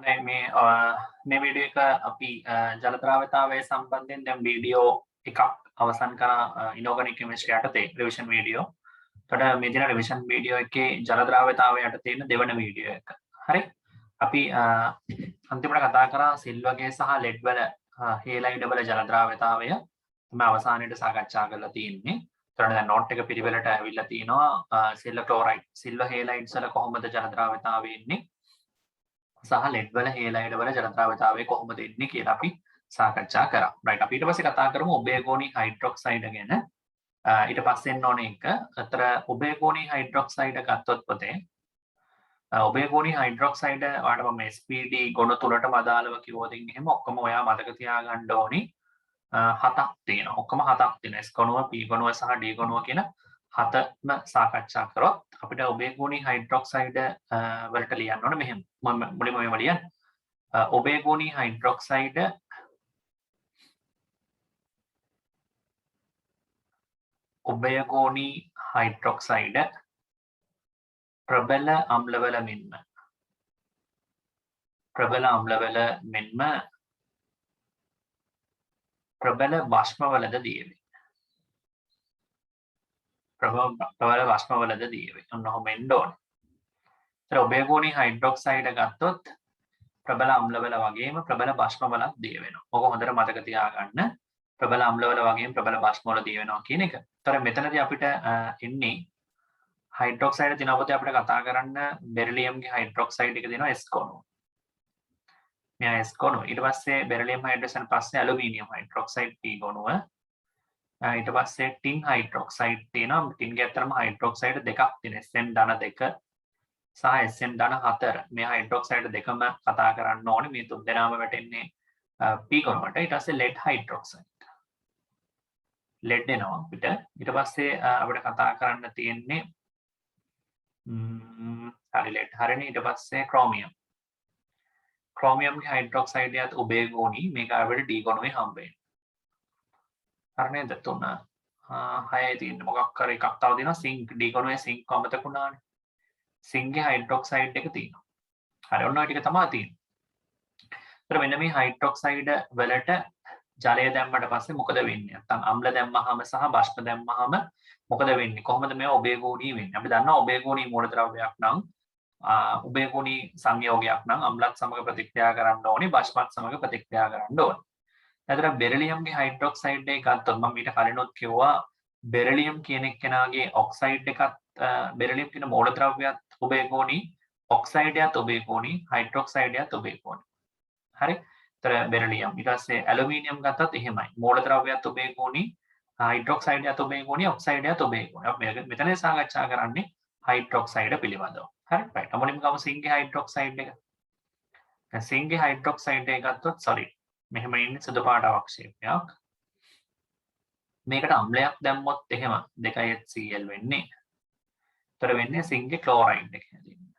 මේ වීඩියෝ එක අපි ජල ද්‍රාව්‍යතාවය සම්බන්ධයෙන් දැන් වීඩියෝ එකක් අවසන් කරා ඉනෝගනික් කෙමිස්ට්‍රි යටතේ රිවිෂන් වීඩියෝ. එතකොට මේ දින රිවිෂන් වීඩියෝ එකේ ජල ද්‍රාව්‍යතාවය යටතේ තියෙන දෙවන වීඩියෝ එක. හරි. අපි අන්තිමට කතා කරා සිල්වගේ සහ ලෙඩ් වල හේලයිඩ් වල ජල ද්‍රාව්‍යතාවය තමයි අවසානයේට සාකච්ඡා කරලා තියෙන්නේ. එතකොට දැන් නෝට් එක පිළිවෙලට ඇවිල්ලා තිනවා සිල්ව ක්ලෝරයිඩ් සිල්ව හේලයිඩ්ස් වල කොහොමද ජල ද්‍රාව්‍යතාවය එන්නේ සහ ලෙඩ් වල හේලයිඩ් වල ජල ද්‍රාව්‍යතාවය කොහොමද එන්නේ කියලා අපි සාකච්ඡා කරා. රයිට් අපි ඊට පස්සේ කතා කරමු ඔබේගෝනි හයිඩ්‍රොක්සයිඩ් ගැන. ඊට පස්සේ එන්න ඕනේ එක. අතර ඔබේගෝනි හයිඩ්‍රොක්සයිඩ් ගත්තොත් පොතේ ඔබේගෝනි හයිඩ්‍රොක්සයිඩ් ඔයාලට මම SPD ගොනු තුනටම අදාළව කිව්වොත් එහෙම ඔක්කොම ඔයා මතක තියාගන්න ඕනි. හතක් තියෙනවා. ඔක්කොම හතක් තියෙනවා. S ගොනුව, P ගොනුව සහ D ගොනුව කියන හතම සාකච්ඡා කරොත් අපිට ඔබේගෝනි හයිඩ්‍රොක්සයිඩ් වලට ලියන්න ඕනේ මෙහෙම. මම මුලින්ම මේව ලියන්න. ඔබේගෝනි හයිඩ්‍රොක්සයිඩ් ප්‍රබල අම්ලවල මෙන්ම ප්‍රබල බෂ්මවලද දියවේ. ප්‍රබල බෂ්මවලද දියවේ. ඔන්නෝම එන්න ඕනේ. ඒතර ඔබේගෝනි හයිඩ්‍රොක්සයිඩ් ගත්තොත් ප්‍රබල අම්ලවල වගේම ප්‍රබල බෂ්මවලක් දිය වෙනවා. ඔක හොඳට මතක තියාගන්න. ප්‍රබල අම්ලවල වගේම ප්‍රබල බෂ්මවල දිය වෙනවා කියන එක. ඒතර මෙතනදී අපිට එන්නේ හයිඩ්‍රොක්සයිඩ් දිනවපොතේ අපිට කතා කරන්න බෙරිලියම්ගේ හයිඩ්‍රොක්සයිඩ් එක දෙනවා S ගොනුව. මෙයා S ගොනුව. ඊට පස්සේ බෙරිලියම් හයිඩ්‍රෝජන් පස්සේ ඇලුමිනියම් හයිඩ්‍රොක්සයිඩ් P ගොනුව. ඊට පස්සේ ටින් හයිඩ්‍රොක්සයිඩ් තියෙනවා. ටින්ගේ අතරම හයිඩ්‍රොක්සයිඩ් දෙකක් තියෙනවා. Sn ධන 2 සහ Sn ධන 4. මේ හයිඩ්‍රොක්සයිඩ් දෙකම කතා කරන්න ඕනේ. මේ තුන් දෙනාම වැටෙන්නේ P ගොනුවට. ඊට පස්සේ ලෙඩ් හයිඩ්‍රොක්සයිඩ්. ලෙඩ් එනවා අපිට. ඊට පස්සේ අපිට කතා කරන්න තියෙන්නේ හරි ලෙඩ් හරිනේ. ඊට පස්සේ ක්‍රෝමියම්. ක්‍රෝමියම්ගේ හයිඩ්‍රොක්සයිඩ් එකත් ඔබේගෝනි මේක අපිට D ගොනුවේ හම්බ වෙනවා. හරි නේද? 3 6 තියෙන මොකක් කර එකක් තව දෙනවා සිංක් D ගොනුවේ සිංක් අමතක වුණානේ. සිංක්ගේ හයිඩ්‍රොක්සයිඩ් එක තියෙනවා. හරි ඔන්න ඔය ටික තමයි තියෙන්නේ. ඒතර මෙන්න මේ හයිඩ්‍රොක්සයිඩ් වලට ජලය දැම්මට පස්සේ මොකද වෙන්නේ? නැත්නම් අම්ල දැම්මහම සහ බෂ්ප දැම්මහම මොකද වෙන්නේ? කොහොමද මේ ඔබේගෝනි වෙන්නේ? අපි දන්නවා ඔබේගෝනි මූලද්‍රව්‍යයක් නම් උභයගුණී සංයෝගයක් නම් අම්ලත් සමග ප්‍රතික්‍රියා කරන්න ඕනේ බෂ්පත් සමග ප්‍රතික්‍රියා කරන්න ඕනේ. එතකොට බෙරිලියම්ගේ හයිඩ්‍රොක්සයිඩ් එක ගත්තොත් මම ඊට කලිනුත් කිව්වා බෙරිලියම් කියන එක්කෙනාගේ ඔක්සයිඩ් එකත් බෙරිලියම් කියන මූලද්‍රව්‍යයත් උභයගුණී ඔක්සයිඩයත් උභයගුණී හයිඩ්‍රොක්සයිඩයත් උභයගුණී. හරි? එතකොට බෙරිලියම් ඊට පස්සේ ඇලුමිනියම් ගත්තත් එහෙමයි. මූලද්‍රව්‍යයත් උභයගුණී හයිඩ්‍රොක්සයිඩයත් උභයගුණී ඔක්සයිඩයත් උභයගුණී. අපි මෙතන සාකච්ඡා කරන්නේ හයිඩ්‍රොක්සයිඩ් පිළිබඳව. හරි රයිට්. මුලින්ම ගමු සිංක්ගේ හයිඩ්‍රොක්සයිඩ් එක. දැන් සිංක්ගේ හයිඩ්‍රොක්සයිඩ් එක ගත්තොත් සෝරි මෙහෙම ඉන්නේ සුදු පාට අවක්ෂේපයක්. මේකට අම්ලයක් දැම්මොත් එහෙම 2HCl වෙන්නේ. ඒතර වෙන්නේ සිංක්ගේ ක්ලෝරයිඩ් එක හැදෙන්නේ.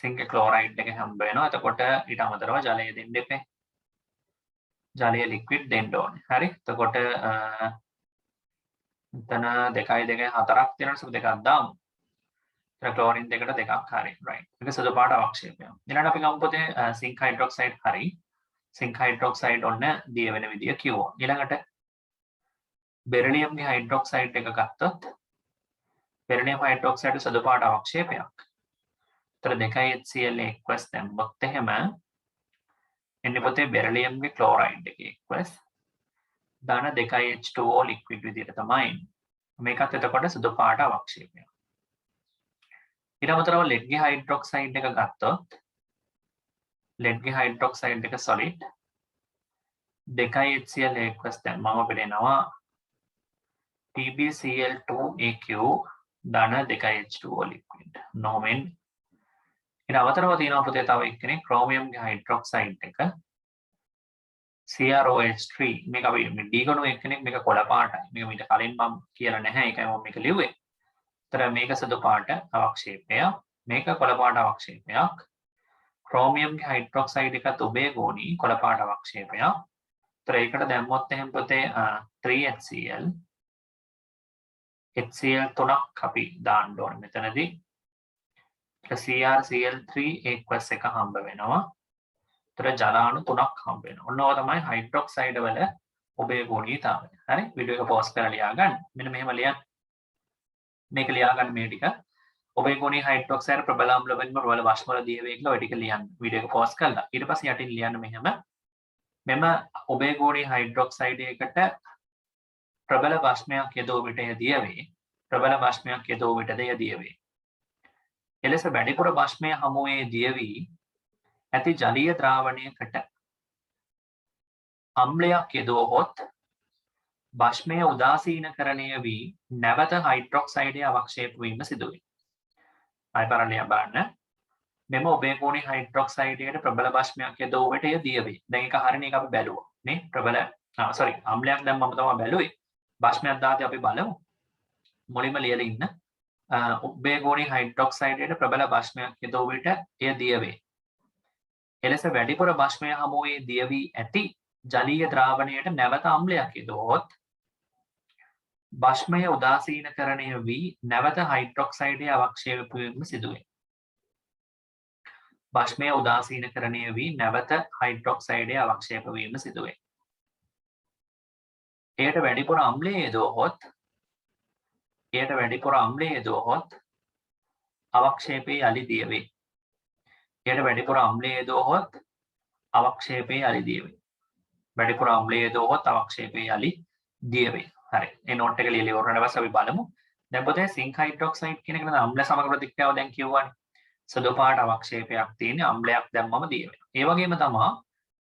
සිංක්ගේ ක්ලෝරයිඩ් එක හම්බ වෙනවා. එතකොට ඊට අමතරව ජලය දෙන්න එපේ. ජලය ලික්විඩ් දෙන්න ඕනේ. හරි. එතකොට එතන 2 2 4ක් තියෙනවා. දෙකක් දාමු. ක්ලෝරින් දෙකට දෙකක් හරි රයිට්. මේක සුදු පාට අවක්ෂේපයක්. ඊළඟට අපි ගමු පොතේ සිංක් හයිඩ්‍රොක්සයිඩ් හරි. සිංක් හයිඩ්‍රොක්සයිඩ් ඔන්න දිය වෙන විදිය කිව්වා. ඊළඟට බෙරිලියම්ගේ හයිඩ්‍රොක්සයිඩ් එක ගත්තොත් බෙරිලියම් හයිඩ්‍රොක්සයිඩ් සුදු පාට අවක්ෂේපයක්. ඒතර 2HCl එක්වස් දැම්මොත් එහෙම එන්නේ පොතේ බෙරිලියම්ගේ ක්ලෝරයිඩ් එක එක්වස් ධන 2H2O ලික්විඩ් විදියට තමයි. මේකත් එතකොට සුදු පාට අවක්ෂේපයක්. ඊට අමතරව ලෙඩ්ගේ හයිඩ්‍රොක්සයිඩ් එක ගත්තොත් ලෙඩ්ගේ හයිඩ්‍රොක්සයිඩ් එක සොලිඩ් 2HCl එක්වස් දැම්මම අපිට එනවා PbCl2aq ධන 2H2O ලික්විඩ්. නොමෙන් ඊට අමතරව තියෙනවා පුතේ තව එක්කෙනෙක් ක්‍රෝමියම්ගේ හයිඩ්‍රොක්සයිඩ් එක CrOH3 මේක අපි D ගොනුව එක්කෙනෙක් මේක කොළ පාටයි. මේක මීට කලින් මම කියලා නැහැ. ඒකයි මම මේක ලිව්වේ. ඒතර මේක සුදු පාට අවක්ෂේපයක්. මේක කොළ පාට අවක්ෂේපයක්. ක්‍රෝමියම්ගේ හයිඩ්‍රොක්සයිඩ් එකත් උභයගෝණී කොළ පාට අවක්ෂේපයක්. ඒතර ඒකට දැම්මොත් එහෙනම් පොතේ 3HCl HCl 3ක් අපි දාන්න ඕනේ මෙතනදී. CrCl3 aqueous එක හම්බ වෙනවා. ඒතර ජල අණු 3ක් හම්බ වෙනවා. ඔන්න ඔය තමයි හයිඩ්‍රොක්සයිඩ් වල ඔබේ ගුණීයතාවය. හරි වීඩියෝ එක පොස් කරලා ලියා ගන්න. මෙන්න මෙහෙම ලියන්න. මේක ලියා ගන්න මේ ටික. ඔබේ ගුණී හයිඩ්‍රොක්සයිඩ් ප්‍රබල අම්ල වෙන්න ප්‍රබල වාෂ්ම වල දිය වේ කියලා ඔය ටික ලියන්න. වීඩියෝ එක පොස් කරලා. ඊට පස්සේ යටින් ලියන්න මෙහෙම. මෙම ඔබේ ගුණී හයිඩ්‍රොක්සයිඩ් එකට ප්‍රබල වාෂ්මයක් යෙදෝ විට දිය වේ. ප්‍රබල වාෂ්මයක් යෙදෝ විටද දිය වේ. එලෙස වැඩිපුර වාෂ්මය හමුවේ දිය වී ඇති ජලීය ද්‍රාවණයකට අම්ලයක් යෙදුවහොත් වාෂ්මය උදාසීනකරණය වී නැවත හයිඩ්‍රොක්සයිඩය අවක්ෂේප වීම සිදු වේ. ආයෙ බලන්න බලන්න. මෙම ඔබේ ගුණී හයිඩ්‍රොක්සයිඩයට ප්‍රබල වාෂ්මයක් යෙදුව විට එය දිය වේ. දැන් ඒක හරියනේ ඒක අපි බැලුවා. නේ ප්‍රබල අම්ලයක් දැන් මම තමයි බැලුවේ. වාෂ්මයක් දාති අපි බලමු. මුලින්ම ලියලා ඉන්න. ඔබේ ගුණී හයිඩ්‍රොක්සයිඩයට ප්‍රබල වාෂ්මයක් යෙදුව විට එය දිය වේ. එලෙස වැඩිපුර වාෂ්මය හමුවේ දිය වී ඇති ජලීය ද්‍රාවණයට නැවත අම්ලයක් යෙදුවොත් වාෂ්මය උදාසීනකරණය වී නැවත හයිඩ්‍රොක්සයිඩය අවක්ෂේප වීම සිදු වේ. වාෂ්මය උදාසීනකරණය වී නැවත හයිඩ්‍රොක්සයිඩය අවක්ෂේප වීම සිදු වේ. එයට වැඩිපුර අම්ලය යෙදුවහොත් අවක්ෂේපයේ යලි දිය වේ. එයට වැඩිපුර අම්ලය යෙදුවහොත් අවක්ෂේපයේ යලි දිය වේ. වැඩිපුර අම්ලය යෙදුවහොත් අවක්ෂේපයේ යලි දිය වේ. හරි. මේ නෝට් එක ලියලා ඉවරනට පස්සේ අපි බලමු. දැන් පොතේ සිංක් හයිඩ්‍රොක්සයිඩ් කියන එක නේද අම්ල සමග ප්‍රතික්‍රියාව දැන් කියවන්නේ. සුදු පාට අවක්ෂේපයක් තියෙන අම්ලයක් දැම්මම දිය වෙනවා. ඒ වගේම තමයි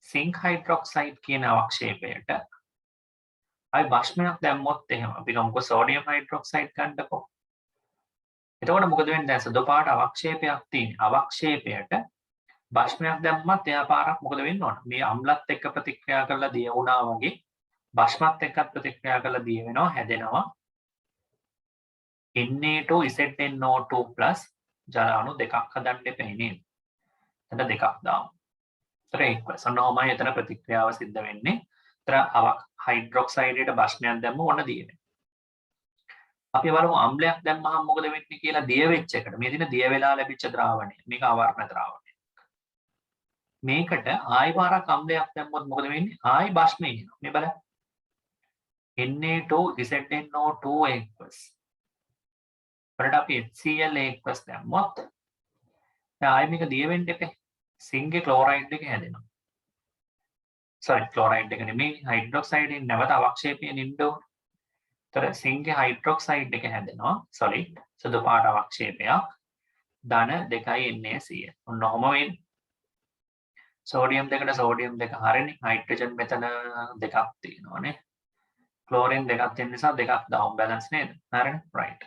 සිංක් හයිඩ්‍රොක්සයිඩ් කියන අවක්ෂේපයට අයි වාෂ්මයක් දැම්මොත් එහෙම අපි ගමුකෝ සෝඩියම් හයිඩ්‍රොක්සයිඩ් ගන්නකො. එතකොට මොකද වෙන්නේ? දැන් සුදු පාට අවක්ෂේපයක් තියෙන අවක්ෂේපයට වාෂ්මයක් දැම්මත් එයා පාරක් මොකද වෙන්න ඕන? මේ අම්ලත් එක්ක ප්‍රතික්‍රියා කරලා දිය වුණා වගේ වාෂ්මත් එක්කත් ප්‍රතික්‍රියා කරලා දිය වෙනවා හැදෙනවා Na2ZNO2+ ජල අණු දෙකක් හදන්න එපේ නේද? එතන දෙකක් දාමු. ඒතර aqueous ඔන්නෝමයි එතන ප්‍රතික්‍රියාව සිද්ධ වෙන්නේ. ඒතර හයිඩ්‍රොක්සයිඩයට වාෂ්මයක් දැම්ම ඕන දිය වෙනවා. අපි බලමු අම්ලයක් දැම්මහම මොකද වෙන්නේ කියලා දිය වෙච්ච එකට. මේ දින දිය වෙලා ලැබිච්ච ද්‍රාවණය. මේක ආවරණ ද්‍රාවණය. මේකට ආයි පාරක් අම්ලයක් දැම්මොත් මොකද වෙන්නේ? ආයි වාෂ්මය එනවා. මේ බලන්න. Na2ZNO2 aqueous. වලට අපි HCl aqueous දැම්මොත් ආයි මේක දිය වෙන්න එපේ. සිංගේ ක්ලෝරයිඩ් එක හැදෙනවා. ක්ලෝරයිඩ් එක නෙමෙයි හයිඩ්‍රොක්සයිඩ් නැවත අවක්ෂේපයෙන් ඉන්න ඕනේ. ඒතර සිංගේ හයිඩ්‍රොක්සයිඩ් එක හැදෙනවා සොලිඩ් සුදු පාට අවක්ෂේපයක් ධන 2යි NaCl. ඔන්න ඔහම වෙන්නේ. සෝඩියම් දෙකට සෝඩියම් දෙක හරිනේ. හයිඩ්‍රජන් මෙතන දෙකක් තියෙනවානේ. ක්ලෝරින් දෙකක් තියෙන නිසා දෙකක් දාමු බැලන්ස් නේද? හරිනේ. රයිට්.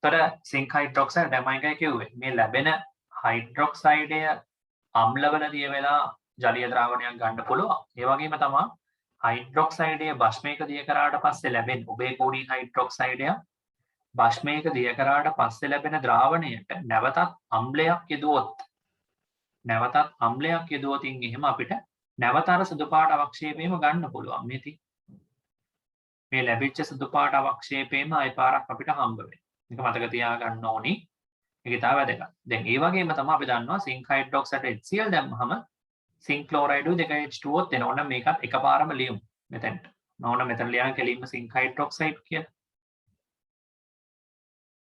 ඒතර සිංක් හයිඩ්‍රොක්සයිඩ් තමයි එකයි කිව්වේ. මේ ලැබෙන හයිඩ්‍රොක්සයිඩය අම්ලවල දිය වෙලා ජලීය ද්‍රාවණයක් ගන්න පුළුවන්. ඒ වගේම තමයි හයිඩ්‍රොක්සයිඩය භස්මයක දිය කරාට පස්සේ ලැබෙන ඔබේ ගුණී හයිඩ්‍රොක්සයිඩය භස්මයක දිය කරාට පස්සේ ලැබෙන ද්‍රාවණයට නැවතත් අම්ලයක් යෙදුවොතින් එහෙම අපිට නැවත අර සුදු පාට අවක්ෂේපයම ගන්න පුළුවන්. මේ ලැබිච්ච සුදු පාට අවක්ෂේපයම ආයි පාරක් අපිට හම්බ වෙනවා. මේක මතක තියාගන්න ඕනි. ඒක තමයි වැදගත්. දැන් ඒ වගේම තමයි අපි දන්නවා සිංක් හයිඩ්‍රොක්සයිඩ් HCl දැම්මහම සිංක් ක්ලෝරයිඩ් 2H2O එනවා. ඕන මේකත් එකපාරම ලියමු මෙතනට. ඕන මෙතන ලියන කෙලින්ම සිංක් හයිඩ්‍රොක්සයිඩ් කියලා.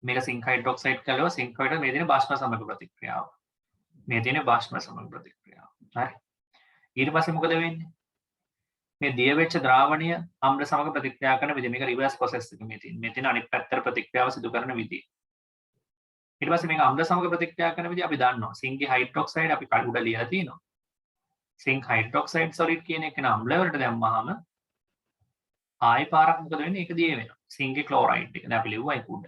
මේක සිංක් හයිඩ්‍රොක්සයිඩ් කළා සිංක් වලට මේ දෙන භාෂ්ම සමග ප්‍රතික්‍රියාව. මේ දෙන භාෂ්ම සමග ප්‍රතික්‍රියාව. හරි. ඊට පස්සේ මොකද වෙන්නේ? මේ දිය වෙච්ච ද්‍රාවණය අම්ල සමග ප්‍රතික්‍රියා කරන විදිහ මේක රිවර්ස් ප්‍රොසෙස් එක මේ තියෙන. මේ තියෙන අනිත් පැත්තට ප්‍රතික්‍රියාව සිදු කරන විදිහ. ඊට පස්සේ මේක අම්ල සමග ප්‍රතික්‍රියා කරන විදිහ අපි දන්නවා. සිංගේ හයිඩ්‍රොක්සයිඩ් අපි උඩ ලියලා තියෙනවා. සිංක් හයිඩ්‍රොක්සයිඩ් සොලිඩ් කියන එක අම්ල වලට දැම්මහම ආයි පාරක් මොකද වෙන්නේ? ඒක දිය වෙනවා. සිංගේ ක්ලෝරයිඩ් එක. දැන් අපි ලිව්වා ඒක උඩ.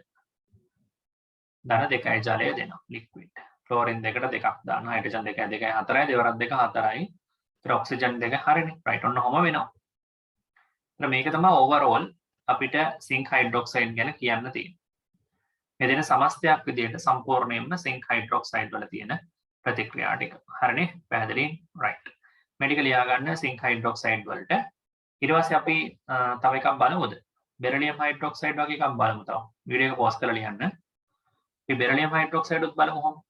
ධන 2යි ජලය දෙනවා ලික්විඩ්. ක්ලෝරින් දෙකට දෙකක් දානවා. හයිඩ්‍රජන් 2යි 2යි 4යි දෙවරක් 2 4යි. ඒතර ඔක්සිජන් 2 හරිනේ. රයිට් ඔන්න ඔහම වෙනවා. ඒතර මේක තමයි ඕවරෝල් අපිට සිංක් හයිඩ්‍රොක්සයිඩ් ගැන කියන්න තියෙන්නේ. මේ දෙන සමස්තයක් විදිහට සම්පූර්ණයෙන්ම සිංක් හයිඩ්‍රොක්සයිඩ් වල තියෙන ප්‍රතික්‍රියා ටික. හරිනේ? පැහැදිලි? රයිට්. මේ ටික ලියා ගන්න සිංක් හයිඩ්‍රොක්සයිඩ් වලට. ඊට පස්සේ අපි තව එකක් බලමුද? බෙරිලියම් හයිඩ්‍රොක්සයිඩ් වගේ එකක් බලමු තව. වීඩියෝ එක පොස් කරලා ලියන්න. මේ බෙරිලියම් හයිඩ්‍රොක්සයිඩ් උත් බලමු කොහොමද?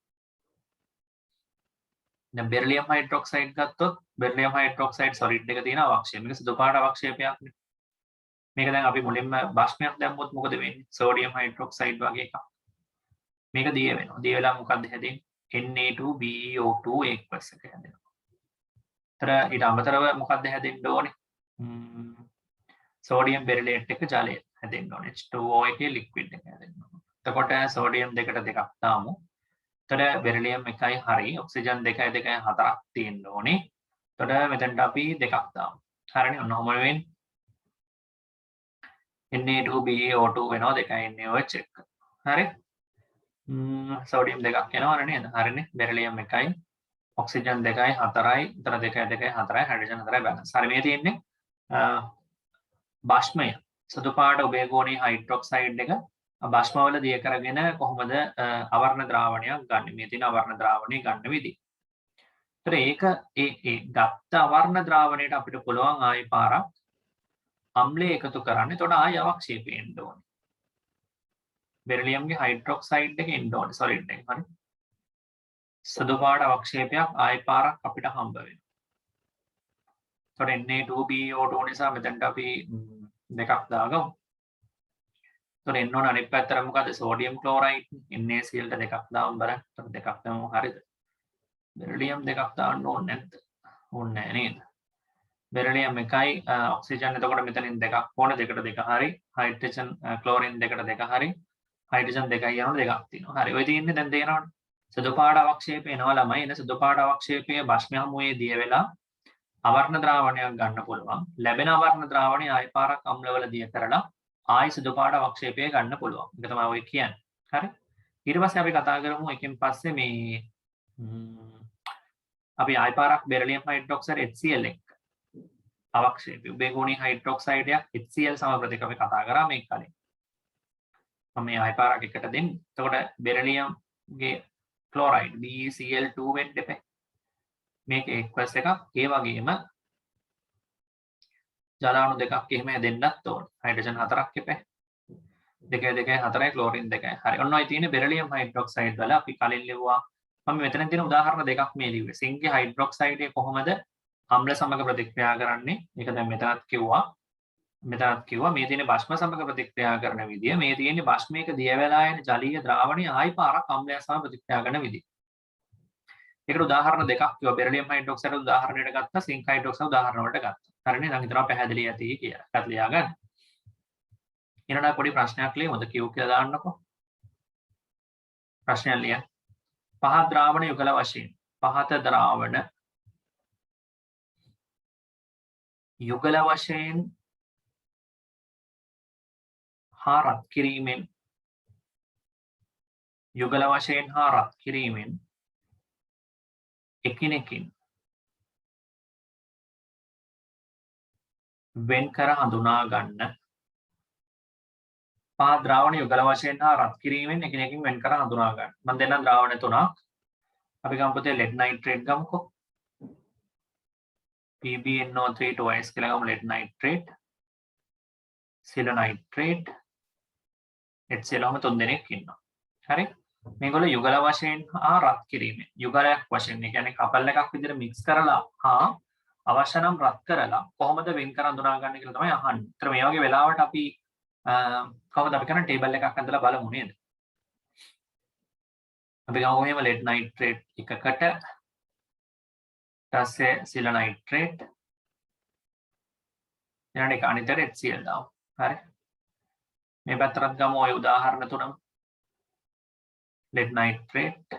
දැන් බෙරිලියම් හයිඩ්‍රොක්සයිඩ් ගත්තොත් බෙරිලියම් හයිඩ්‍රොක්සයිඩ් සොලිඩ් එක තියෙන අවක්ෂේපය. මේක සුදු පාට අවක්ෂේපයක්නේ. මේක දැන් අපි මුලින්ම බාෂ්පයක් දැම්මොත් මොකද වෙන්නේ? සෝඩියම් හයිඩ්‍රොක්සයිඩ් වගේ එකක්. මේක දිය වෙනවා. දිය වෙලා මොකද්ද හැදෙන්නේ? Na2BeO2 aqueous එක හැදෙනවා. ඒතර ඊට අමතරව මොකද්ද හැදෙන්න ඕනේ? සෝඩියම් බෙරිලේට් එක ජලය හැදෙන්න ඕනේ. H2O එකේ ලික්විඩ් එක හැදෙන්න ඕනේ. එතකොට සෝඩියම් දෙකට දෙකක් දාමු. එතකොට බෙරිලියම් එකයි හරි ඔක්සිජන් 2යි 2යි 4ක් තියෙන්න ඕනේ. එතකොට මෙතනට අපි දෙකක් දාමු. හරිනේ ඔන්න ඔහොම වෙන්නේ. Na2BeO2 වෙනවා 2යි NaOH එක. හරි? සෝඩියම් දෙකක් එනවා නේද? හරිනේ. බෙරිලියම් එකයි ඔක්සිජන් 2යි 4යි උතර 2යි 2යි 4යි හයිඩ්‍රජන් 4යි බැලන්ස්. හරි මේ තියෙන්නේ බාෂ්මය සුදු පාට උභයගෝණීය හයිඩ්‍රොක්සයිඩ් එක බාෂ්මවල දිය කරගෙන කොහොමද අවර්ණ ද්‍රාවණයක් ගන්න. මේ තියෙන අවර්ණ ද්‍රාවණය ගන්න විදිහ. ඒතර ඒක ඒ ගත්ත අවර්ණ ද්‍රාවණයට අපිට පුළුවන් ආයි පාරක් අම්ලය එකතු කරන්න. එතකොට ආයි අවක්ෂේපය එන්න ඕනේ. බෙරිලියම්ගේ හයිඩ්‍රොක්සයිඩ් එක එන්න ඕනේ සොලිඩ් එක. හරි. සුදු පාට අවක්ෂේපයක් ආයි පාරක් අපිට හම්බ වෙනවා. එතකොට Na2BeO2 නිසා මෙතනට අපි දෙකක් දාගමු. එතකොට එන්න ඕන අනිත් පැත්තට මොකද සෝඩියම් ක්ලෝරයිඩ් NaCl දෙකක් දාමු බලන්න. එතකොට දෙකක් දාමු හරිද? බෙරිලියම් දෙකක් දාන්න ඕනේ නැද්ද? ඕනේ නැහැ නේද? බෙරිලියම් එකයි ඔක්සිජන් එතකොට මෙතනින් දෙකක් ඕනේ දෙකට දෙක හරි. හයිඩ්‍රජන් ක්ලෝරින් දෙකට දෙක හරි. හයිඩ්‍රජන් දෙකයි යනවා දෙකක් තියෙනවා. හරි. ඔය තියෙන්නේ දැන් තේරෙනවද? සුදු පාට අවක්ෂේපය එනවා ළමයි. එන සුදු පාට අවක්ෂේපයේ බෂ්ම හමුවේ දිය වෙලා අවර්ණ ද්‍රාවණයක් ගන්න පුළුවන්. ලැබෙන අවර්ණ ද්‍රාවණය ආයි පාරක් අම්ලවල දිය කරලා ආයි සුදු පාට අවක්ෂේපය ගන්න පුළුවන්. ඒක තමයි ඔය කියන්නේ. හරි? ඊට පස්සේ අපි කතා කරමු එකෙන් පස්සේ මේ අපි ආයි පාරක් බෙරිලියම් හයිඩ්‍රොක්සයිඩ් HCl එක අවක්ෂේපය උභයගෝණීය හයිඩ්‍රොක්සයිඩ් එක HCl සමප්‍රතික අපි කතා කරා මේක කලින්. මම මේ ආයි පාරක් එකට දෙන්නේ. එතකොට බෙරිලියම්ගේ ක්ලෝරයිඩ් BeCl2 වෙන්න එපා. මේක aqueous එකක්. ඒ වගේම ජලාණු දෙකක් එහෙම හැදෙන්නත් ඕන. හයිඩ්‍රජන් 4ක් එපා. 2 2 4යි ක්ලෝරින් 2යි. හරි. ඔන්න ඔය තියෙන බෙරිලියම් හයිඩ්‍රොක්සයිඩ් වල අපි කලින් ලිව්වා. මම මෙතන තියෙන උදාහරණ දෙකක් මේ ලිව්වේ. සිංක්ගේ හයිඩ්‍රොක්සයිඩ් එක කොහොමද අම්ල සමග ප්‍රතික්‍රියා කරන්නේ? ඒක දැන් මෙතනත් කිව්වා. මෙතනත් කිව්වා මේ තියෙන බෂ්ම සමග ප්‍රතික්‍රියා කරන විදිය. මේ තියෙන්නේ බෂ්මයක දිය වෙලා යන ජලීය ද්‍රාවණය ආයි පාරක් අම්ලය සමග ප්‍රතික්‍රියා කරන විදිය. ඒකට උදාහරණ දෙකක් කිව්වා. බෙරිලියම් හයිඩ්‍රොක්සයිඩ් උදාහරණයට ගත්තා. සිංක් හයිඩ්‍රොක්සයිඩ් උදාහරණ වලට ගත්තා. හරිනේ. දැන් හිතනවා පැහැදිලි ඇති කියලා. එකත් ලියා ගන්න. ඊළඟ පොඩි ප්‍රශ්නයක් ලියමුද? Q කියලා දාන්නකෝ. ප්‍රශ්නයක් ලියන්න. පහත් ද්‍රාවණ යුගල වශයෙන් පහත ද්‍රාවණ යුගල වශයෙන් හා රත් කිරීමෙන් යුගල වශයෙන් හා රත් කිරීමෙන් එකිනෙකින් වෙන් කර හඳුනා ගන්න. පහ ද්‍රාවණ යුගල වශයෙන් හා රත් කිරීමෙන් එකිනෙකින් වෙන් කර හඳුනා ගන්න. මම දෙන්නම් ද්‍රාවණ තුනක්. අපි ගමු පුතේ lead nitrate ගමුකෝ. PbNO3 twice කියලා ගමු lead nitrate. silver nitrate. HCl ඔහම තුන් දෙනෙක් ඉන්නවා. හරි? මේගොල්ලෝ යුගල වශයෙන් හා රත් කිරීමෙන් යුගලයක් වශයෙන් ඒ කියන්නේ කපල් එකක් විදිහට මික්ස් කරලා හා අවශ්‍ය නම් රත් කරලා කොහොමද වෙන් කර හඳුනා ගන්න කියලා තමයි අහන්නේ. ඒතර මේ වගේ වෙලාවට අපි කොහොමද අපි කරන්නේ ටේබල් එකක් අඳලා බලමු නේද? අපි ගමු එහෙම lead nitrate එකකට ඊටසේ silver nitrate ඊළඟ එක අනිතර HCl දාමු. හරි? මේ පැත්තට ගමු ඔය උදාහරණ තුනම. lead nitrate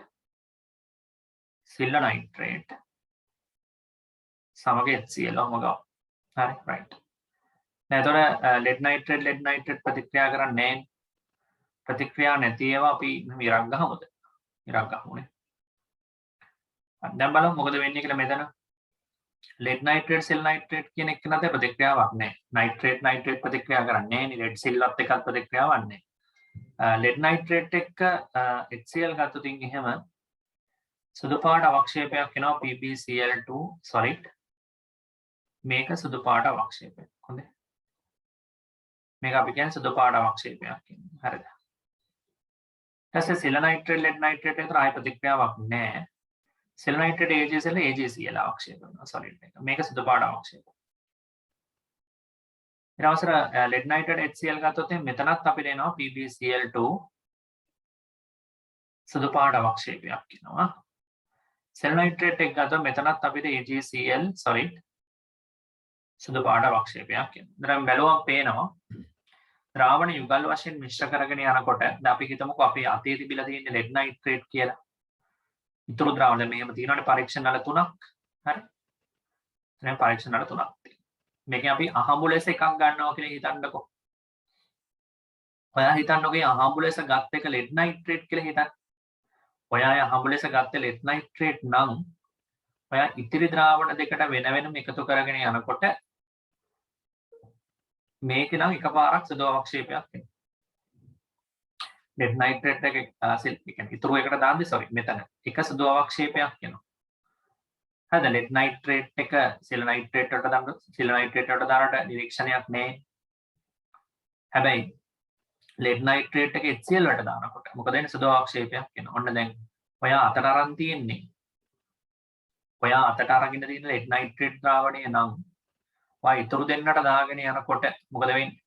silver nitrate සමග HCl ඔහම ගමු. හරි right. දැන් එතකොට lead nitrate ප්‍රතික්‍රියා කරන්නේ නැහැ. ප්‍රතික්‍රියා නැති ඒවා අපි ඉරක් ගහමුද? ඉරක් ගහමුනේ. දැන් බලමු මොකද වෙන්නේ කියලා මෙතන. lead nitrate silver nitrate කියන එක නැත ප්‍රතික්‍රියාවක් නැහැ. nitrate ප්‍රතික්‍රියා කරන්නේ නැහැ නේ. lead silverත් එක්කත් ප්‍රතික්‍රියාවක් නැහැ. lead nitrate එක්ක HCl ගත්තොත් එහෙම සුදු පාට අවක්ෂේපයක් එනවා PbCl2 solid. මේක සුදු පාට අවක්ෂේපයක්. හොඳයි. මේක අපි කියන්නේ සුදු පාට අවක්ෂේපයක් කියන්නේ. හරිද? ඊට පස්සේ silver nitrate lead nitrate අතර ආය ප්‍රතික්‍රියාවක් නැහැ. selenite AgCl AgCl අවක්ෂේප වෙනවා solid එක. මේක සුදු පාට අවක්ෂේප. ඊට අවසර lead nitrate HCl ගත්තොත් මෙතනත් අපිට එනවා PbCl2 සුදු පාට අවක්ෂේපයක් කියනවා. selenite එක ගත්තොත් මෙතනත් අපිට AgCl solid සුදු පාට අවක්ෂේපයක් කියනවා. දැන් බැලුවම පේනවා ද්‍රාවණ යුගල් වශයෙන් මිශ්‍ර කරගෙන යනකොට දැන් අපි හිතමුකෝ අපි අතේ තිබිලා තියෙන lead nitrate කියලා. ඉතුරු ද්‍රාවණ මෙහෙම තියෙනවානේ පරීක්ෂණ නල 3ක්. හරි. දැන් පරීක්ෂණ නල 3ක් තියෙනවා. මේකෙන් අපි අහඹු ලෙස එකක් ගන්නවා කියලා හිතන්නකෝ. ඔයා හිතන්නකෝ අහඹු ලෙස ගත් එක lead nitrate කියලා හිතන්න. ඔයා අහඹු ලෙස ගත්තේ lead nitrate නම් ඔයා ඉතිරි ද්‍රාවණ දෙකට වෙන වෙනම එකතු කරගෙන යනකොට මේක නම් එකපාරක් සුදු අවක්ෂේපයක් වෙනවා. lead nitrate එක කියන්නේ ඉතුරු එකට දාන්නේ sorry මෙතන එක සුදු අවක්ෂේපයක් වෙනවා. හරිද? lead nitrate එක selenite වලට දාන්න selenite වලට දානට නිරීක්ෂණයක් නැහැ. හැබැයි lead nitrate එක HCl වලට දානකොට මොකද වෙන්නේ සුදු අවක්ෂේපයක් වෙනවා. ඔන්න දැන් ඔයා අතට අරන් තියෙන්නේ ඔයා අතට අරගෙන තියෙන lead nitrate ද්‍රාවණය නම් ඔයා ඉතුරු දෙන්නට දාගෙන යනකොට මොකද වෙන්නේ?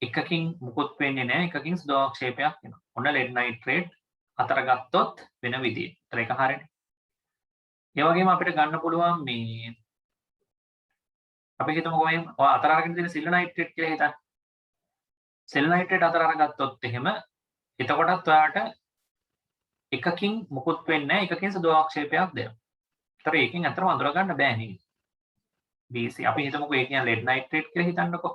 එකකින් මුකුත් වෙන්නේ නැහැ එකකින් සුදු අවක්ෂේපයක් වෙනවා. ඔන්න lead nitrate අතර ගත්තොත් වෙන විදියට. ඒතර එක හරියනේ. ඒ වගේම අපිට ගන්න පුළුවන් මේ අපි හිතමුකෝ මේ ඔය අතර අරගෙන තියෙන selenite කියලා හිතන්න. selenite අතර අරගත්තොත් එහෙම එතකොටත් ඔයාට එකකින් මුකුත් වෙන්නේ නැහැ එකකින් සුදු අවක්ෂේපයක් දෙනවා. ඒතර ඒකෙන් අතරම අඳුර ගන්න බෑ නේද? BC අපි හිතමුකෝ ඒ කියන්නේ lead nitrate කියලා හිතන්නකෝ.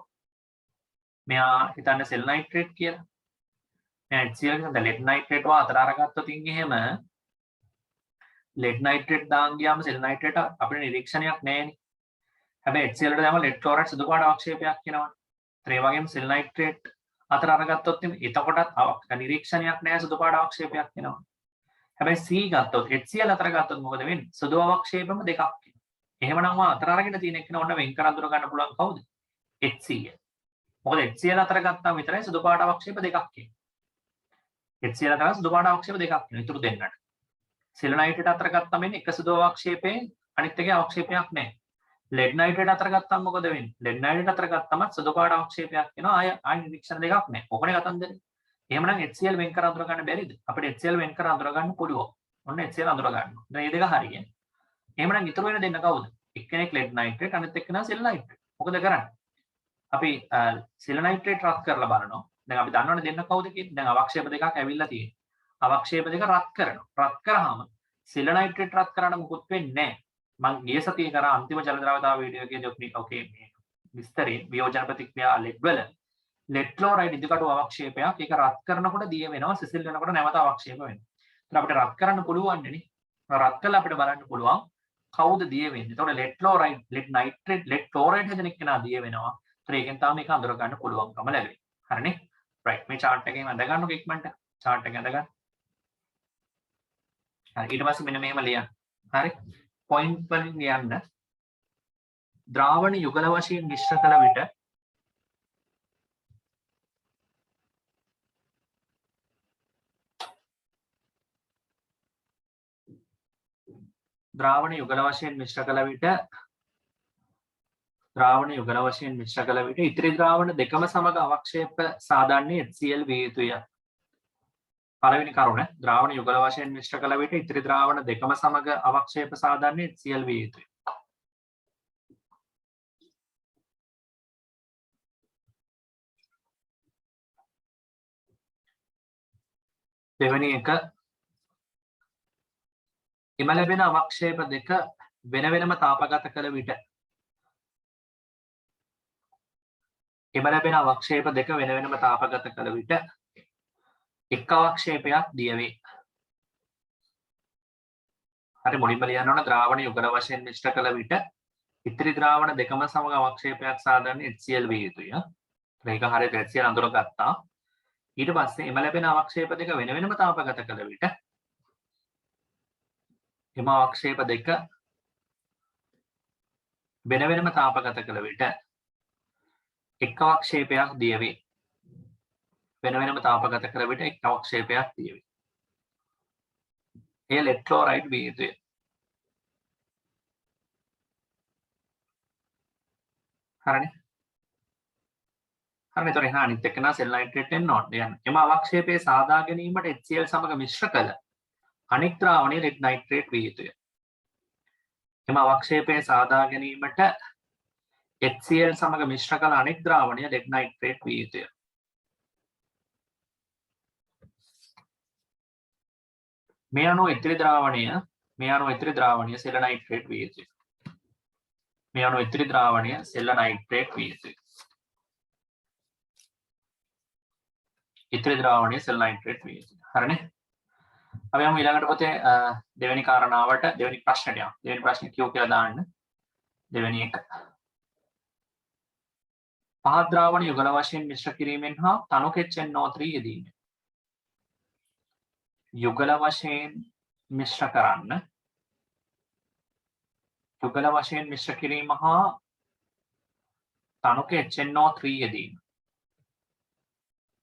මෙයා හිතන්න selenite කියලා. මෙයා HCl කියන lead nitrate වා අතර අරගත්තොත් එහෙම lead nitrate දාන් ගියාම selenite අපිට නිරීක්ෂණයක් නැහැනේ. හැබැයි HCl වලට දාම lead chloride සුදු පාට අවක්ෂේපයක් වෙනවනේ. ඒ වගේම selenite අතර අරගත්තොත් එතකොටත් නිරීක්ෂණයක් නැහැ සුදු පාට අවක්ෂේපයක් වෙනවා. හැබැයි C ගත්තොත් HCl අතර ගත්තොත් මොකද වෙන්නේ? සුදු අවක්ෂේපම දෙකක් වෙනවා. එහෙමනම් අතර අරගෙන තියෙන එක ඕන වෙන් කර අඳුර ගන්න පුළුවන් කවුද? HCl. මොකද HCl අතර ගත්තාම විතරයි සුදු පාට අවක්ෂේප දෙකක් එන්නේ. HCl අතර සුදු පාට අවක්ෂේප දෙකක් එනවා. ඉතුරු දෙන්නට. selenite අතර ගත්තාම එන්නේ එක සුදු අවක්ෂේපයෙන් අනිත් එකේ අවක්ෂේපයක් නැහැ. lead nitrate අතර ගත්තාම මොකද වෙන්නේ? lead nitrate අතර ගත්තාම සුදු පාට අවක්ෂේපයක් එනවා. ආය නිරීක්ෂණ දෙකක් නැහැ. ඔකනේ කතන්දරේ. එහෙමනම් HCl වෙන් කර අඳුර ගන්න බැරිද? අපිට HCl වෙන් කර අඳුර ගන්න පුළුවන්. ඔන්න HCl අඳුර ගන්නවා. දැන් මේ දෙක හරියන්නේ. එහෙමනම් ඉතුරු වෙන දෙන්න කවුද? එක්කෙනෙක් lead nitrate අනිත් එක්කෙනා selenite. මොකද කරන්නේ? අපි selenite රත් කරලා බලනවා. දැන් අපි දන්නවනේ දෙන්න කවුද කියලා. දැන් අවක්ෂේප දෙකක් ඇවිල්ලා තියෙනවා. අවක්ෂේප දෙක රත් කරනවා. රත් කරාම selenite රත් කරාට මුකුත් වෙන්නේ නැහැ. මම ගිය සතියේ කරා අන්තිම ජල ද්‍රවතාව වීඩියෝ එකේදී ඔකේ මේ විස්තරේ වියෝජන ප්‍රතික්‍රියා lead වල lead chloride ඉදිකටු අවක්ෂේපයක් ඒක රත් කරනකොට දිය වෙනවා සිසිල් වෙනකොට නැවත අවක්ෂේප වෙනවා. ඒත් අපිට රත් කරන්න පුළුවන් නේ. රත් කළා අපිට බලන්න පුළුවන් කවුද දිය වෙන්නේ. එතකොට lead chloride, lead nitrate, lead chloride හැදෙන කෙනා දිය වෙනවා. ඒත් ඒකෙන් තමයි මේක අඳුර ගන්න පුළුවන්කම ලැබෙන්නේ. හරිනේ? right. මේ chart එකෙන් අඳ ගන්නකො ඉක්මනට. chart එක අඳ ගන්න. හරි ඊට පස්සේ මෙන්න මෙහෙම ලියන්න. හරි? point වලින් ලියන්න. ද්‍රාවණ යුගල වශයෙන් මිශ්‍ර කළ විට ද්‍රාවණ යුගල වශයෙන් මිශ්‍ර කළ විට ඉතිරි ද්‍රාවණ දෙකම සමග අවක්ෂේප සාධන්නේ HCl විය යුතුය. පළවෙනි කරුණ ද්‍රාවණ යුගල වශයෙන් මිශ්‍ර කළ විට ඉතිරි ද්‍රාවණ දෙකම සමග අවක්ෂේප සාධන්නේ HCl විය යුතුය. දෙවෙනි එක එම ලැබෙන අවක්ෂේප දෙක වෙන වෙනම තාපගත කළ විට එක් අවක්ෂේපයක් දිය වේ. හරි මුලින්ම ලියන්න ඕන ද්‍රාවණ යුගල වශයෙන් මිශ්‍ර කළ විට ඉතිරි ද්‍රාවණ දෙකම සමග අවක්ෂේපයක් සාධන්නේ HCl විය යුතුය. මේක හරියට HCl අඳුරගත්තා. ඊට පස්සේ එම ලැබෙන අවක්ෂේප දෙක වෙන වෙනම තාපගත කළ විට එම අවක්ෂේප දෙක වෙන වෙනම තාපගත කළ විට එක් අවක්ෂේපයක් දිය වේ. වෙන වෙනම තාපගත කළ විට එක් අවක්ෂේපයක් දිය වේ. එය lead chloride විය යුතුය. හරිනේ. හරිනේ. ඒතර එහෙනම් අනිත් එක නා සෙල් නයිට්‍රේට් එන්න ඕනේ. يعني එම අවක්ෂේපයේ සාදා ගැනීමට HCl සමග මිශ්‍ර කළ අනෙක් ද්‍රාවණය ලෙඩ් නයිට්‍රේට් විය යුතුය. එම අවක්ෂේපයේ සාදා ගැනීමට HCl සමග මිශ්‍ර කළ අනෙක් ද්‍රාවණය ලෙඩ් නයිට්‍රේට් විය යුතුය. මේ අණු ඉතිරි ද්‍රාවණය සෙල් නයිට්‍රේට් විය යුතුය. මේ අණු ඉතිරි ද්‍රාවණය සෙල් නයිට්‍රේට් විය යුතුය. ඉතිරි ද්‍රාවණය සෙල් නයිට්‍රේට් විය යුතුය. හරිනේ. අපි යමු ඊළඟට පොතේ දෙවෙනි කාරණාවට දෙවෙනි ප්‍රශ්නට යමු. දෙවෙනි ප්‍රශ්නේ කියෝ කියලා දාන්න. දෙවෙනි එක. පහත් ද්‍රාවණ යුගල වශයෙන් මිශ්‍ර කිරීමෙන් හා තනු HNO3 යෙදීමෙන්. යුගල වශයෙන් මිශ්‍ර කරන්න. යුගල වශයෙන් මිශ්‍ර කිරීම හා තනුක HNO3 යෙදීම.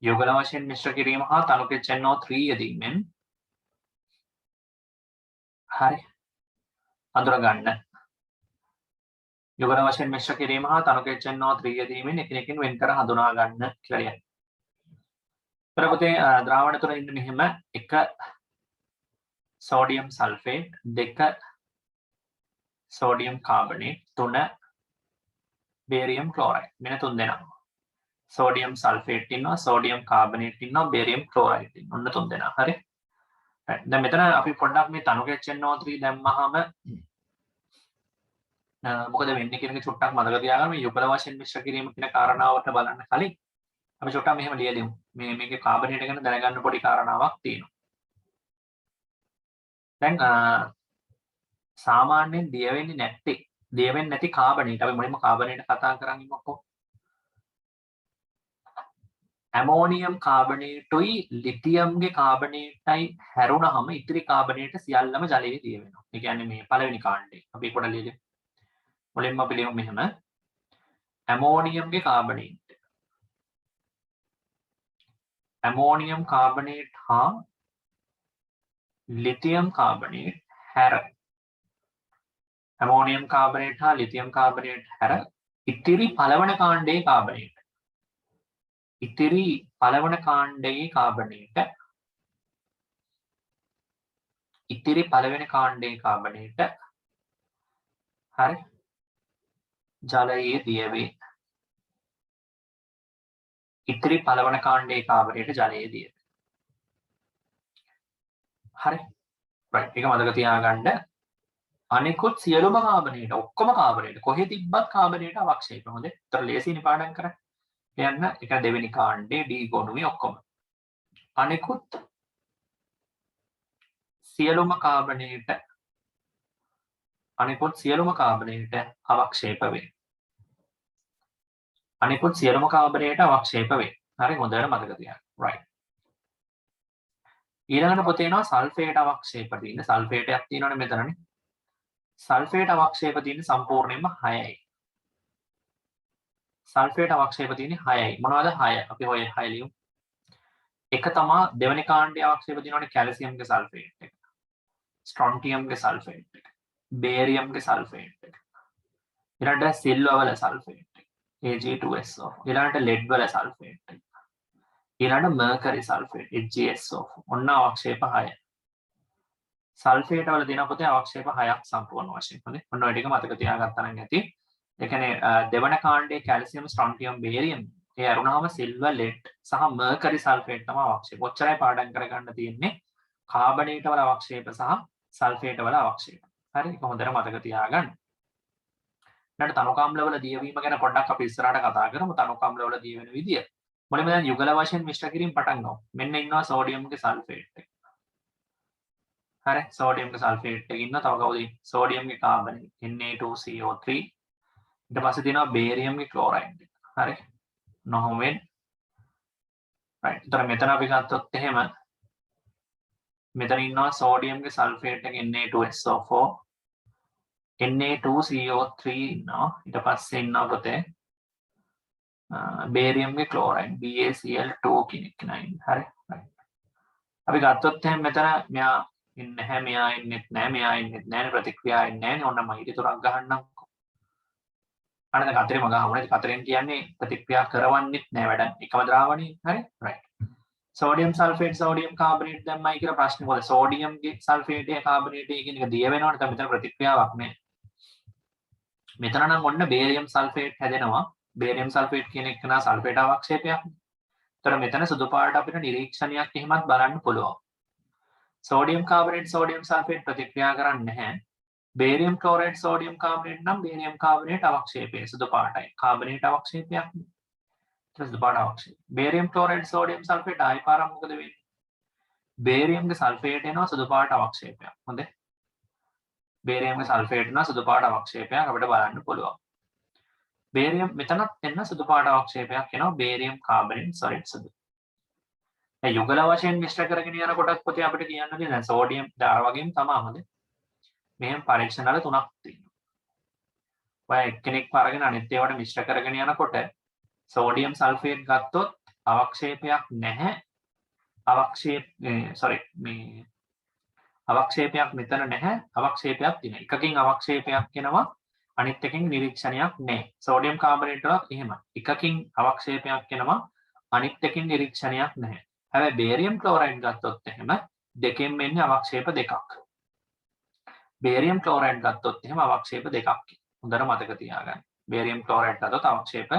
යුගල වශයෙන් මිශ්‍ර කිරීම හා තනුක HNO3 යෙදීමෙන් හරි අඳුර ගන්න. යුගල වශයෙන් මිශ්‍ර කිරීම හා තනුක HNO3 යෙදීමෙන් එකිනෙකින් වෙන් කර හඳුනා ගන්න කියලා කියන්නේ. ප්‍රපතේ ද්‍රාවණ තුන ඉන්න මෙහෙම එක සෝඩියම් සල්ෆේට් දෙක සෝඩියම් කාබනේට් තුන බේරියම් ක්ලෝරයිඩ් මෙන්න තුන් දෙනා. සෝඩියම් සල්ෆේට් ඉන්නවා සෝඩියම් කාබනේට් ඉන්නවා බේරියම් ක්ලෝරයිඩ් ඉන්නවා. ඔන්න තුන් දෙනා. හරි. දැන් මෙතන අපි පොඩ්ඩක් මේ තනුක HNO3 දැම්මහම මොකද වෙන්නේ කියන එක චුට්ටක් මතක තියාගන්න. මේ යුගල වශයෙන් මිශ්‍ර කිරීම කියන කාරණාවට බලන්න කලින් අපි චුට්ටක් මෙහෙම ලියලිමු. මේකේ කාබනේට ගැන දැනගන්න පොඩි කාරණාවක් තියෙනවා. දැන් සාමාන්‍යයෙන් දිය වෙන්නේ නැති කාබනේට අපි මුලින්ම කාබනේට කතා කරන් ඉමුකෝ. ඇමෝනියම් කාබනේටුයි ලිතියම්ගේ කාබනේටයි හැරුණාම ඉතිරි කාබනේට සියල්ලම ජලයේ දිය වෙනවා. ඒ කියන්නේ මේ පළවෙනි කාණ්ඩේ. අපි පොඩ ලියලිමු. මුලින්ම අපි ලියමු මෙහෙම. ඇමෝනියම්ගේ කාබනේට්. ඇමෝනියම් කාබනේට් හා ලිතියම් කාබනේට් හැර. ඇමෝනියම් කාබනේට් හා ලිතියම් කාබනේට් හැර ඉතිරි පළවන කාණ්ඩයේ කාබනේට. ඉතිරි පළවන කාණ්ඩයේ කාබනේට ඉතිරි පළවෙනි කාණ්ඩයේ කාබනේට හරි ජලයේ දිය වේ. ඉතිරි පළවන කාණ්ඩයේ කාබනේට ජලයේ දිය වේ. හරි රයිට් ඒක මතක තියාගන්න. අනිකුත් සියලුම කාබනේට ඔක්කොම කාබනේට කොහෙ තිබ්බත් කාබනේට අවක්ෂේප. හොඳේ. ඒතර ලේසියිනේ පාඩම් කරන්න. යන්න එක දෙවෙනි කාණ්ඩේ D ගොනුවේ ඔක්කොම. අනිකුත් සියලුම කාබනේට අවක්ෂේප වේ. අනිකුත් සියලුම කාබනේට අවක්ෂේප වේ. හරි හොඳට මතක තියාගන්න. right. ඊළඟට පොතේ එනවා සල්ෆේට් අවක්ෂේප තියෙන සල්ෆේටයක් තියෙනවනේ මෙතනනේ. සල්ෆේට් අවක්ෂේප තියෙන සම්පූර්ණයෙන්ම 6යි. සල්ෆේට් අවක්ෂේප තියෙන්නේ 6යි. මොනවද 6? අපි ඔය 6 ලියමු. එක තමයි දෙවෙනි කාණ්ඩයේ අවක්ෂේප තියෙනවනේ කැල්සියම්ගේ සල්ෆේට් එක. ස්ට්‍රොන්ටියම්ගේ සල්ෆේට් එක. බේරියම්ගේ සල්ෆේට් එක. ඊළඟට සිල්වර් වල සල්ෆේට් එක. Ag2SO. ඊළඟට ලෙඩ් වල සල්ෆේට් එක. ඊළඟට මර්කරි සල්ෆේට් HgSO. ඔන්න අවක්ෂේප 6. සල්ෆේට් වල තියෙන පොතේ අවක්ෂේප 6ක් සම්පූර්ණ වශයෙන්. හොඳේ. ඔන්න ඔය ටික මතක තියාගත්තා නම් ඇති. ඒ කියන්නේ දෙවන කාණ්ඩයේ කැල්සියම් ස්ට්‍රොන්ටියම් බේරියම් ඒ අරුණාම සිල්වර් ලෙඩ් සහ මර්කරි සල්ෆේට් තමයි අවක්ෂේප. ඔච්චරයි පාඩම් කරගන්න තියෙන්නේ. කාබනේට වල අවක්ෂේප සහ සල්ෆේට් වල අවක්ෂේප. හරි ඒක හොඳට මතක තියාගන්න. ඊළඟට තනුකාම්ල වල දියවීම ගැන පොඩ්ඩක් අපි ඉස්සරහට කතා කරමු. තනුකාම්ල වල දිය වෙන විදිය. මුලින්ම දැන් යුගල වශයෙන් මිශ්‍ර කිරීම පටන් ගමු. මෙන්න ඉන්නවා සෝඩියම්ගේ සල්ෆේට් එක. හරි සෝඩියම්ගේ සල්ෆේට් එක ඉන්නවා. තව කවුද? සෝඩියම්ගේ කාබනේට් Na2CO3. ඊට පස්සේ තියෙනවා බේරියම්ගේ ක්ලෝරයිඩ් එක. හරි. නොහොම වෙන්න. right. ඒතර මෙතන අපි ගත්තොත් එහෙම මෙතන ඉන්නවා සෝඩියම්ගේ සල්ෆේට් එක Na2SO4 Na2CO3 ඉන්නවා. ඊට පස්සේ ඉන්නවා පොතේ බේරියම්ගේ ක්ලෝරයිඩ් BaCl2 කියන එක නයි. හරි. right. අපි ගත්තොත් එහෙනම් මෙතන මෙයා ඉන්නේ නැහැ, මෙයා ඉන්නෙත් නැහැ, මෙයා ඉන්නෙත් නැහැ, ප්‍රතික්‍රියා ඉන්නේ නැහැ. ඔන්න මයිටි තුනක් ගහන්නම්කෝ. අන්න දැන් කතරෙම ගහමුනේ. කතරෙන් කියන්නේ ප්‍රතික්‍රියා කරවන්නෙත් නෑ වැඩක්. එකම ද්‍රාවණේ. හරි? right. Sodium sulphate sodium carbonate දැම්මයි කියලා ප්‍රශ්නේ මොකද? සෝඩියම්ගේ සල්ෆේටේ කාබනේටේ කියන එක දිය වෙනවනේ. දැන් මෙතන ප්‍රතික්‍රියාවක් නෑ. මෙතන නම් ඔන්න බේරියම් සල්ෆේට් හැදෙනවා. බේරියම් සල්ෆේට් කියන එක නා සල්ෆේට් අවක්ෂේපයක්. ඒතර මෙතන සුදු පාට අපිට නිරීක්ෂණයක් එහෙමත් බලන්න පුළුවන්. සෝඩියම් කාබනේට් සෝඩියම් සල්ෆේට් ප්‍රතික්‍රියා කරන්නේ නැහැ. බේරියම් ක්ලෝරයිඩ් සෝඩියම් කාබනේට් නම් බේරියම් කාබනේට් අවක්ෂේපය සුදු පාටයි. කාබනේට් අවක්ෂේපයක් නේ. සුදු පාට අවක්ෂේපය. බේරියම් ක්ලෝරයිඩ් සෝඩියම් සල්ෆේට් ආයි පාරක් මොකද වෙන්නේ? බේරියම්ගේ සල්ෆේට් එනවා සුදු පාට අවක්ෂේපයක්. හොඳයි. බේරියම්ගේ සල්ෆේට් එනවා සුදු පාට අවක්ෂේපයක් අපිට බලන්න පුළුවන්. බේරියම් මෙතනත් එන්න සුදු පාට අවක්ෂේපයක් එනවා බේරියම් කාබනේට් සොලිඩ් සුදු. දැන් යුගල වශයෙන් මිශ්‍ර කරගෙන යන කොටස් පොතේ අපිට කියන්න තියෙන දැන් සෝඩියම් දාර වගේම තමයි හොඳ. මෙහෙම පරීක්ෂණ වල තුනක් තියෙනවා. ඔය එක්කෙනෙක් අරගෙන අනිත් ඒවාට මිශ්‍ර කරගෙන යනකොට සෝඩියම් සල්ෆේට් ගත්තොත් අවක්ෂේපයක් නැහැ. අවක්ෂේපයක් මෙතන නැහැ. අවක්ෂේපයක් තියෙනවා. එකකින් අවක්ෂේපයක් එනවා අනිත් එකකින් නිරීක්ෂණයක් නැහැ. සෝඩියම් කාබනේට් වලත් එහෙමයි. එකකින් අවක්ෂේපයක් එනවා අනිත් එකකින් නිරීක්ෂණයක් නැහැ. හැබැයි බේරියම් ක්ලෝරයිඩ් ගත්තොත් එහෙම දෙකෙන් එන්නේ අවක්ෂේප දෙකක්. බේරියම් ක්ලෝරයිඩ් ගත්තොත් එහෙම අවක්ෂේප දෙකක්. හොඳට මතක තියාගන්න. බේරියම් ක්ලෝරයිඩ් ගත්තොත් අවක්ෂේප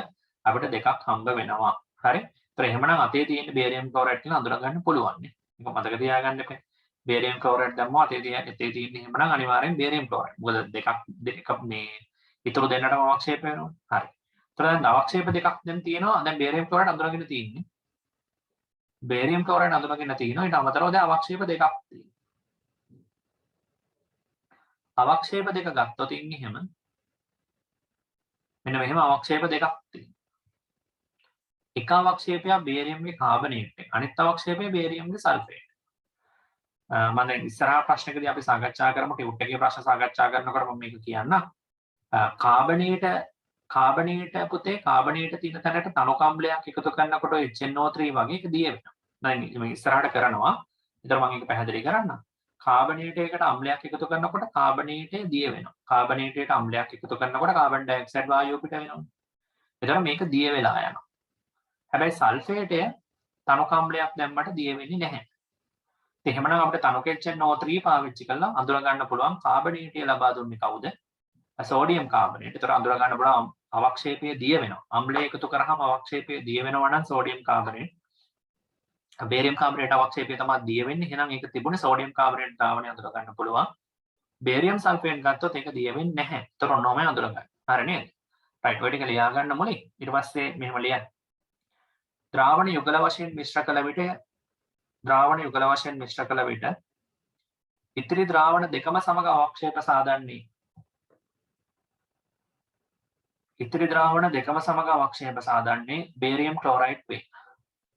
අපිට දෙකක් හම්බ වෙනවා. හරි? ඒතර එහෙමනම් අතේ තියෙන බේරියම් ක්ලෝරයිඩ් කියලා අඳුර ගන්න පුළුවන් නේ. මේක මතක තියාගන්න එපා. බේරියම් ක්ලෝරයිඩ් දැම්මම අතේ තියෙන එහෙමනම් අනිවාර්යෙන් බේරියම් ක්ලෝරයිඩ්. මොකද දෙකක් මේ ඊටු දෙන්නටම අවක්ෂේප වෙනවා. හරි. ඒතර දැන් අවක්ෂේප දෙකක් දැන් තියෙනවා. දැන් බේරියම් ක්ලෝරයිඩ් අඳුරගෙන තියෙන්නේ. බේරියම් ක්ලෝරයිඩ් අඳුරගෙන තියෙනවා. ඊට අමතරව දැන් අවක්ෂේප දෙකක් තියෙනවා. අවක්ෂේප දෙක ගත්තොත් ඉන්නේ එහෙම මෙන්න මෙහෙම අවක්ෂේප දෙකක් තියෙනවා. එක අවක්ෂේපයක් බේරියම්ගේ කාබනේට් එක. අනිත් අවක්ෂේපය බේරියම්ගේ සල්ෆේට්. මම දැන් ඉස්සරහා ප්‍රශ්නකදී අපි සාකච්ඡා කරමු ටියුට් එකේ ප්‍රශ්න සාකච්ඡා කරනකොට මම මේක කියන්න. කාබනේට පුතේ කාබනේට තියෙන තැනට තනු කම්ලයක් එකතු කරනකොට HNO3 වගේ එක දිය වෙනවා. දැන් මේ ඉස්සරහට කරනවා. ඒතර මම ඒක පැහැදිලි කරන්නම්. කාබනේටයකට අම්ලයක් එකතු කරනකොට කාබනේටය දිය වෙනවා. කාබනේටයට අම්ලයක් එකතු කරනකොට කාබන් ඩයොක්සයිඩ් වායුව පිට වෙනවා. එතකොට මේක දිය වෙලා යනවා. හැබැයි සල්ෆේටය තනු කම්ලයක් දැම්මට දිය වෙන්නේ නැහැ. එහෙමනම් අපිට තනුකෙච්චNO3 පාවිච්චි කරලා අඳුර ගන්න පුළුවන් කාබනේටය ලබා දුන්නේ කවුද? Sodium carbonate. ඒතර අඳුර ගන්න පුළුවන් අවක්ෂේපය දිය වෙනවා. අම්ලය එකතු කරාම අවක්ෂේපය දිය වෙනවා නම් සෝඩියම් කාබනේට්. බේරියම් කාබනේට් අවක්ෂේපය තමයි දිය වෙන්නේ. එහෙනම් ඒක තිබුණේ සෝඩියම් කාබනේට් ද්‍රාවණය අඳුර ගන්න පුළුවන්. බේරියම් සල්ෆේට් ගත්තොත් ඒක දිය වෙන්නේ නැහැ. ඒතර ඔන්නෝමයි අඳුර ගන්න. හරි නේද? රයිට් ඔය ටික ලියා ගන්න මොලේ. ඊට පස්සේ මෙහෙම ලියන්න. ද්‍රාවණ යුගල වශයෙන් මිශ්‍ර කළ විට ඉතිරි ද්‍රාවණ දෙකම සමග අවක්ෂේප සාදන්නේ. ඉතිරි ද්‍රාවණ දෙකම සමග අවක්ෂේප සාදන්නේ බේරියම් ක්ලෝරයිඩ් වේ.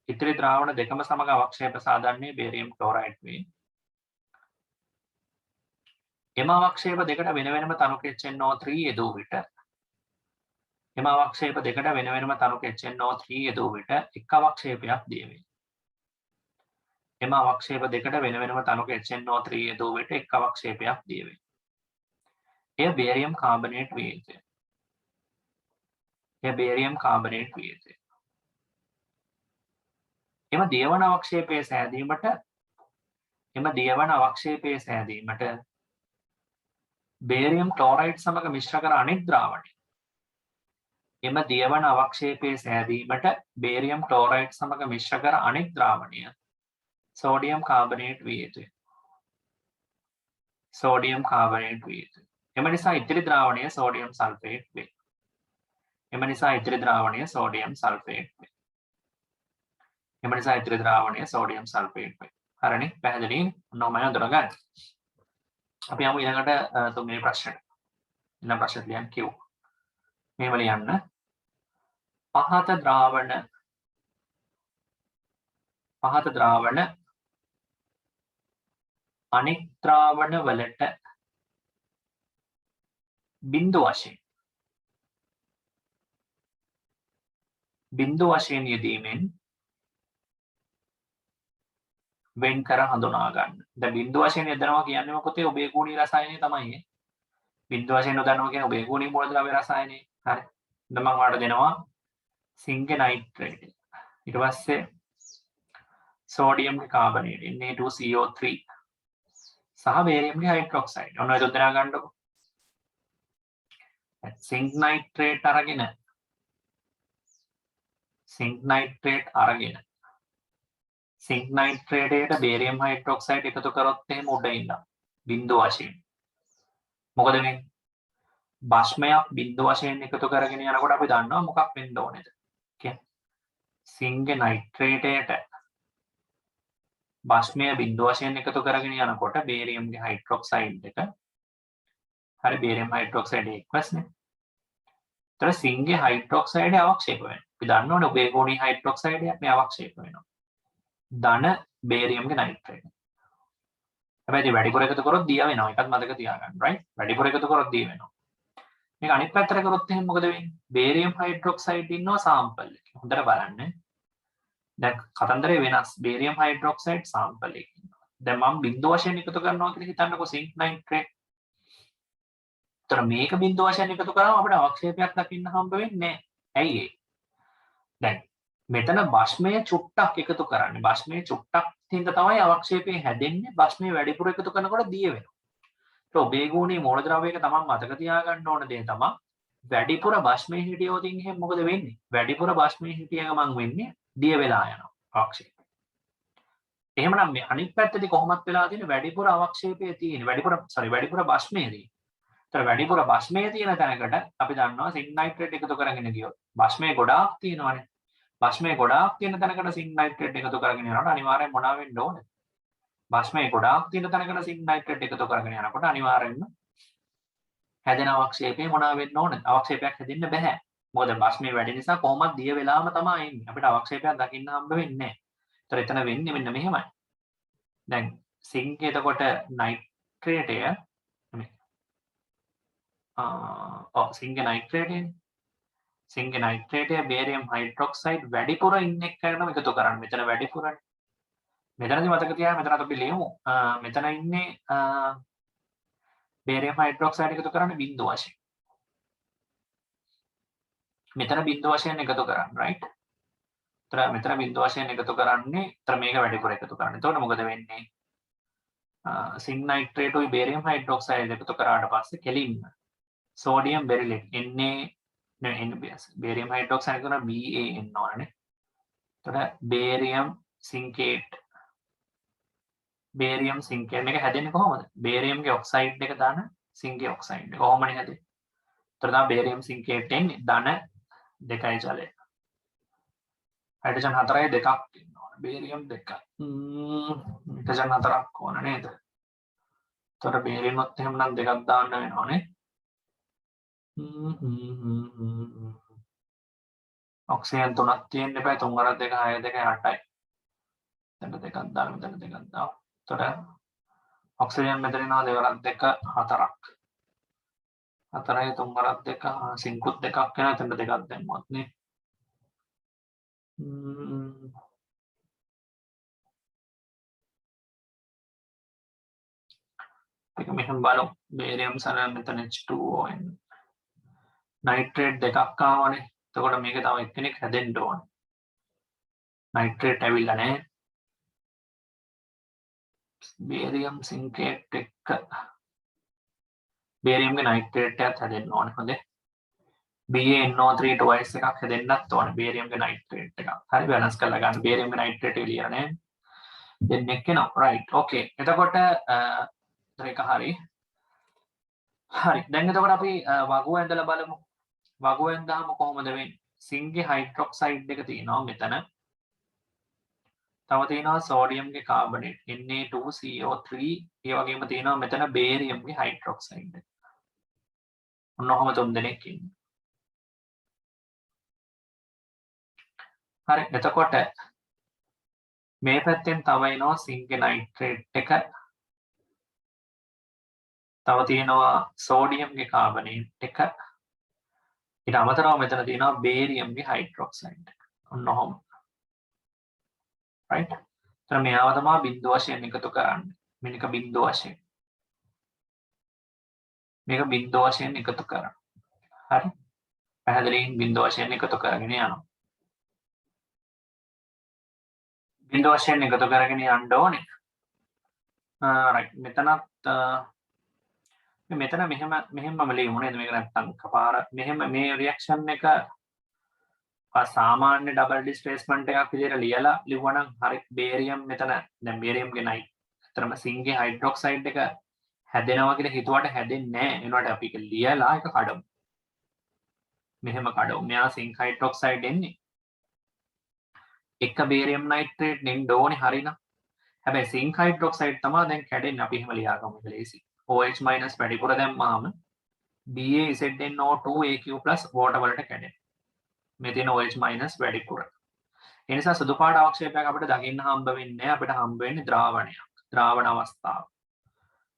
ඉතිරි ද්‍රාවණ දෙකම සමග අවක්ෂේප සාදන්නේ බේරියම් ක්ලෝරයිඩ් වේ. එම අවක්ෂේප දෙකට වෙන වෙනම තනුකෙච්චNO3 යෙදූ විට එම අවක්ෂේප දෙකට වෙන වෙනම තනුකෙච්චNO3 යෙදූ විට එක් අවක්ෂේපයක් දිය වේ. එම අවක්ෂේප දෙකට වෙන වෙනම තනුකෙච්චNO3 යෙදූ විට එක් අවක්ෂේපයක් දිය වේ. එය බේරියම් කාබනේට් වේ යුතුය. එය බේරියම් කාබනේට් වේ යුතුය. එම දියවන අවක්ෂේපයේ සෑදීමට බේරියම් ක්ලෝරයිඩ් සමග මිශ්‍ර කර අනෙක් ද්‍රාවණය. එම දියවන අවක්ෂේපයේ සෑදීමට බේරියම් ක්ලෝරයිඩ් සමග මිශ්‍ර කර අනෙක් ද්‍රාවණය සෝඩියම් කාබනේට් විය යුතුය. සෝඩියම් කාබනේට් විය යුතුය. එම නිසා ඉතිරි ද්‍රාවණය සෝඩියම් සල්ෆේට් වේ. එම නිසා ඉතිරි ද්‍රාවණය සෝඩියම් සල්ෆේට් වේ. එම නිසා ඉතිරි ද්‍රාවණය සෝඩියම් සල්ෆේට් වේ. හරිනේ? පැහැදිලි? ඔන්නෝමයි අඳුරගන්න. අපි යමු ඊළඟට තුන්වෙනි ප්‍රශ්නෙට. ඊළඟ ප්‍රශ්නෙට ලියන්න කිව්වා. මේව ලියන්න. පහත ද්‍රාවණ අනෙක් ද්‍රාවණ වලට බිඳු වශයෙන් යෙදීමෙන් වෙන් කර හඳුනා ගන්න. දැන් බිඳු වශයෙන් යදනවා කියන්නේ මොකද? ඔබේ ගුණී රසායනය තමයි. බිඳු වශයෙන් යදනවා කියන්නේ ඔබේ ගුණී මූලද්‍රව්‍ය රසායනය. හරි. දැන් මම ඔයාලට දෙනවා සිංක නයිට්‍රේට්. ඊට පස්සේ සෝඩියම් කාබනේට් Na2CO3 සහ බේරියම් හයිඩ්‍රොක්සයිඩ්. ඔන්න ඔය දෙක ගන්නකො. සිංක් නයිට්‍රේට් අරගෙන සිංක් නයිට්‍රේටයට බේරියම් හයිඩ්‍රොක්සයිඩ් එකතු කරොත් එහෙම උඩ ඉඳලා බිඳුව වශයෙන් මොකද වෙන්නේ? බස්මයක් බිඳුව වශයෙන් එකතු කරගෙන යනකොට අපි දන්නවා මොකක් වෙන්න ඕනේද කියන්නේ. සිංක් නයිට්‍රේටයට බස්මය බිඳුව වශයෙන් එකතු කරගෙන යනකොට බේරියම් හයිඩ්‍රොක්සයිඩ් එක හරි බේරියම් හයිඩ්‍රොක්සයිඩ් එක්වස්නේ. ඒතර සිංක් හයිඩ්‍රොක්සයිඩ් අවක්ෂේප වෙනවා. අපි දන්නවනේ බේගෝනි හයිඩ්‍රොක්සයිඩ් එක මේ අවක්ෂේප වෙනවා. ධන බේරියම් නයිට්‍රේට්. හැබැයි වැඩිපුර එකතු කරොත් දිය වෙනවා. ඒකත් මතක තියාගන්න. right? වැඩිපුර එකතු කරොත් දිය වෙනවා. මේක අනිත් පැත්තට කරොත් එහෙනම් මොකද වෙන්නේ? බේරියම් හයිඩ්‍රොක්සයිඩ් ඉන්නවා සාම්පල් එකේ. හොඳට බලන්න. දැන් කතන්දරේ වෙනස්. බේරියම් හයිඩ්‍රොක්සයිඩ් සාම්පල් එකේ ඉන්නවා. දැන් මම බිඳුව වශයෙන් එකතු කරනවා කියලා හිතන්නකෝ සිංක් නයිට්‍රේට්. ඒතර මේක බිඳුව වශයෙන් එකතු කරාම අපිට අවක්ෂේපයක් දකින්න හම්බ වෙන්නේ නැහැ. ඇයි ඒ? දැන් මෙතන බස්මය චුට්ටක් එකතු කරන්නේ. බස්මය චුට්ටක් තින්ද තමයි අවක්ෂේපය හැදෙන්නේ. බස්මය වැඩිපුර එකතු කරනකොට දිය වෙනවා. ඒක ඔබේගෝනී මූලද්‍රව්‍යයක තමයි මතක තියාගන්න ඕන දේ තමයි වැඩිපුර බස්මය හිටියොත් එහෙනම් මොකද වෙන්නේ? වැඩිපුර බස්මය හිටිය ගමන් වෙන්නේ දිය වෙලා යනවා අවක්ෂේපය. එහෙමනම් මේ අනිත් පැත්තේදී කොහොමත් වෙලා තියෙන්නේ වැඩිපුර අවක්ෂේපය තියෙන්නේ. වැඩිපුර බස්මය තියෙන්නේ. ඒතර වැඩිපුර බස්මය තියෙන තැනකට අපි දන්නවා සිංක් නයිට්‍රේට් එකතු කරගෙන ගියොත් බස්මය ගොඩාක් තියෙනවානේ. බස්මය ගොඩාක් තියෙන තැනකට සිංක් නයිට්‍රේට් එකතු කරගෙන යනකොට අනිවාර්යෙන් මොනවා වෙන්න ඕනේ? බස්මය ගොඩාක් තියෙන තැනකට සිංක් නයිට්‍රේට් එකතු කරගෙන යනකොට අනිවාර්යෙන්ම හැදෙන අවක්ෂේපය මොනවා වෙන්න ඕනේ? අවක්ෂේපයක් හැදෙන්න බෑ. මොකද බස්මය වැඩි නිසා කොහොමද දිය වෙලාම තමයි එන්නේ. අපිට අවක්ෂේපයක් දකින්න හම්බ වෙන්නේ නැහැ. ඒතර එතන වෙන්නේ මෙන්න මෙහෙමයි. දැන් සිංක් එතකොට නයිට්‍රේටය සිංක් නයිට්‍රේටය සිංක් නයිට්‍රේටය බේරියම් හයිඩ්‍රොක්සයිඩ් වැඩිපුර ඉන්න එක්කනම එකතු කරන්න. මෙතන වැඩිපුරනේ. මෙතනදී මතක තියාගන්න මෙතන අපි ලියමු. මෙතන ඉන්නේ බේරියම් හයිඩ්‍රොක්සයිඩ් එකතු කරන්න බිඳුව වශයෙන්. මෙතන බිඳුව වශයෙන් එකතු කරන්න, right? ඒතර මෙතන බිඳුව වශයෙන් එකතු කරන්නේ. ඒතර මේක වැඩිපුර එකතු කරන්න. එතකොට මොකද වෙන්නේ? සිංක් නයිට්‍රේට් උයි බේරියම් හයිඩ්‍රොක්සයිඩ් එකතු කරාට පස්සේ කෙලින්ම සෝඩියම් බෙරිලේට් බේරියම් හයිඩ්‍රොක්සයිඩ් කරන BaN ඕනනේ. එතකොට බේරියම් සිංකේට් මේක හැදෙන්නේ කොහොමද? බේරියම්ගේ ඔක්සයිඩ් එක දාන සිංකේ ඔක්සයිඩ් එක. කොහොමද හැදෙන්නේ? එතකොට තමයි බේරියම් සිංකේට් එන්නේ ධන 2යි ජලය. හයිඩ්‍රජන් 4යි 2ක් ඉන්නවා. බේරියම් 2ක්. හයිඩ්‍රජන් 4ක් ඕන නේද? එතකොට බේරියම් උත් එහෙමනම් 2ක් දාන්න වෙනවනේ. ඔක්සිජන් 3ක් තියෙන්න බෑ. 3 වරක් 2 6 2 8යි. මෙතන 2ක් දාන්න මෙතන 2ක් දාන්න. එතකොට ඔක්සිජන් මෙතන එනවා 2 වරක් 2 4ක්. 4යි 3 වරක් 2 සිංකුත් 2ක් වෙනවා. එතන 2ක් දැම්මොත් නේ. ඒක මෙහෙම බලමු. බේරියම් සල මෙතන H2O නයිට්‍රේට් 2ක් ආවනේ. එතකොට මේක තව එක්කෙනෙක් හැදෙන්න ඕනේ. නයිට්‍රේට් ඇවිල්ලා නැහැ. බේරියම් සිංකේට් එක බේරියම්ගේ නයිට්‍රේට් එකත් හැදෙන්න ඕනේ. හොඳේ. BaNO3 twice එකක් හැදෙන්නත් ඕනේ. බේරියම්ගේ නයිට්‍රේට් එකක්. හරි බැලන්ස් කරලා ගන්න. බේරියම්ගේ නයිට්‍රේට් එක ලියලා නැහැ. දෙන්නෙක් එනවා. right. okay. එතකොට ඒක හරි. හරි. දැන් එතකොට අපි වගුව ඇඳලා බලමු. වගුව ඇඳාම කොහොමද වෙන්නේ? සිංක්ගේ හයිඩ්‍රොක්සයිඩ් එක තියෙනවා මෙතන. තව තියෙනවා සෝඩියම්ගේ කාබනේට් Na2CO3 ඒ වගේම තියෙනවා මෙතන බේරියම්ගේ හයිඩ්‍රොක්සයිඩ් එක. ඔන්නෝම තුන් දෙනෙක් ඉන්නේ. හරි. එතකොට මේ පැත්තෙන් තව එනවා සිංක්ගේ නයිට්‍රේට් එක. තව තියෙනවා සෝඩියම්ගේ කාබනේට් එක. ඊට අමතරව මෙතන තියෙනවා බේරියම්ගේ හයිඩ්‍රොක්සයිඩ් එක. ඔන්නෝම. right? එතන මෙයාව තමයි බිඳුව වශයෙන් එකතු කරන්නේ. මේක බිඳුව වශයෙන්. මේක බිඳුව වශයෙන් එකතු කරනවා. හරි? පැහැදිලියෙන් බිඳුව වශයෙන් එකතු කරගෙන යනවා. බිඳුව වශයෙන් එකතු කරගෙන යන්න ඕනේ. right මෙතනත් මෙතන මෙහෙමම ලියමු නේද? මේක නැත්තම් කපාර මෙහෙම මේ රියැක්ෂන් එක සාමාන්‍ය ඩබල් ඩිස්ප්ලේස්මන්ට් එකක් විදිහට ලියලා ලිව්වනම් හරි බේරියම් මෙතන දැන් බේරියම් ගෙනයි. අතරම සිංගේ හයිඩ්‍රොක්සයිඩ් එක හැදෙනවා කියලා හිතුවට හැදෙන්නේ නැහැ. ඒනකොට අපි ඒක ලියලා ඒක කඩමු. මෙහෙම කඩමු. මෙයා සිංක් හයිඩ්‍රොක්සයිඩ් එන්නේ. එක බේරියම් නයිට්‍රේට් නෙන්න ඕනේ හරිනම්. හැබැයි සිංක් හයිඩ්‍රොක්සයිඩ් තමයි දැන් කැඩෙන්නේ. අපි එහෙම ලියාගමු ඒක ලේසි. OH- වැඩිපුර දැම්මාම BaZNO2aq+ වෝටර් වලට කැඩෙනවා. මේ තියෙන OH- වැඩිපුර. ඒ නිසා සුදු පාට අවක්ෂේපයක් අපිට දකින්න හම්බ වෙන්නේ නැහැ. අපිට හම්බ වෙන්නේ ද්‍රාවණයක්. ද්‍රාවණ අවස්ථාව.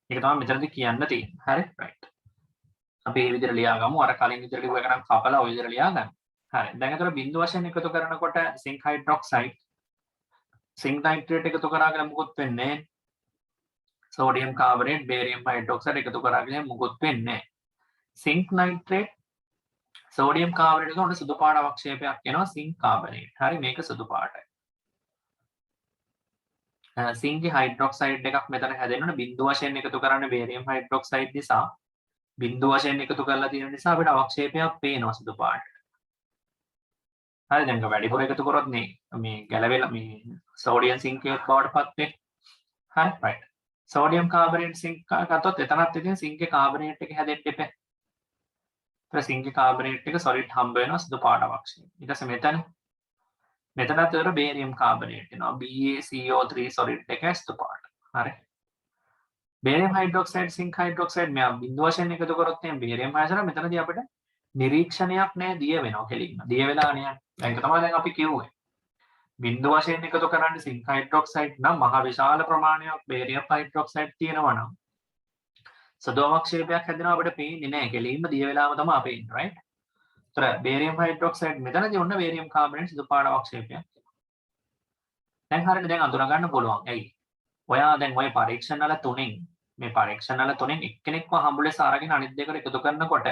ඒක තමයි මෙතනදී කියන්න තියෙන්නේ. හරි right. අපි මේ විදිහට ලියාගමු. අර කලින් විදිහට ලියුව එක නම් කපලා ওই විදිහට ලියා ගන්න. හරි. දැන් අතර බිඳු වශයෙන් එකතු කරනකොට සිංක් හයිඩ්‍රොක්සයිඩ් සිංක් නයිට්‍රේට් එකතු කරාගෙන මුකුත් වෙන්නේ නැහැ. සෝඩියම් කාබනේට් බේරියම් හයිඩ්‍රොක්සයිඩ් එකතු කරාගෙන මුකුත් වෙන්නේ නැහැ. සිංක් නයිට්‍රේට් සෝඩියම් කාබනේට් එක උඩ සුදු පාට අවක්ෂේපයක් එනවා සිංක් කාබනේට්. හරි මේක සුදු පාටයි. සිංගේ හයිඩ්‍රොක්සයිඩ් එකක් මෙතන හැදෙනවනේ බිඳු වශයෙන් එකතු කරන්නේ බේරියම් හයිඩ්‍රොක්සයිඩ් නිසා බිඳු වශයෙන් එකතු කරලා තියෙන නිසා අපිට අවක්ෂේපයක් පේනවා සුදු පාටට. හරි දැන් වැඩිපුර එකතු කරොත් මේ ගැලවෙලා මේ සෝඩියම් සිංකේට් බවට පත් වෙයි. හරි right. සෝඩියම් කාබනේට් සිංක් ගත්තොත් එතනත් ඉතින් සිංකේ කාබනේට් එක හැදෙන්න එපා. ඊට සිංකේ කාබනේට් එක සොලිඩ් හම්බ වෙනවා සුදු පාට අවක්ෂේපය. ඊට පස්සේ මෙතනත් ඒතර බේරියම් කාබනේට් එනවා BaCO3 සොලිඩ් එක සුදු පාට. හරි. බේරියම් හයිඩ්‍රොක්සයිඩ් සිංක් හයිඩ්‍රොක්සයිඩ් මෙයා බිඳු වශයෙන් එකතු කරොත් එහෙනම් බේරියම් හයිඩ්‍රොක්සයිඩ් මෙතනදී අපිට නිරීක්ෂණයක් නැහැ දිය වෙනවා කෙලින්ම. දිය වෙලා නෑ. ඒක තමයි දැන් අපි කිව්වේ. බිඳු වශයෙන් එකතු කරන්නේ සිංක් හයිඩ්‍රොක්සයිඩ් නම් මහ විශාල ප්‍රමාණයක් බේරියම් හයිඩ්‍රොක්සයිඩ් තියෙනවා නම් සුදු අවක්ෂේපයක් හැදෙනවා අපිට පේන්නේ නැහැ. කෙලින්ම දිය වෙලාම තමයි පේන්නේ right. ඒතර බේරියම් හයිඩ්‍රොක්සයිඩ් මෙතනදී ඔන්න බේරියම් කාබනේට් සුදු පාට අවක්ෂේපයක්. දැන් හරියට දැන් අඳුන ගන්න පුළුවන්. ඇයි? ඔයා දැන් ওই පරීක්ෂණ වල තුනෙන් මේ පරීක්ෂණ වල තුනෙන් එක්කෙනෙක්ව හම්බුලෙස අරගෙන අනිත් දෙකට එකතු කරනකොට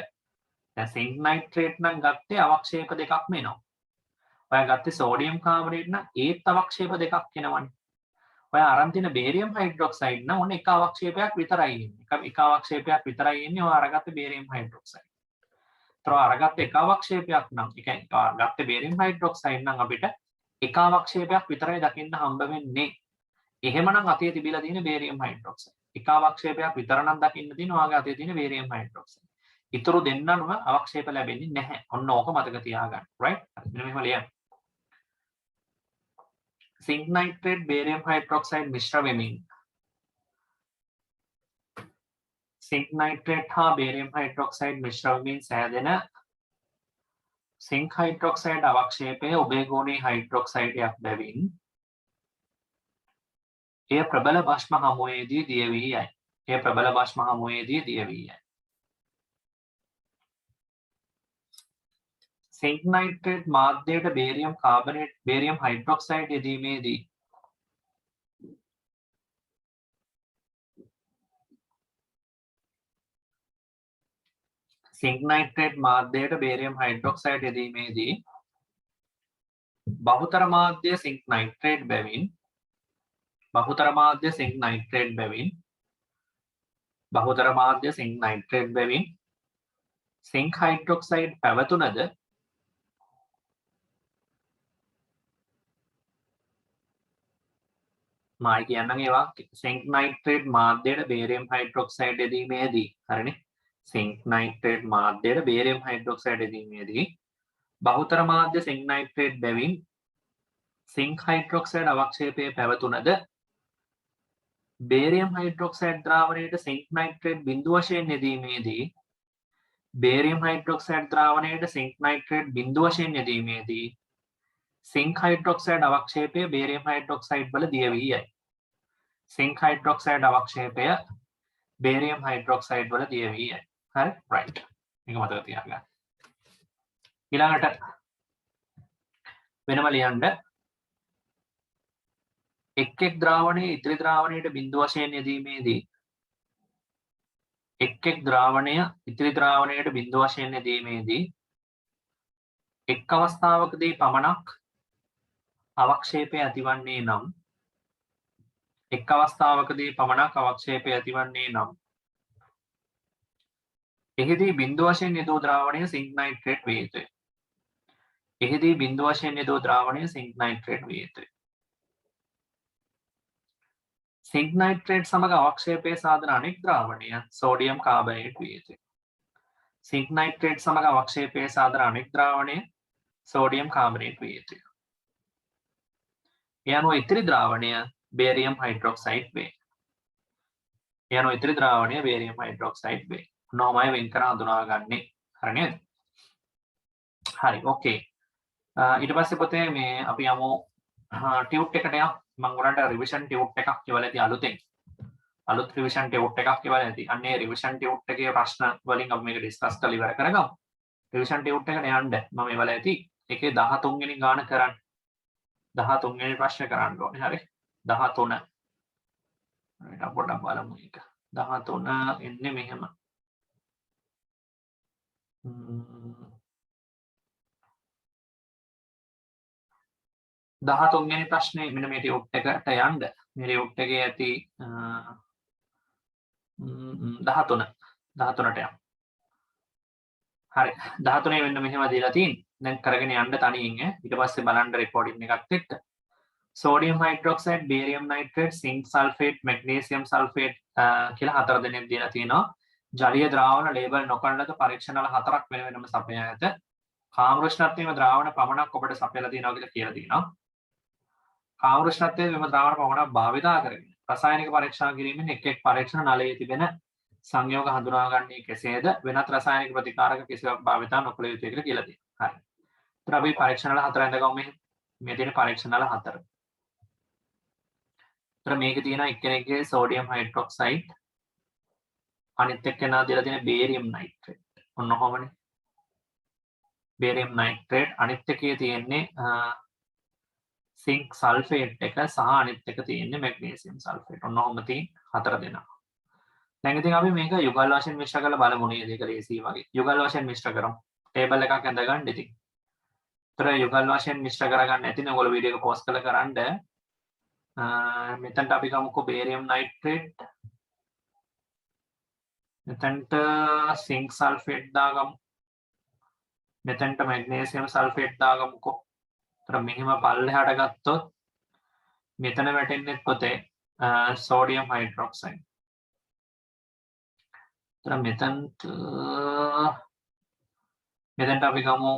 දැන් සිංක් නයිට්‍රේට් නම් ගත්තේ අවක්ෂේප දෙකක්ම එනවා. ඔයා ගත්තේ සෝඩියම් කාබනේට් නම් ඒත් අවක්ෂේප දෙකක් එනවනේ. ඔයා අරන් තියෙන බේරියම් හයිඩ්‍රොක්සයිඩ් නම් ඔන්න එක අවක්ෂේපයක් විතරයි එන්නේ. එක අවක්ෂේපයක් විතරයි එන්නේ ඔයා අරගත්තේ බේරියම් හයිඩ්‍රොක්සයිඩ්. ඒතර අරගත්තේ එක අවක්ෂේපයක් නම් ඒ කියන්නේ අරගත්තේ බේරියම් හයිඩ්‍රොක්සයිඩ් නම් අපිට එක අවක්ෂේපයක් විතරයි දකින්න හම්බ වෙන්නේ. එහෙමනම් අතේ තිබිලා තියෙන බේරියම් හයිඩ්‍රොක්සයිඩ්. එක අවක්ෂේපයක් විතර නම් දකින්න තියෙන ඔයාගේ අතේ තියෙන බේරියම් හයිඩ්‍රොක්සයිඩ්. ඊටු දෙන්නම අවක්ෂේප ලැබෙන්නේ නැහැ. ඔන්න ඕක මතක තියාගන්න. right? මෙන්න මෙහෙම ලියන්න. සිංක් නයිට්‍රේට් බේරියම් හයිඩ්‍රොක්සයිඩ් මිශ්‍ර වෙමින් සිංක් නයිට්‍රේට් හා බේරියම් හයිඩ්‍රොක්සයිඩ් මිශ්‍ර වෙමින් සෑදෙන සිංක් හයිඩ්‍රොක්සයිඩ් අවක්ෂේපය උභයගෝණී හයිඩ්‍රොක්සයිඩයක් බැවින් එය ප්‍රබල භස්ම හමුවේදී දිය වී යයි. එය ප්‍රබල භස්ම හමුවේදී දිය වී යයි. සිංක් නයිට්‍රේට් මාධ්‍යයට බේරියම් කාබනේට් බේරියම් හයිඩ්‍රොක්සයිඩ් යෙදීමේදී සිංක් නයිට්‍රේට් මාධ්‍යයට බේරියම් හයිඩ්‍රොක්සයිඩ් යෙදීමේදී බහුතර මාධ්‍ය සිංක් නයිට්‍රේට් බැවින් බහුතර මාධ්‍ය සිංක් නයිට්‍රේට් බැවින් බහුතර මාධ්‍ය සිංක් නයිට්‍රේට් බැවින් සිංක් හයිඩ්‍රොක්සයිඩ් පැවතුනද මම කියන්නම් ඒවා සිංක් නයිට්‍රේට් මාධ්‍යයට බේරියම් හයිඩ්‍රොක්සයිඩ් යෙදීමේදී හරිනේ සිංක් නයිට්‍රේට් මාධ්‍යයට බේරියම් හයිඩ්‍රොක්සයිඩ් යෙදීමේදී බහුතර මාධ්‍ය සිංක් නයිට්‍රේට් බැවින් සිංක් හයිඩ්‍රොක්සයිඩ් අවක්ෂේපයේ පැවතුනද බේරියම් හයිඩ්‍රොක්සයිඩ් ද්‍රාවණයට සිංක් නයිට්‍රේට් බිඳු වශයෙන් යෙදීමේදී බේරියම් හයිඩ්‍රොක්සයිඩ් ද්‍රාවණයට සිංක් නයිට්‍රේට් බිඳු වශයෙන් යෙදීමේදී සිංක් හයිඩ්‍රොක්සයිඩ් අවක්ෂේපය බේරියම් හයිඩ්‍රොක්සයිඩ් වල දිය වී යයි. සිංක් හයිඩ්‍රොක්සයිඩ් අවක්ෂේපය බේරියම් හයිඩ්‍රොක්සයිඩ් වල දිය වී යයි. හරි right. මේක මතක තියාගන්න. ඊළඟට වෙනම ලියන්න එක් ද්‍රාවණයේ ඉතිරි ද්‍රාවණයට බිඳු වශයෙන් යෙදීමේදී එක් ද්‍රාවණය ඉතිරි ද්‍රාවණයට බිඳු වශයෙන් යෙදීමේදී එක් අවස්ථාවකදී පමණක් අවක්ෂේපය ඇතිවන්නේ නම් එක් අවස්ථාවකදී පමණක් අවක්ෂේපය ඇතිවන්නේ නම් එහිදී බිඳු වශයෙන් යෙදූ ද්‍රාවණය සිංක් නයිට්‍රේට් විය යුතුය. එහිදී බිඳු වශයෙන් යෙදූ ද්‍රාවණය සිංක් නයිට්‍රේට් විය යුතුය. සිංක් නයිට්‍රේට් සමග අවක්ෂේපය සාධන අනෙක් ද්‍රාවණය සෝඩියම් කාබනේට් විය යුතුය. සිංක් නයිට්‍රේට් සමග අවක්ෂේපය සාධන අනෙක් ද්‍රාවණය සෝඩියම් කාබනේට් විය යුතුය. ඒ අනුව ඉතිරි ද්‍රාවණය බේරියම් හයිඩ්‍රොක්සයිඩ් වේ. ඒ අනුව ඉතිරි ද්‍රාවණය බේරියම් හයිඩ්‍රොක්සයිඩ් වේ. නොමයි වෙන් කර හඳුනාගන්නේ. හරි නේද? හරි ඕකේ. ඊට පස්සේ පොතේ මේ අපි යමු ටියුට් එකට යමු. මම ඔයාලට රිවිෂන් ටියුට් එකක් කියලා ඇති අලුතෙන්. අලුත් රිවිෂන් ටියුට් එකක් කියලා ඇති. අන්නේ රිවිෂන් ටියුට් එකේ ප්‍රශ්න වලින් අපි මේක ඩිස්කස් කරලා ඉවර කරගමු. රිවිෂන් ටියුට් එකට යන්න මම ඒවල ඇති. ඒකේ 13 වෙනි ගාන කරන්න. 13 වෙනි ප්‍රශ්න කරන්න ඕනේ. හරි. 13. අපිට පොඩ්ඩක් බලමු මේක. 13 එන්නේ මෙහෙම. 13 වෙනි ප්‍රශ්නේ මෙන්න මේ ටියුට් එකට යන්න. මේ ටියුට් එකේ ඇති 13ට යමු. හරි 13 වෙන්න මෙහෙම දීලා තියෙන්නේ. දැන් කරගෙන යන්න තනියෙන් ඊට පස්සේ බලන්න රෙකෝඩින් එකත් එක්ක. Sodium hydroxide, barium nitrate, sync sulphate, magnesium sulphate කියලා හතර දෙනෙක් දීලා තියෙනවා. ජලීය ද්‍රාවණ ලේබල් නොකරන ලද පරීක්ෂණවල හතරක් වෙන වෙනම සපයා ඇත. කාමෘෂ්ණත්වයේ ද්‍රාවණ පමණක් ඔබට සපයලා තියෙනවා කියලා කියලා තියෙනවා. කාමෘෂ්ණත්වයේ මෙම ද්‍රාවණ පමණක් භාවිතා කරගෙන රසායනික පරීක්ෂා කිරීමෙන් එක් එක් පරීක්ෂණ නලයේ තිබෙන සංයෝග හඳුනාගන්නේ කෙසේද? වෙනත් රසායනික ප්‍රතිකාරක කිසිවක් භාවිතා නොකළ යුතුයි කියලා කියලා තියෙනවා. හරි. ඒතර අපි පරීක්ෂණ වල හතර ඉඳගමු මේ තියෙන පරීක්ෂණ වල හතර. ඒතර මේකේ තියෙන එක්කෙනෙක්ගේ සෝඩියම් හයිඩ්‍රොක්සයිඩ් අනිත් එක්කෙනා දීලා තියෙන බේරියම් නයිට්‍රේට්. ඔන්න ඔහොමනේ. බේරියම් නයිට්‍රේට් අනිත් එකේ තියෙන්නේ සිංක් සල්ෆේට් එක සහ අනිත් එක තියෙන්නේ මැග්නීසියම් සල්ෆේට්. ඔන්න ඔහොම තියෙන හතර දෙනා. දැන් ඉතින් අපි මේක යුගල් වශයෙන් මිශ්‍ර කරලා බලමු නේද? ඒක ලේසි වගේ. යුගල් වශයෙන් මිශ්‍ර කරමු. ටේබල් එකක් ඇඳගන්න ඉතින්. ඒතර යුගල් වශයෙන් මිශ්‍ර කරගන්න ඇතිනේ ඔයගොල්ලෝ වීඩියෝ එක පෝස්ට් කරලා කරන්න. මෙතනට අපි ගමුකෝ බේරියම් නයිට්‍රේට්. මෙතනට සිංක් සල්ෆේට් දාගමු. මෙතනට මැග්නීසියම් සල්ෆේට් දාගමුකෝ. ඒතර මෙහිම පල්ලෙහාට ගත්තොත් මෙතන වැටෙන්නේ පොතේ සෝඩියම් හයිඩ්‍රොක්සයිඩ්. ඒතර මෙතනට අපි ගමු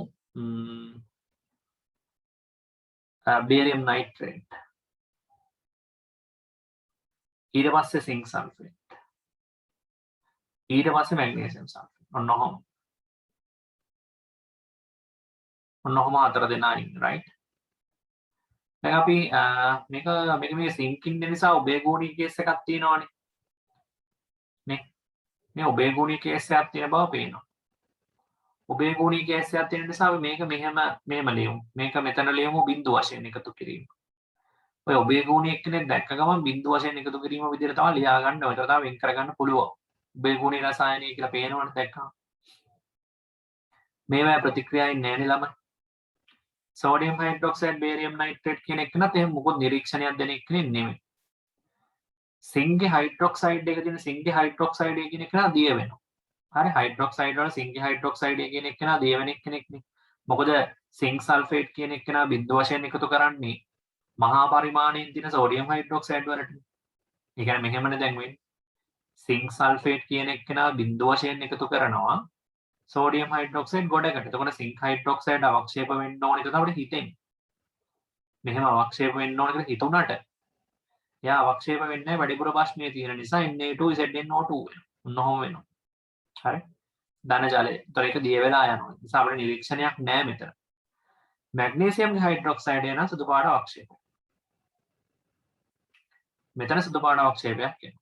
barium nitrate. ඊට පස්සේ zinc sulfate. ඊට පස්සේ magnesium sulfate. ඔන්න ඔහොම හතර දෙනා ඉන්නේ right. දැන් අපි මේක මේ zinc ඉන්න නිසා උභයගුණී කේස් එකක් තියෙනවානේ. මේ උභයගුණී කේස් එකක් තියෙන බව පේනවා. උභයගුණී කේස් එකක් තියෙන නිසා අපි මේක මෙහෙම ලියමු. මේක මෙතන ලියමු බිඳු වශයෙන් එකතු කිරීම. ඔය උභයගුණී එක්කනේ දැක්ක ගමන් බිඳු වශයෙන් එකතු කිරීම විදිහට තමයි ලියා ගන්න ඕනේ. ඒක තමයි වෙන් කරගන්න පුළුවන්. උභයගුණී රසායනය කියලා පේනවනේ දැක්කම. මේවා ප්‍රතික්‍රියාවෙන් නෑනේ ළමයි. sodium hydroxide barium nitrate කියන එක නත් එහෙම මොකොත් නිරීක්ෂණයක් දෙන එක නෙමෙයි. zinc hydroxide එක තියෙන zinc hydroxide කියන එක නා දිය වෙනවා. හරි hydroxide වල zinc hydroxide කියන එක නා දිය වෙන කෙනෙක් නේ. මොකද zinc sulfate කියන එක නා බිඳු වශයෙන් එකතු කරන්නේ මහා පරිමාණයෙන් තියෙන sodium hydroxide වලට. ඒ කියන්නේ මෙහෙමනේ දැන් වෙන්නේ. zinc sulfate කියන එක නා බිඳු වශයෙන් එකතු කරනවා sodium hydroxide ගොඩකට. එතකොට zinc hydroxide අවක්ෂේප වෙන්න ඕන කියලා අපිට හිතෙන්නේ. මෙහෙම අවක්ෂේප වෙන්න ඕන කියලා හිතුණාට එයා අවක්ෂේප වෙන්නේ නැහැ වැඩිපුර ප්‍රශ්නේ තියෙන නිසා Na2ZNO2 වෙනවා. ඔන්නෝම වෙනවා. හරි. ධන ජලය. ඒතර ඒක දිය වෙලා යනවා. ඒ නිසා අපිට නිරීක්ෂණයක් නැහැ මෙතන. magnesium hydroxide යන සුදු පාට අවක්ෂේපය. මෙතන සුදු පාට අවක්ෂේපයක් එනවා.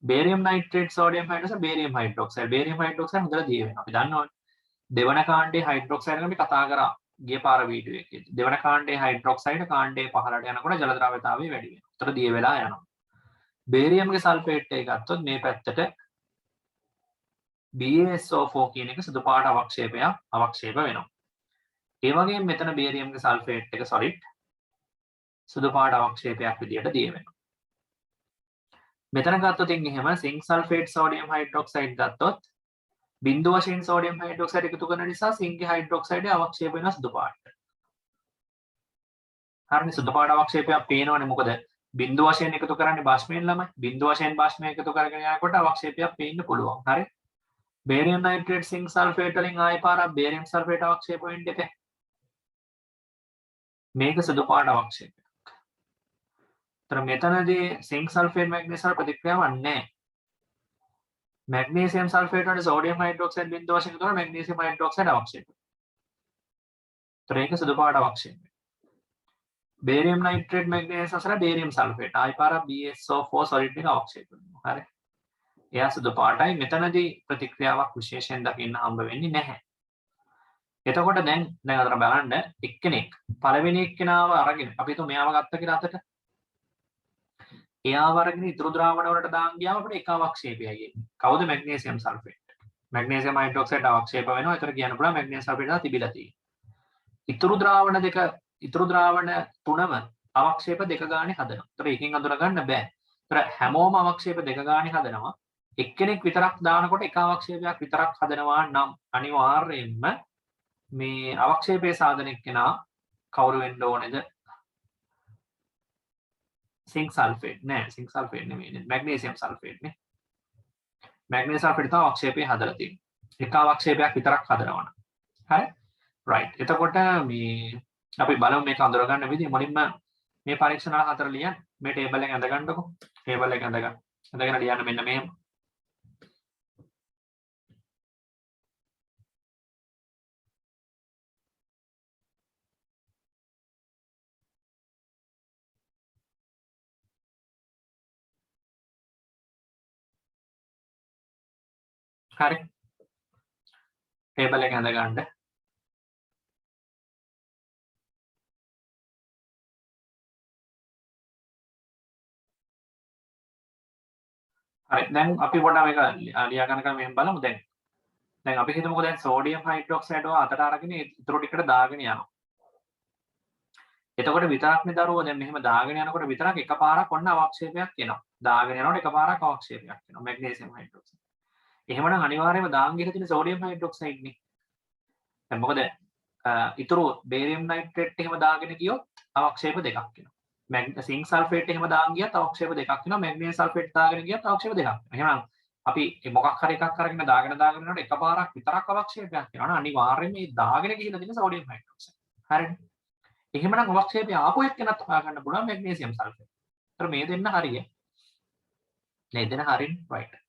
barium nitrate sodium hydroxide barium hydroxide හොඳට දිය වෙනවා. අපි දන්නවනේ. දෙවන කාණ්ඩයේ hydroxide ගැන අපි කතා කරා ගිය පාර වීඩියෝ එකේදී. දෙවන කාණ්ඩයේ hydroxide කාණ්ඩයේ පහළට යනකොට ජල ද්‍රව්‍යතාවය වැඩි වෙනවා. ඒතර දිය වෙලා යනවා. barium ගේ සල්ෆේට් එක ගත්තොත් මේ පැත්තට BaSO4 කියන එක සුදු පාට අවක්ෂේපයක් අවක්ෂේප වෙනවා. ඒ වගේම මෙතන බේරියම්ගේ සල්ෆේට් එක solid සුදු පාට අවක්ෂේපයක් විදියට දිය වෙනවා. මෙතන ගත්තොත් එහෙම සිංක් සල්ෆේට් සෝඩියම් හයිඩ්‍රොක්සයිඩ් ගත්තොත් බිඳු වශයෙන් සෝඩියම් හයිඩ්‍රොක්සයිඩ් එකතු කරන නිසා සිංක්ගේ හයිඩ්‍රොක්සයිඩ් අවක්ෂේප වෙනවා සුදු පාටට. හරිනේ සුදු පාට අවක්ෂේපයක් පේනවනේ මොකද බිඳු වශයෙන් එකතු කරන්නේ බාෂ්පයෙන් ළමයි. බිඳු වශයෙන් බාෂ්පයෙන් එකතු කරගෙන යනකොට අවක්ෂේපයක් පේන්න පුළුවන්. හරි. බේරියම් නයිට්‍රේට් සිංක් සල්ෆේට් වලින් ආයෙ පාරක් බේරියම් සල්ෆේට් අවක්ෂේප වෙන්න එපා. මේක සුදු පාට අවක්ෂේපයක්. तर මෙතනදී සිංක් සල්ෆේට් මැග්නීසියම් ප්‍රතික්‍රියාවක් නැහැ. මැග්නීසියම් සල්ෆේට් වලට සෝඩියම් හයිඩ්‍රොක්සයිඩ් බිඳු වශයෙන් එකතු කරන මැග්නීසියම් හයිඩ්‍රොක්සයිඩ් අවක්ෂේප. तर ඒක සුදු පාට අවක්ෂේපය. බේරියම් නයිට්‍රේට් මැග්නීසියම් සසර බේරියම් සල්ෆේට් ආයි පාරක් BSO4 solid එක අවක්ෂේප වෙනවා. හරි. එයා සුදු පාටයි. මෙතනදී ප්‍රතික්‍රියාවක් විශේෂයෙන් දකින්න හම්බ වෙන්නේ නැහැ. එතකොට දැන් අතර බලන්න එක්කෙනෙක් පළවෙනි එක්කෙනාව අරගෙන අපි හිතමු මෙයාව ගත්ත කියලා අතට. එයාව අරගෙන ඉතුරු ද්‍රාවණ වලට දාන් ගියාම අපිට එක අවක්ෂේපයයි එන්නේ. කවුද? Magnesium sulphate. මැග්නීසියම් හයිඩ්‍රොක්සයිඩ් අවක්ෂේප වෙනවා. ඒතර කියන්න පුළුවන් මැග්නීසියම් සල්ෆේට් තිබිලා තියෙනවා. ඉතුරු ද්‍රාවණ තුනම අවක්ෂේප දෙක ගානේ හදනවා. ඒතර එකකින් අඳුර ගන්න බෑ. ඒතර හැමෝම අවක්ෂේප දෙක ගානේ හදනවා. එක්කෙනෙක් විතරක් දානකොට එක අවක්ෂේපයක් විතරක් හදනවා නම් අනිවාර්යයෙන්ම මේ අවක්ෂේපයේ සාධනෙක් කෙනා කවුරු වෙන්න ඕනේද? සිංක් සල්ෆේට් නෑ. සිංක් සල්ෆේට් නෙමෙයි. මැග්නීසියම් සල්ෆේට් නේ. මැග්නීසියම් සල්ෆේට් තමයි අවක්ෂේපය හදලා තියෙන්නේ. එක අවක්ෂේපයක් විතරක් හදනවා නම්. හරි? රයිට්. එතකොට මේ අපි බලමු මේක අඳුර ගන්න විදිහ. මුලින්ම මේ පරීක්ෂණ හතර ලියන්න. මේ ටේබල් එක ඇඳ ගන්නකො. ටේබල් එක ඇඳ ගන්න. ඇඳගෙන ලියන්න මෙන්න මෙහෙම. හරි. ටේබල් එක ඇඳ ගන්න. හරි. දැන් අපි පොඩ්ඩක් මේක ලියා ගන්නකම් මෙහෙම බලමු දැන්. දැන් අපි හිතමුකෝ දැන් සෝඩියම් හයිඩ්‍රොක්සයිඩ් එක අතට අරගෙන ඉතුරු ටිකට දාගෙන යනවා. එතකොට විතරක්නේ දරුවෝ දැන් මෙහෙම දාගෙන යනකොට විතරක් එකපාරක් ඔන්න අවක්ෂේපයක් එනවා. දාගෙන යනකොට එකපාරක් අවක්ෂේපයක් එනවා මැග්නීසියම් හයිඩ්‍රොක්සයිඩ්. එහෙමනම් අනිවාර්යයෙන්ම දාන් ගිහලා තියෙන සෝඩියම් හයිඩ්‍රොක්සයිඩ් නේ. දැන් මොකද ඉතුරු බේරියම් නයිට්‍රේට් එහෙම දාගෙන ගියොත් අවක්ෂේප දෙකක් එනවා. සිංක් සල්ෆේට් එහෙම දාන් ගියත් අවක්ෂේප දෙකක් එනවා. මැග්නීසියම් සල්ෆේට් දාගෙන ගියත් අවක්ෂේප දෙකක් එනවා. එහෙනම් අපි මොකක් හරි එකක් අරගෙන දාගෙන යනකොට එකපාරක් විතරක් අවක්ෂේපයක් එනවා. අනිවාර්යයෙන්ම මේ දාගෙන ගිහලා තියෙන සෝඩියම් හයිඩ්‍රොක්සයිඩ්. හරිනේ. එහෙමනම් අවක්ෂේපය ආපු එක්කෙනත් හොයාගන්න පුළුවන් මැග්නීසියම් සල්ෆේට්. ඒතර මේ දෙන්න හරිය. මේ දෙන්න හරියි රයිට්.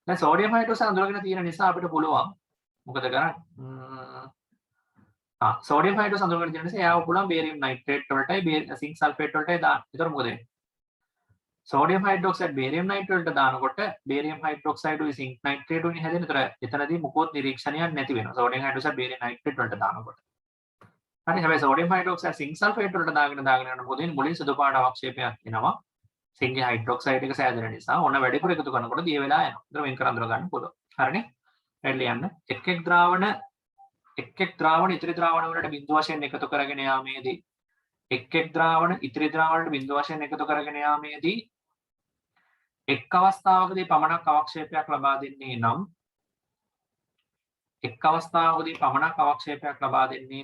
දැන් සෝඩියම් හයිඩ්‍රොක්සයිඩ් අඳුරගෙන තියෙන නිසා අපිට පුළුවන් මොකද කරන්නේ? සෝඩියම් හයිඩ්‍රොක්සයිඩ් අඳුරගෙන තියෙන නිසා එයාව පුළුවන් බේරියම් නයිට්‍රේට් වලටයි සිංක් සල්ෆේට් වලටයි දාන්න. ඒතර මොකද වෙන්නේ? සෝඩියම් හයිඩ්‍රොක්සයිඩ් බේරියම් නයිට්‍රේට් වලට දානකොට බේරියම් හයිඩ්‍රොක්සයිඩ් උයි සිංක් නයිට්‍රේට් උයි හැදෙන. ඒතර එතනදී මොකොත් නිරීක්ෂණයක් නැති වෙනවා. සෝඩියම් හයිඩ්‍රොක්සයිඩ් බේරියම් නයිට්‍රේට් වලට දානකොට. හරි. හැබැයි සෝඩියම් හයිඩ්‍රොක්සයිඩ් සිංක් සල්ෆේට් වලට දාගෙන යනකොට මොකද වෙන්නේ? මුලින් සුදු පාට අවක්ෂේපයක් එනවා. සිංගේ හයිඩ්‍රොක්සයිඩ් එක සෑදෙන නිසා ඕන වැඩිපුර එකතු කරනකොට දිය වෙලා යනවා. ඒතර වෙන් කර අඳුර ගන්න පුළුවන්. හරිනේ? එන්න ලියන්න. එක් ද්‍රාවණ ඉතිරි ද්‍රාවණ වලට බිඳු වශයෙන් එකතු කරගෙන යාමේදී එක් ද්‍රාවණ ඉතිරි ද්‍රාවණ වලට බිඳු වශයෙන් එකතු කරගෙන යාමේදී එක් අවස්ථාවකදී පමණක් අවක්ෂේපයක් ලබා දෙන්නේ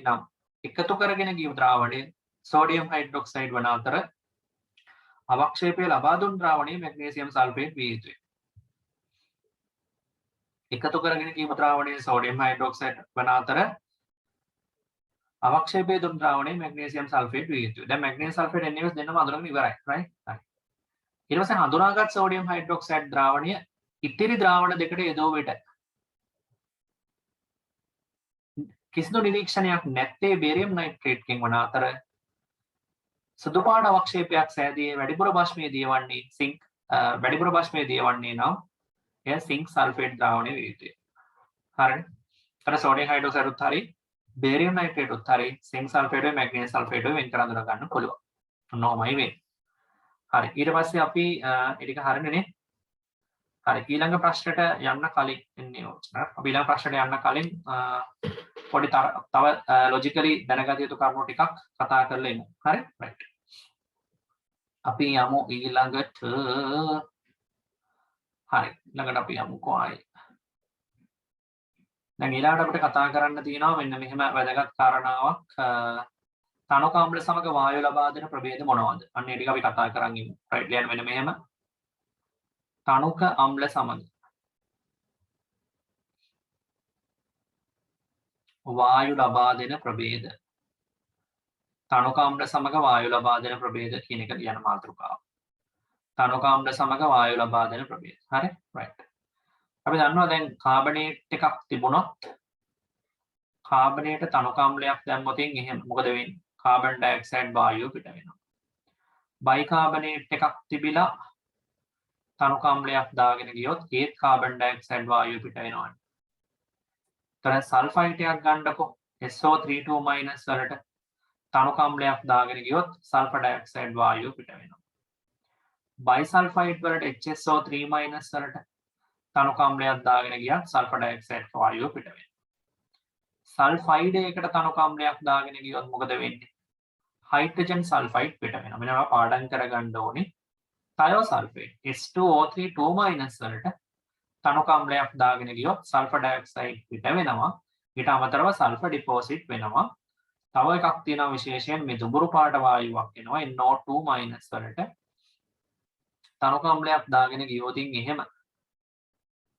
නම් එකතු කරගෙන ගිය ද්‍රාවණයේ සෝඩියම් හයිඩ්‍රොක්සයිඩ් වන අතර අවක්ෂේපය ලබා දුන් ද්‍රාවණයේ මැග්නීසියම් සල්ෆේට් විය යුතුයි. එකතු කරගෙන ගිය ද්‍රාවණයේ සෝඩියම් හයිඩ්‍රොක්සයිඩ් වන අතර අවක්ෂේපය දුන් ද්‍රාවණයේ මැග්නීසියම් සල්ෆේට් විය යුතුයි. දැන් මැග්නීසියම් සල්ෆේට් NaOH දෙන්නම අඳුරගෙන ඉවරයි. right? හරි. ඊට පස්සේ හඳුනාගත් සෝඩියම් හයිඩ්‍රොක්සයිඩ් ද්‍රාවණය ඉතිරි ද්‍රාවණ දෙකට යොදව විට කිසිදු නිරීක්ෂණයක් නැත්තේ බේරියම් නයිට්‍රේට් කින් වන අතර සුදු පාට අවක්ෂේපයක් සෑදී වැඩිපුර බෂ්මයේ දියවන්නේ නම් එය සිංක් සල්ෆේට් ද්‍රාවණය විය යුතුයි. හරිනේ. අර සෝඩියම් හයිඩ්‍රොක්සයිඩ් උත් හරි බේරියම් නයිට්‍රේට් උත් හරි සිංක් සල්ෆේට් වෙයි මැග්නීසියම් සල්ෆේට් වෙයි වෙන් කර අඳුර ගන්න පුළුවන්. ඔන්නෝමයි වෙන්නේ. හරි. ඊට පස්සේ අපි ටික හරිනේ නේ. හරි ඊළඟ ප්‍රශ්නට යන්න කලින් එන්නේ අපි ඊළඟ ප්‍රශ්නට යන්න කලින් පොඩි තව ලොජිකලි දැනගත යුතු කරුණු ටිකක් කතා කරලා එමු. හරි රයිට්. අපි යමු ඊළඟට හරි ඊළඟට අපි යමුකෝ ආයේ. දැන් ඊළඟට අපිට කතා කරන්න තියෙනවා මෙන්න මෙහෙම වැදගත් කාරණාවක් තනක අම්ල සමග වායු ලබා දෙන ප්‍රභේද මොනවද? අන්න ඒ ටික අපි කතා කරන් ඉමු. රයිට් ලියන්න මෙන්න මෙහෙම තනුක අම්ල සමග වායු ලබා දෙන ප්‍රභේද තනුක අම්ල සමග වායු ලබා දෙන ප්‍රභේද කියන එක කියන මාතෘකාව. තනුක අම්ල සමග වායු ලබා දෙන ප්‍රභේද. හරි රයිට්. අපි දන්නවා දැන් කාබනේට් එකක් තිබුණොත් කාබනේට තනුක අම්ලයක් දැම්මොත් එහෙම මොකද වෙන්නේ? කාබන් ඩයොක්සයිඩ් වායුව පිට වෙනවා. බයිකාබනේට් එකක් තිබිලා තනුක අම්ලයක් දාගෙන ගියොත් ඒත් කාබන් ඩයොක්සයිඩ් වායුව පිට වෙනවා. තර සල්ෆයිඩ් එකක් ගන්නකො SO32- වලට තනුක අම්ලයක් දාගෙන ගියොත් සල්ෆර් ඩයොක්සයිඩ් වායුව පිට වෙනවා. බයිසල්ෆයිඩ් වලට HSO3- වලට තනුක අම්ලයක් දාගෙන ගියත් සල්ෆර් ඩයොක්සයිඩ් වායුව පිට වෙනවා. සල්ෆයිඩ් එකකට තනුක අම්ලයක් දාගෙන ගියොත් මොකද වෙන්නේ? හයිඩ්‍රජන් සල්ෆයිඩ් පිට වෙනවා. මෙන්න පාඩම් කරගන්න ඕනේ. තයෝසල්ෆේට් H2O3 වලට තනුක අම්ලයක් දාගෙන ගියොත් සල්ෆර් ඩයොක්සයිඩ් පිට වෙනවා. ඊට අමතරව සල්ෆර් ඩිපොසිට් වෙනවා. තව එකක් තියෙනවා විශේෂයෙන් මේ දුඹුරු පාට වායුවක් එනවා NO2- වලට තනුක අම්ලයක් දාගෙන ගියොත් එහෙම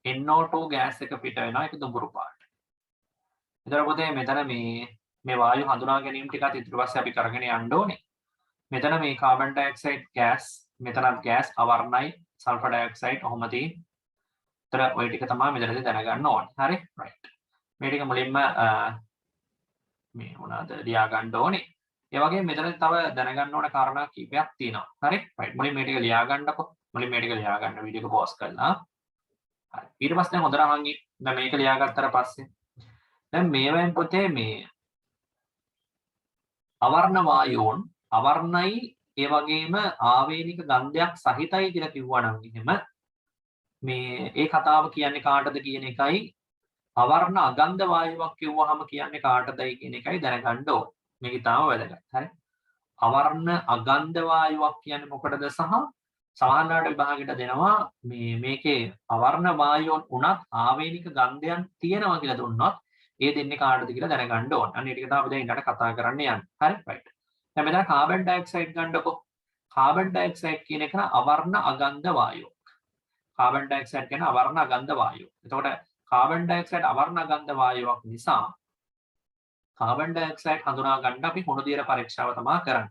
NO2 ගෑස් එක පිට වෙනවා ඒක දුඹුරු පාට. එතකොට පොතේ මෙතන මේ වායු හඳුනා ගැනීම ටිකත් ඊට පස්සේ අපි කරගෙන යන්න ඕනේ. මෙතන මේ කාබන් ඩයොක්සයිඩ් ගෑස් මෙතනත් ගෑස් අවර්ණයි සල්ෆර් ඩයොක්සයිඩ් ඔහොම තියෙන්නේ. ඒතර ඔය ටික තමයි මෙතනදී දැනගන්න ඕනේ. හරි රයිට්. මේ ටික මුලින්ම මේ මොනවාද ලියා ගන්න ඕනේ. ඒ වගේම මෙතන තව දැනගන්න ඕන කාරණා කීපයක් තියෙනවා. හරි රයිට්. මුලින් මේ ටික ලියා ගන්නකො. මුලින් මේ ටික ලියා ගන්න වීඩියෝ එක පෝස් කරලා. හරි. ඊට පස්සේ දැන් හොඳට අහන් ඉන්න. දැන් මේක ලියා ගත්තට පස්සේ දැන් මේවෙන් පොතේ මේ අවර්ණ වායෝන් අවර්ණයි ඒ වගේම ආවේනික ගන්ධයක් සහිතයි කියලා කිව්වනම් එහෙම මේ ඒ කතාව කියන්නේ කාටද කියන එකයි අවර්ණ අගන්ධ වායුවක් කිව්වහම කියන්නේ කාටදයි කියන එකයි දැනගන්න ඕනේ. මේක තාම වැදගත්. හරි. අවර්ණ අගන්ධ වායුවක් කියන්නේ මොකටද සහ සමානලාට විභාගයට දෙනවා මේකේ අවර්ණ වායෝන් උනත් ආවේනික ගන්ධයන් තියෙනවා කියලා දුන්නොත් ඒ දෙන්නේ කාටද කියලා දැනගන්න ඕනේ. අන්න ඒ ටික තමයි අපි දැන් ඊට කතා කරන්න යන්නේ. හරි රයිට්. දැන් මෙතන කාබන් ඩයොක්සයිඩ් ගන්නකො. කාබන් ඩයොක්සයිඩ් කියන එක අවර්ණ අගන්ධ වායුවක්. කාබන් ඩයොක්සයිඩ් කියන අවර්ණ අගන්ධ වායුව. එතකොට කාබන් ඩයොක්සයිඩ් අවර්ණ අගන්ධ වායුවක් නිසා කාබන් ඩයොක්සයිඩ් හඳුනා ගන්න අපි හුණු දියර පරීක්ෂාව තමයි කරන්නේ.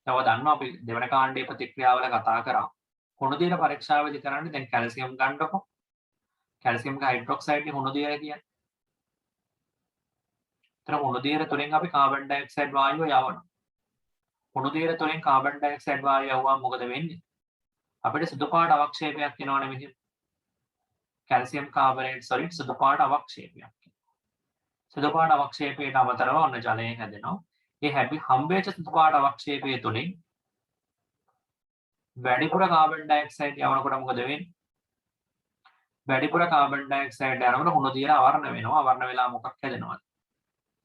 දැන් ඔය දන්නවා අපි දෙවන කාණ්ඩයේ ප්‍රතික්‍රියාවල කතා කරා. හුණු දියර පරීක්ෂාවේදී කරන්නේ දැන් කැල්සියම් ගන්නකො. කැල්සියම් හයිඩ්‍රොක්සයිඩ් හුණු දියර කියන්නේ. එතන හුණු දියර තුලින් අපි කාබන් ඩයොක්සයිඩ් වායුව යවනවා. හුණු දියර තුලින් කාබන් ඩයොක්සයිඩ් වායුව යවුවම මොකද වෙන්නේ? අපිට සුදු පාට අවක්ෂේපයක් එනවනේ මෙහෙම. කැල්සියම් කාබනේට් සුදු පාට අවක්ෂේපයක්. සුදු පාට අවක්ෂේපයට අමතරව ඔන්න ජලය හැදෙනවා. ඒ හම්බෙච්ච සුදු පාට අවක්ෂේපය තුලින් වැඩිපුර කාබන් ඩයොක්සයිඩ් යවනකොට මොකද වෙන්නේ? වැඩිපුර කාබන් ඩයොක්සයිඩ් යනකොට හුණු දියර අවර්ණ වෙනවා. අවර්ණ වෙලා මොකක් හැදෙනවද?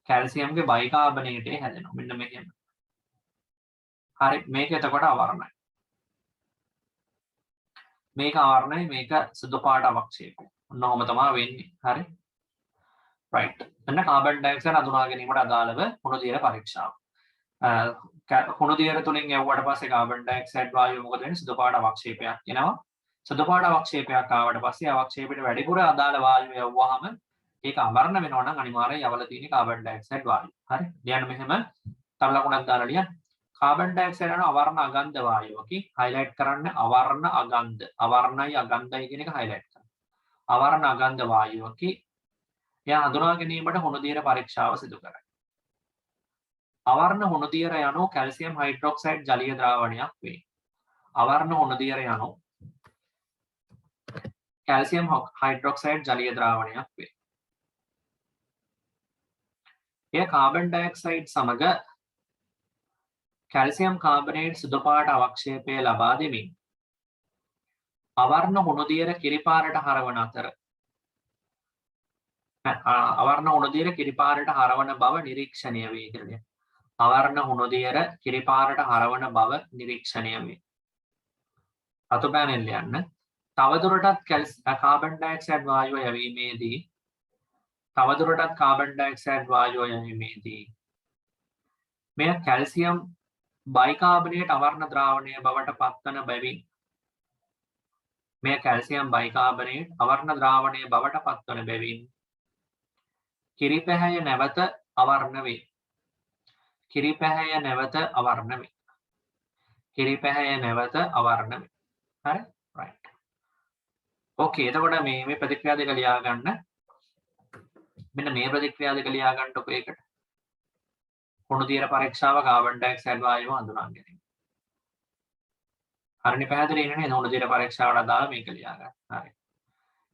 කැල්සියම්ගේ බයිකාබනේටේ හැදෙනවා. මෙන්න මෙහෙම. හරි මේක එතකොට අවර්ණයි. මේක අවර්ණයි මේක සුදු පාට අවක්ෂේපය. ඔන්න ඔහොම තමයි වෙන්නේ. හරි. රයිට්. එන්න කාබන් ඩයොක්සයිඩ් හඳුනා ගැනීමට අදාළව හුණු දියර පරීක්ෂාව. හුණු දියර තුලින් යවුවට පස්සේ කාබන් ඩයොක්සයිඩ් වායුව මොකද වෙන්නේ? සුදු පාට අවක්ෂේපයක් එනවා. සුදු පාට අවක්ෂේපයක් ආවට පස්සේ අවක්ෂේපයට වැඩිපුර අදාළ වායුව යවුවාම ඒක අවර්ණ වෙනවා නම් අනිවාර්යයෙන් යවලා තියෙන කාබන් ඩයොක්සයිඩ් වායුව. හරි. ලියන්න මෙහෙම තව ලකුණක් දාලා ලියන්න. කාබන් ඩයොක්සයිඩ් යන අවර්ණ අගන්ධ වායුවකි. හයිලයිට් කරන්න අවර්ණ අගන්ධ. අවර්ණයි අගන්ධයි කියන එක හයිලයිට් කරන්න. අවර්ණ අගන්ධ වායුවකි. එයා හඳුනා ගැනීමට හුණු දියර පරීක්ෂාව සිදු කරයි. අවර්ණ හුණු දියර යනු කැල්සියම් හයිඩ්‍රොක්සයිඩ් ජලීය ද්‍රාවණයක් වේ. අවර්ණ හුණු දියර යනු කැල්සියම් හයිඩ්‍රොක්සයිඩ් ජලීය ද්‍රාවණයක් වේ. එය කාබන් ඩයොක්සයිඩ් සමග කැල්සියම් කාබනේට් සුදු පාට අවක්ෂේපය ලබා දෙමින් අවර්ණ හුණුදියර කිරිපාරට හරවන අතර අවර්ණ හුණුදියර කිරිපාරට හරවන බව නිරීක්ෂණය වේ කියලා. අවර්ණ හුණුදියර කිරිපාරට හරවන බව නිරීක්ෂණය වේ. අතු පැනෙල් යන්න. තවදුරටත් කාබන් ඩයොක්සයිඩ් වායුව යැවීමේදී තවදුරටත් කාබන් ඩයොක්සයිඩ් වායුව යැවීමේදී මෙය කැල්සියම් බයිකාබනේට් අවර්ණ ද්‍රාවණය බවට පත්වන බැවින් මෙය කැල්සියම් බයිකාබනේට් අවර්ණ ද්‍රාවණය බවට පත්වන බැවින් කිරිපැහැය නැවත අවර්ණ වේ. කිරිපැහැය නැවත අවර්ණ වේ. කිරිපැහැය නැවත අවර්ණ වේ. හරි? right. okay එතකොට මේ ප්‍රතික්‍රියා දෙක ලියා ගන්න. මෙන්න මේ ප්‍රතික්‍රියා දෙක ලියා ගන්නකො ඒකට. හුණුදියර පරීක්ෂාව කාබන් ඩයොක්සයිඩ් වායුව හඳුනා ගැනීම. හරිනේ පැහැදිලි නේද? හුණුදියර පරීක්ෂාවට අදාළ මේක ලියා ගන්න. හරි.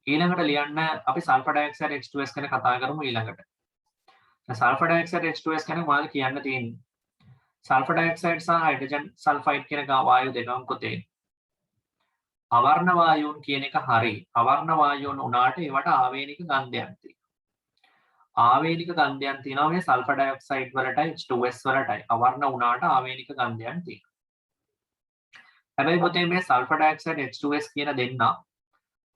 ඊළඟට ලියන්න අපි සල්ෆර් ඩයොක්සයිඩ් H2S ගැන කතා කරමු ඊළඟට. සල්ෆර් ඩයොක්සයිඩ් H2S ගැන මොනවද කියන්න තියෙන්නේ? සල්ෆර් ඩයොක්සයිඩ් සහ හයිඩ්‍රජන් සල්ෆයිඩ් කියන වායු දෙකම පොතේ. අවර්ණ වායුන් කියන එක හරි. අවර්ණ වායුන් උනාට ඒවට ආවේනික ගන්ධයන් තියෙනවා. ආවේනික ගන්ධයන් තියෙනවා මේ සල්ෆර් ඩයොක්සයිඩ් වලටයි H2S වලටයි. අවර්ණ උනාට ආවේනික ගන්ධයන් තියෙනවා. හැබැයි පොතේ මේ සල්ෆර් ඩයොක්සයිඩ් H2S කියන දෙන්නා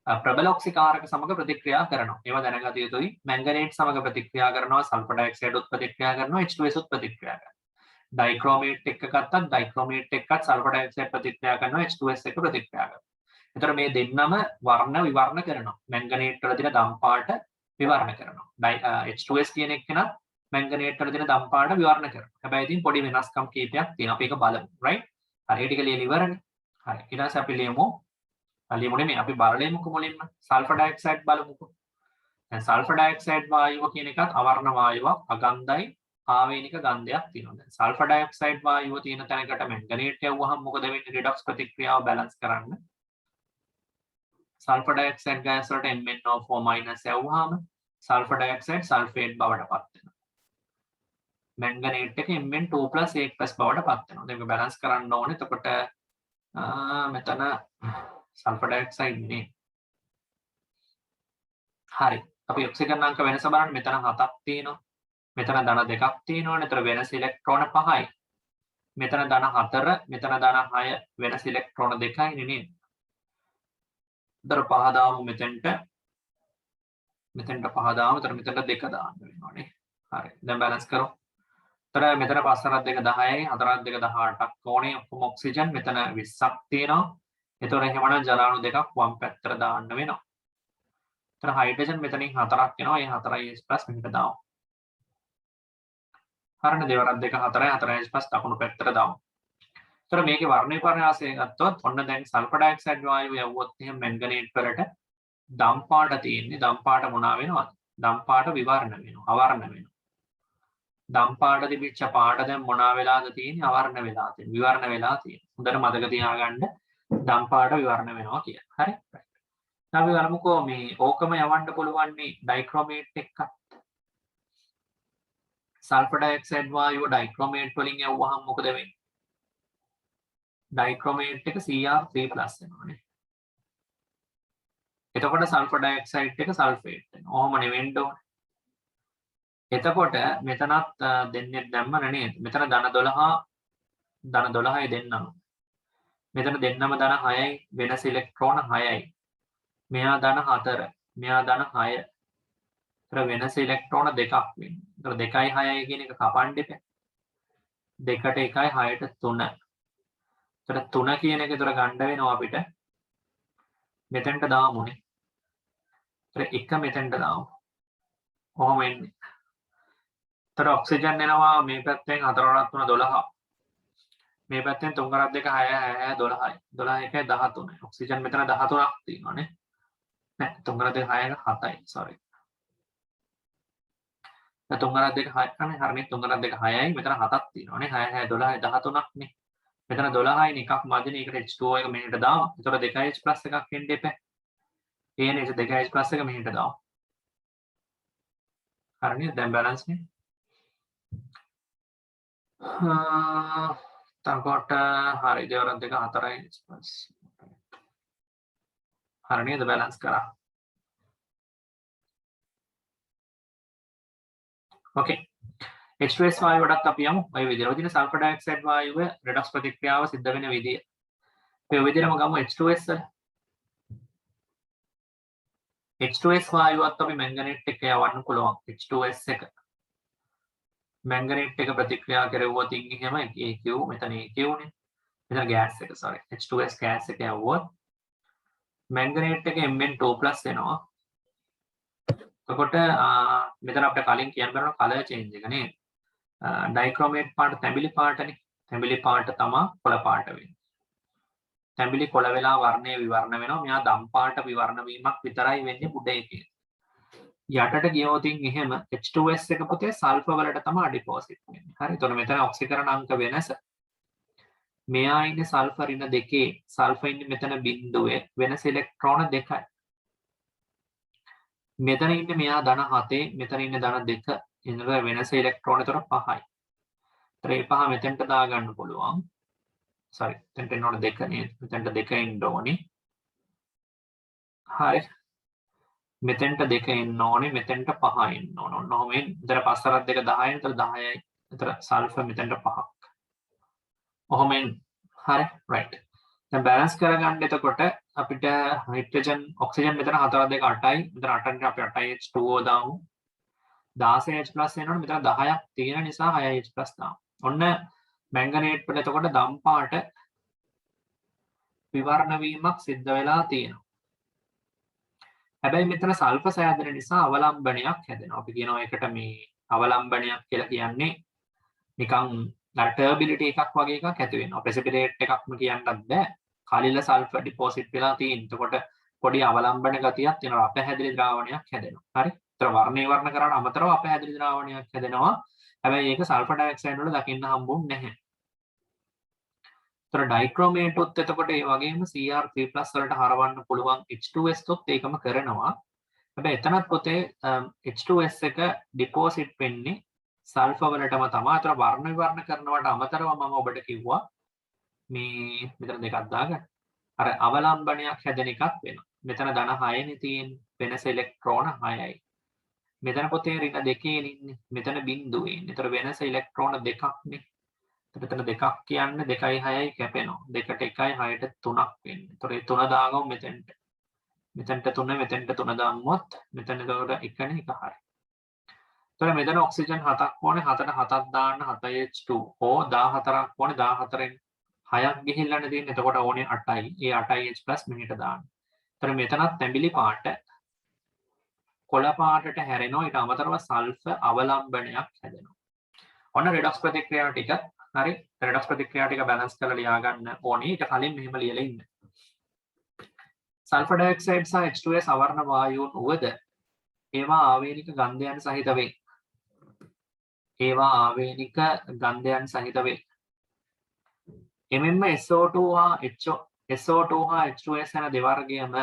ප්‍රබල ඔක්සිකාරක සමග ප්‍රතික්‍රියා කරනවා. ඒවා දැනගත යුතුයි. මැංගනේට් සමග ප්‍රතික්‍රියා කරනවා, සල්ෆර් ඩයොක්සයිඩ් උත් ප්‍රතික්‍රියා කරනවා, H2S උත් ප්‍රතික්‍රියා කරනවා. ඩයික්‍රෝමේට් එක ගත්තත් ඩයික්‍රෝමේට් එක්කත් සල්ෆර් ඩයොක්සයිඩ් ප්‍රතික්‍රියා කරනවා, H2S එක ප්‍රතික්‍රියා කරනවා. ඒතර මේ දෙන්නම වර්ණ විවරණ කරනවා. මැංගනේට් වල තියෙන දම් පාට විවරණ කරනවා. H2S කියන එක නම් මැංගනේට් වල තියෙන දම් පාට විවරණ කරනවා. හැබැයි ඉතින් පොඩි වෙනස්කම් කීපයක් තියෙනවා. අපි ඒක බලමු. right? හරි ඒ ටික ලියලා ඉවරනේ. හරි. ඊට පස්සේ අපි ලියමු ලියමුනේ මේ අපි බලලෙමුකෝ මුලින්ම සල්ෆර් ඩයොක්සයිඩ් බලමුකෝ. දැන් සල්ෆර් ඩයොක්සයිඩ් වායුව කියන එකත් අවර්ණ වායුවක්, අගන්ධයි, ආවේනික ගන්ධයක් තියෙනවා. දැන් සල්ෆර් ඩයොක්සයිඩ් වායුව තියෙන තැනකට මැංගනේට් යවුවහම මොකද වෙන්නේ? රිඩොක්ස් ප්‍රතික්‍රියාව බැලන්ස් කරන්න. සල්ෆර් ඩයොක්සයිඩ් ගෑස් වලට MnO4- යවුවහම සල්ෆර් ඩයොක්සයිඩ් සල්ෆේට් බවට පත් වෙනවා. මැංගනේට් එක Mn2+1+ බවට පත් වෙනවා. දැන් මේක බැලන්ස් කරන්න ඕනේ. එතකොට මෙතන සල්ෆර් ඩයොක්සයිඩ් නේ. හරි. අපි ඔක්සිජන් අංක වෙනස බලන්න. මෙතන 7ක් තියෙනවා. මෙතන ධන 2ක් තියෙනවනේ. ඒතර වෙනස ඉලෙක්ට්‍රෝන 5යි. මෙතන ධන 4, මෙතන ධන 6 වෙනස ඉලෙක්ට්‍රෝන 2යි නේද? ඒතර 5 දාමු මෙතෙන්ට. මෙතෙන්ට 5 දාමු. ඒතර මෙතෙන්ට 2 දාන්න වෙනවනේ. හරි. දැන් බැලන්ස් කරමු. ඒතර මෙතන 5 2 10යි, 4 2 18ක් ඕනේ. ඔක්කොම ඔක්සිජන් මෙතන 20ක් තියෙනවා. ඒතර එහෙමනම් ජලාණු දෙකක් වම් පැත්තට දාන්න වෙනවා. ඒතර හයිඩ්‍රජන් මෙතනින් 4ක් එනවා. ඒ 4H+ මෙහෙට දාමු. හරිනේ දෙවරක් 2 4යි 4H+ දකුණු පැත්තට දාමු. ඒතර මේකේ වර්ණ විපර්යාසය ගත්තොත් ඔන්න දැන් සල්ෆර් ඩයොක්සයිඩ් වායුව යවුවොත් එහෙම මැංගනේට් වලට දම් පාට තියෙන්නේ. දම් පාට මොනවා වෙනවද? දම් පාට විවරණ වෙනවා. අවර්ණ වෙනවා. දම් පාට තිබිච්ච පාට දැන් මොනවා වෙලාද තියෙන්නේ? අවර්ණ වෙලා තියෙන්නේ. විවරණ වෙලා තියෙන්නේ. හොඳට මතක තියාගන්න දම් පාට විවරණ වෙනවා කියලා. හරි? අපි බලමුකෝ මේ ඕකම යවන්න පුළුවන් මේ ඩයික්‍රෝමේට් එක්ක. සල්ෆර් ඩයොක්සයිඩ් වායුව ඩයික්‍රෝමේට් වලින් යවුවහම මොකද වෙන්නේ? ඩයික්‍රෝමේට් එක Cr3+ වෙනවානේ. එතකොට සල්ෆර් ඩයොක්සයිඩ් එක සල්ෆේට් වෙනවා. ඔහොම නෙවෙන්න ඕනේ. එතකොට මෙතනත් දෙන්නේ දැම්ම නේද? මෙතන ධන 12යි දෙන්නම. මෙතන දෙන්නම ධන 6යි වෙනස ඉලෙක්ට්‍රෝන 6යි. මෙයා ධන 4, මෙයා ධන 6. ඒතර වෙනස ඉලෙක්ට්‍රෝන 2ක් වෙන්නේ. ඒතර 2යි 6යි කියන එක කපන්න දෙපේ. 2ට 1යි 6ට 3. ඒතර 3 කියන එක ඒතර ගන්න වෙනවා අපිට. මෙතෙන්ට දාමුනේ. ඒතර 1 මෙතෙන්ට දාමු. කොහොම එන්නේ? ඒතර ඔක්සිජන් එනවා මේ පැත්තෙන් 4 වරක් 3 12. මේ පැත්තෙන් 3 වරක් 2 6 12යි. 12 1 13. ඔක්සිජන් මෙතන 13ක් තියෙනවානේ. නෑ 3 වරක් 2 6 7යි. sorry. 3 වරක් 2 6 අනේ හරිනේ 3 වරක් 2 6යි මෙතන 7ක් තියෙනවානේ. 6 6 12යි 13ක් නේ. මෙතන 12යි එකක් මැදින් ඒකට H2O එක මෙහෙට දාමු. ඒතර 2H+ එකක් එන්න එපා. ඒනේ 2H+ එක මෙහෙට දාමු. හරිනේ දැන් බැලන්ස් නේ. තකොට හරි දෙවරක් 2 4යි H+. හරි නේද බැලන්ස් කරා. ඕකේ. H2S වායුවටත් අපි යමු. ඔය විදිහට වදින සල්ෆර් ඩයොක්සයිඩ් වායුව රෙඩොක්ස් ප්‍රතික්‍රියාව සිද්ධ වෙන විදිය. ඔය විදිහටම ගමු H2S වල. H2S වායුවත් අපි මැංගනේට් එක යවන්න පුළුවන්. H2S එක. මැංගනේට් එක ප්‍රතික්‍රියා කරවුවොත් එහෙම AQ මෙතන AQ නේ. මෙතන ගෑස් එක sorry. H2S ගෑස් එක යවුවොත් මැංගනේට් එක Mn2+ වෙනවා. එතකොට මෙතන අපිට කලින් කියන්න බැරන කලර් චේන්ජ් එක නේද? ඩයික්‍රොමේට් පාට තැඹිලි පාටනේ. තැඹිලි පාට තමයි කොළ පාට වෙන්නේ. තැඹිලි කොළ වෙලා වර්ණය විවරණ වෙනවා. මෙයා දම් පාට විවරණ වීමක් විතරයි වෙන්නේ උඩ එකේ. යටට ගියොත් එහෙම H2S එක පුතේ සල්ෆර් වලට තමයි ඩිපොසිට් වෙන්නේ. හරි. එතකොට මෙතන ඔක්සිකරණ අංක වෙනස. මෙයා ඉන්නේ සල්ෆර් ඉන්න දෙකේ. සල්ෆර් ඉන්නේ මෙතන බිඳුවේ වෙනස ඉලෙක්ට්‍රෝන දෙකයි. මෙතන ඉන්නේ මෙයා ධන 7, මෙතන ඉන්නේ ධන 2. එනකොට වෙනස ඉලෙක්ට්‍රෝන උතර 5යි. ඒ 5 මෙතෙන්ට දාගන්න පුළුවන්. sorry මෙතෙන්ට එන්න ඕන 2 නේද? මෙතෙන්ට 2 එන්න ඕනේ. හරි. මෙතෙන්ට 2 එන්න ඕනේ, මෙතෙන්ට 5 එන්න ඕන. ඔන්න ඔහොම මෙතන 5 අරක් 2 10යි, එතන 10යි. එතන සල්ෆර් මෙතෙන්ට 5ක්. ඔහොම හරි right. දැන් බැලන්ස් කරගන්න එතකොට අපිට හයිඩ්‍රජන් ඔක්සිජන් මෙතන 4 2 8යි. මෙතන 8ට අපි 8H2O දාමු. 16H+ එනවනේ මෙතන 10ක් තියෙන නිසා 6H+ දාමු. ඔන්න මැංගනේට් වල එතකොට දම් පාට විවරණ වීමක් සිද්ධ වෙලා තියෙනවා. හැබැයි මෙතන සල්ෆර් සෑදෙන නිසා අවලම්බනයක් හැදෙනවා. අපි කියනවා ඒකට මේ අවලම්බනයක් කියලා කියන්නේ නිකන් අර ටර්බිලිටි එකක් වගේ එකක් ඇති වෙනවා. ප්‍රෙසිපිටේට් එකක්ම කියන්නත් බෑ. කලිල සල්ෆර් ඩිපොසිට් වෙලා තියෙන. එතකොට පොඩි අවලම්බන ගතියක් තියෙනවා. අපහැදිලි ද්‍රාවණයක් හැදෙනවා. හරි. ඒතර වර්ණේ වර්ණ කරාට අමතරව අපහැදිලි ද්‍රාවණයක් හැදෙනවා. හැබැයි ඒක සල්ෆර් ඩයොක්සයිඩ් වල දකින්න හම්බුන්නේ නැහැ. ඒතර ඩයික්‍රොමේට් උත් එතකොට ඒ වගේම Cr3+ වලට හරවන්න පුළුවන් H2S උත් ඒකම කරනවා. හැබැයි එතනත් පොතේ H2S එක ඩිපොසිට් වෙන්නේ සල්ෆර් වලටම තමයි. ඒතර වර්ණ විවරණ කරනවට අමතරව මම ඔබට කිව්වා මේ මෙතන දෙකක් දාගන්න. අර අවලම්බනයක් හැදෙන එකක් වෙනවා. මෙතන ධන 6නේ තියෙන්නේ. වෙනස ඉලෙක්ට්‍රෝන 6යි. මෙතන පොතේ ඍණ 2 ඉන්නේ. මෙතන බිඳුවේ ඉන්නේ. ඒතර වෙනස ඉලෙක්ට්‍රෝන 2ක්නේ. එතන 2ක් කියන්නේ 2යි 6යි කැපෙනවා. 2ට 1යි 6ට 3ක් වෙන්නේ. ඒතර ඒ 3 දාගමු මෙතෙන්ට. මෙතෙන්ට 3 මෙතෙන්ට 3 දාමුවත් මෙතන එතකොට 1නේ 1 හරි. එතකොට මෙතන ඔක්සිජන් 7ක් ඕනේ. 7ට 7ක් දාන්න 7H2O 14ක් ඕනේ. 14න් 6ක් ගිහිල්ලානේ තියෙන්නේ. එතකොට ඕනේ 8යි. ඒ 8H+ මෙහෙට දාන්න. එතකොට මෙතනත් තැඹිලි පාට කොළ පාටට හැරෙනවා. ඊට අමතරව සල්ෆර් අවලම්බනයක් හැදෙනවා. ඔන්න රෙඩොක්ස් ප්‍රතික්‍රියාව ටික හරි. රෙඩොක්ස් ප්‍රතික්‍රියාව ටික බැලන්ස් කරලා ලියා ගන්න ඕනේ. ඊට කලින් මෙහෙම ලියලා ඉන්න. සල්ෆර් ඩයොක්සයිඩ් සහ H2S අවර්ණ වායුන් උවද ඒවා ආවේනික ගන්ධයන් සහිත වේ. ඒවා ආවේනික ගන්ධයන් සහිත වේ. එමෙන්ම SO2 හා H2S යන දෙවර්ගයම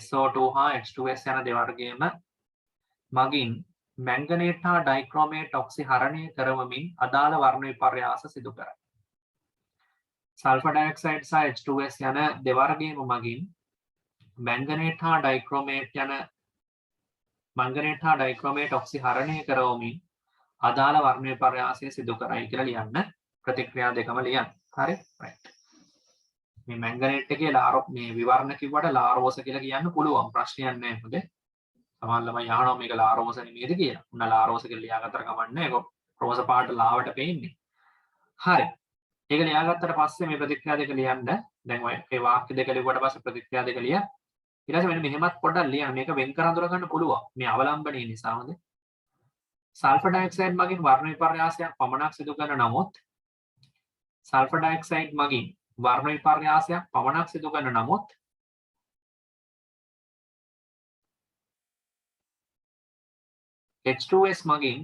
SO2 හා H2S යන දෙවර්ගයම මගින් මැංගනේට් හා ඩයික්‍රොමේට් ඔක්සිහරණය කරවමින් අදාළ වර්ණ විපර්යාස සිදු කරයි. සල්ෆර් ඩයොක්සයිඩ් සහ H2S යන දෙවර්ගයම මගින් මැංගනේට් හා ඩයික්‍රොමේට් ඔක්සිහරණය කරවමින් අදාළ වර්ණ විපර්යාසය සිදු කරයි කියලා ලියන්න. ප්‍රතික්‍රියා දෙකම ලියන්න. හරි right. මේ මැංගනේට් එකේ මේ විවරණ කිව්වට ලාරෝස කියලා කියන්න පුළුවන්. ප්‍රශ්නයක් නැහැ මොකද? සමහර ළමයි අහනවා මේක ලාරෝස නෙමෙයිද කියලා. උන්න ලාරෝස කියලා ලියාගත්තට කමන්නේ. ඒක රෝස පාට ලාවට පේන්නේ. හරි. ඒක ලියාගත්තට පස්සේ මේ ප්‍රතික්‍රියා දෙක ලියන්න. දැන් ඔය ඒ වාක්‍ය දෙක ලියුවට පස්සේ ප්‍රතික්‍රියා දෙක ලිය. ඊට පස්සේ මෙන්න මෙහෙමත් පොඩ්ඩක් ලියන්න. මේක වෙන් කර අඳුර ගන්න පුළුවන්. මේ අවලම්බනයේ නිසා හොඳ. සල්ෆර් ඩයොක්සයිඩ් මගින් වර්ණ විපර්යාසයක් පමණක් සිදු කරන නමුත් සල්ෆර් ඩයොක්සයිඩ් මගින් වර්ණ විපර්යාසයක් පමණක් සිදු කරන නමුත් H2S මගින්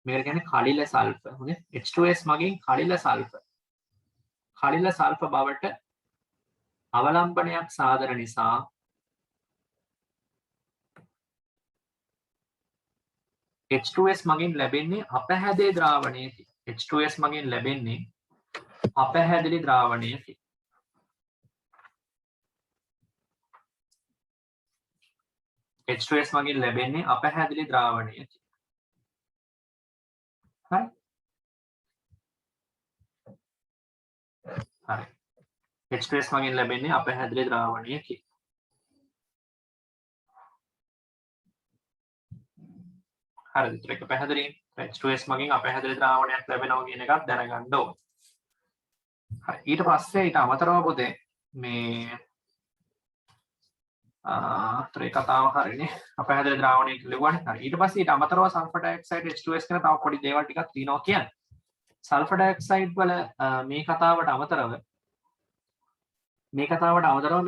මේකට කියන්නේ කලිල සල්ෆර්. හොඳේ. H2S මගින් කලිල සල්ෆර් බවට අවලම්බනයක් සාදන නිසා H2S මගින් ලැබෙන්නේ අපහැදේ ද්‍රාවණයකි. H2S මගින් ලැබෙන්නේ අපහැදිලි ද්‍රාවණයකි. H2S මගින් ලැබෙන්නේ අපැහැදිලි ද්‍රාවණයකි. හරි. හරි. H2S මගින් ලැබෙන්නේ අපැහැදිලි ද්‍රාවණයකි. හරිද? ඒක පැහැදිලි. H2S මගින් අපැහැදිලි ද්‍රාවණයක් ලැබෙනවා කියන එකත් දැනගන්න ඕනේ. හරි. ඊට පස්සේ ඊට අමතරව පොතේ මේ ඒ කතාව හරිනේ. අපැහැදිලි ද්‍රාවණය කිව්වනේ. හරි. ඊට පස්සේ ඊට අමතරව සල්ෆර් ඩයොක්සයිඩ් H2S කියන තව පොඩි දේවල් ටිකක් තියෙනවා කියන්නේ. සල්ෆර් ඩයොක්සයිඩ් වල මේ කතාවට අමතරව මේ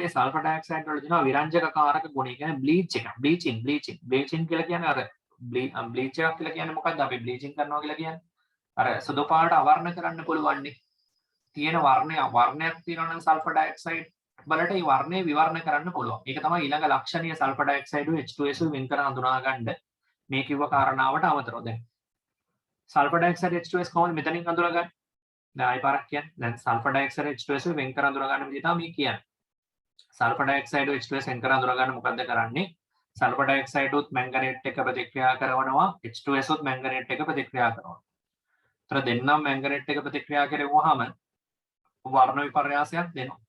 සල්ෆර් ඩයොක්සයිඩ් වල තියෙනවා විරංජක කාරක ගුණය කියන්නේ බ්ලීච් එක. බ්ලීචින් කියලා කියන්නේ අර බ්ලීච් එකක් කියලා කියන්නේ මොකද්ද? අපි බ්ලීචින් කරනවා කියලා කියන්නේ අර සුදු පාට අවර්ණ කරන්න පුළුවන් නේ. තියෙන වර්ණයක් තියෙනවා නම් සල්ෆර් ඩයොක්සයිඩ් වලට ඒ වර්ණය විවරණ කරන්න පුළුවන්. ඒක තමයි ඊළඟ ලක්ෂණීය සල්ෆර් ඩයොක්සයිඩ් H2S වෙන් කර හඳුනා ගන්න මේ කිව්ව කාරණාවට අමතරව දැන් සල්ෆර් ඩයොක්සයිඩ් H2S කොහොමද මෙතනින් අඳුරගන්නේ? දැන් ආයි පාරක් කියන්නේ. දැන් සල්ෆර් ඩයොක්සයිඩ් H2S වෙන් කර අඳුර ගන්න විදිහ තමයි මේ කියන්නේ. සල්ෆර් ඩයොක්සයිඩ් H2S වෙන් කර අඳුර ගන්න මොකද්ද කරන්නේ? සල්ෆර් ඩයොක්සයිඩ් උත් මැංගනේට් එක ප්‍රතික්‍රියා කරනවා H2S උත් මැංගනේට් එක ප්‍රතික්‍රියා කරනවා. ඒතර දෙන්නම් මැංගනේට් එක ප්‍රතික්‍රියා කරවුවාම වර්ණ විපර්යාසයක් දෙනවා.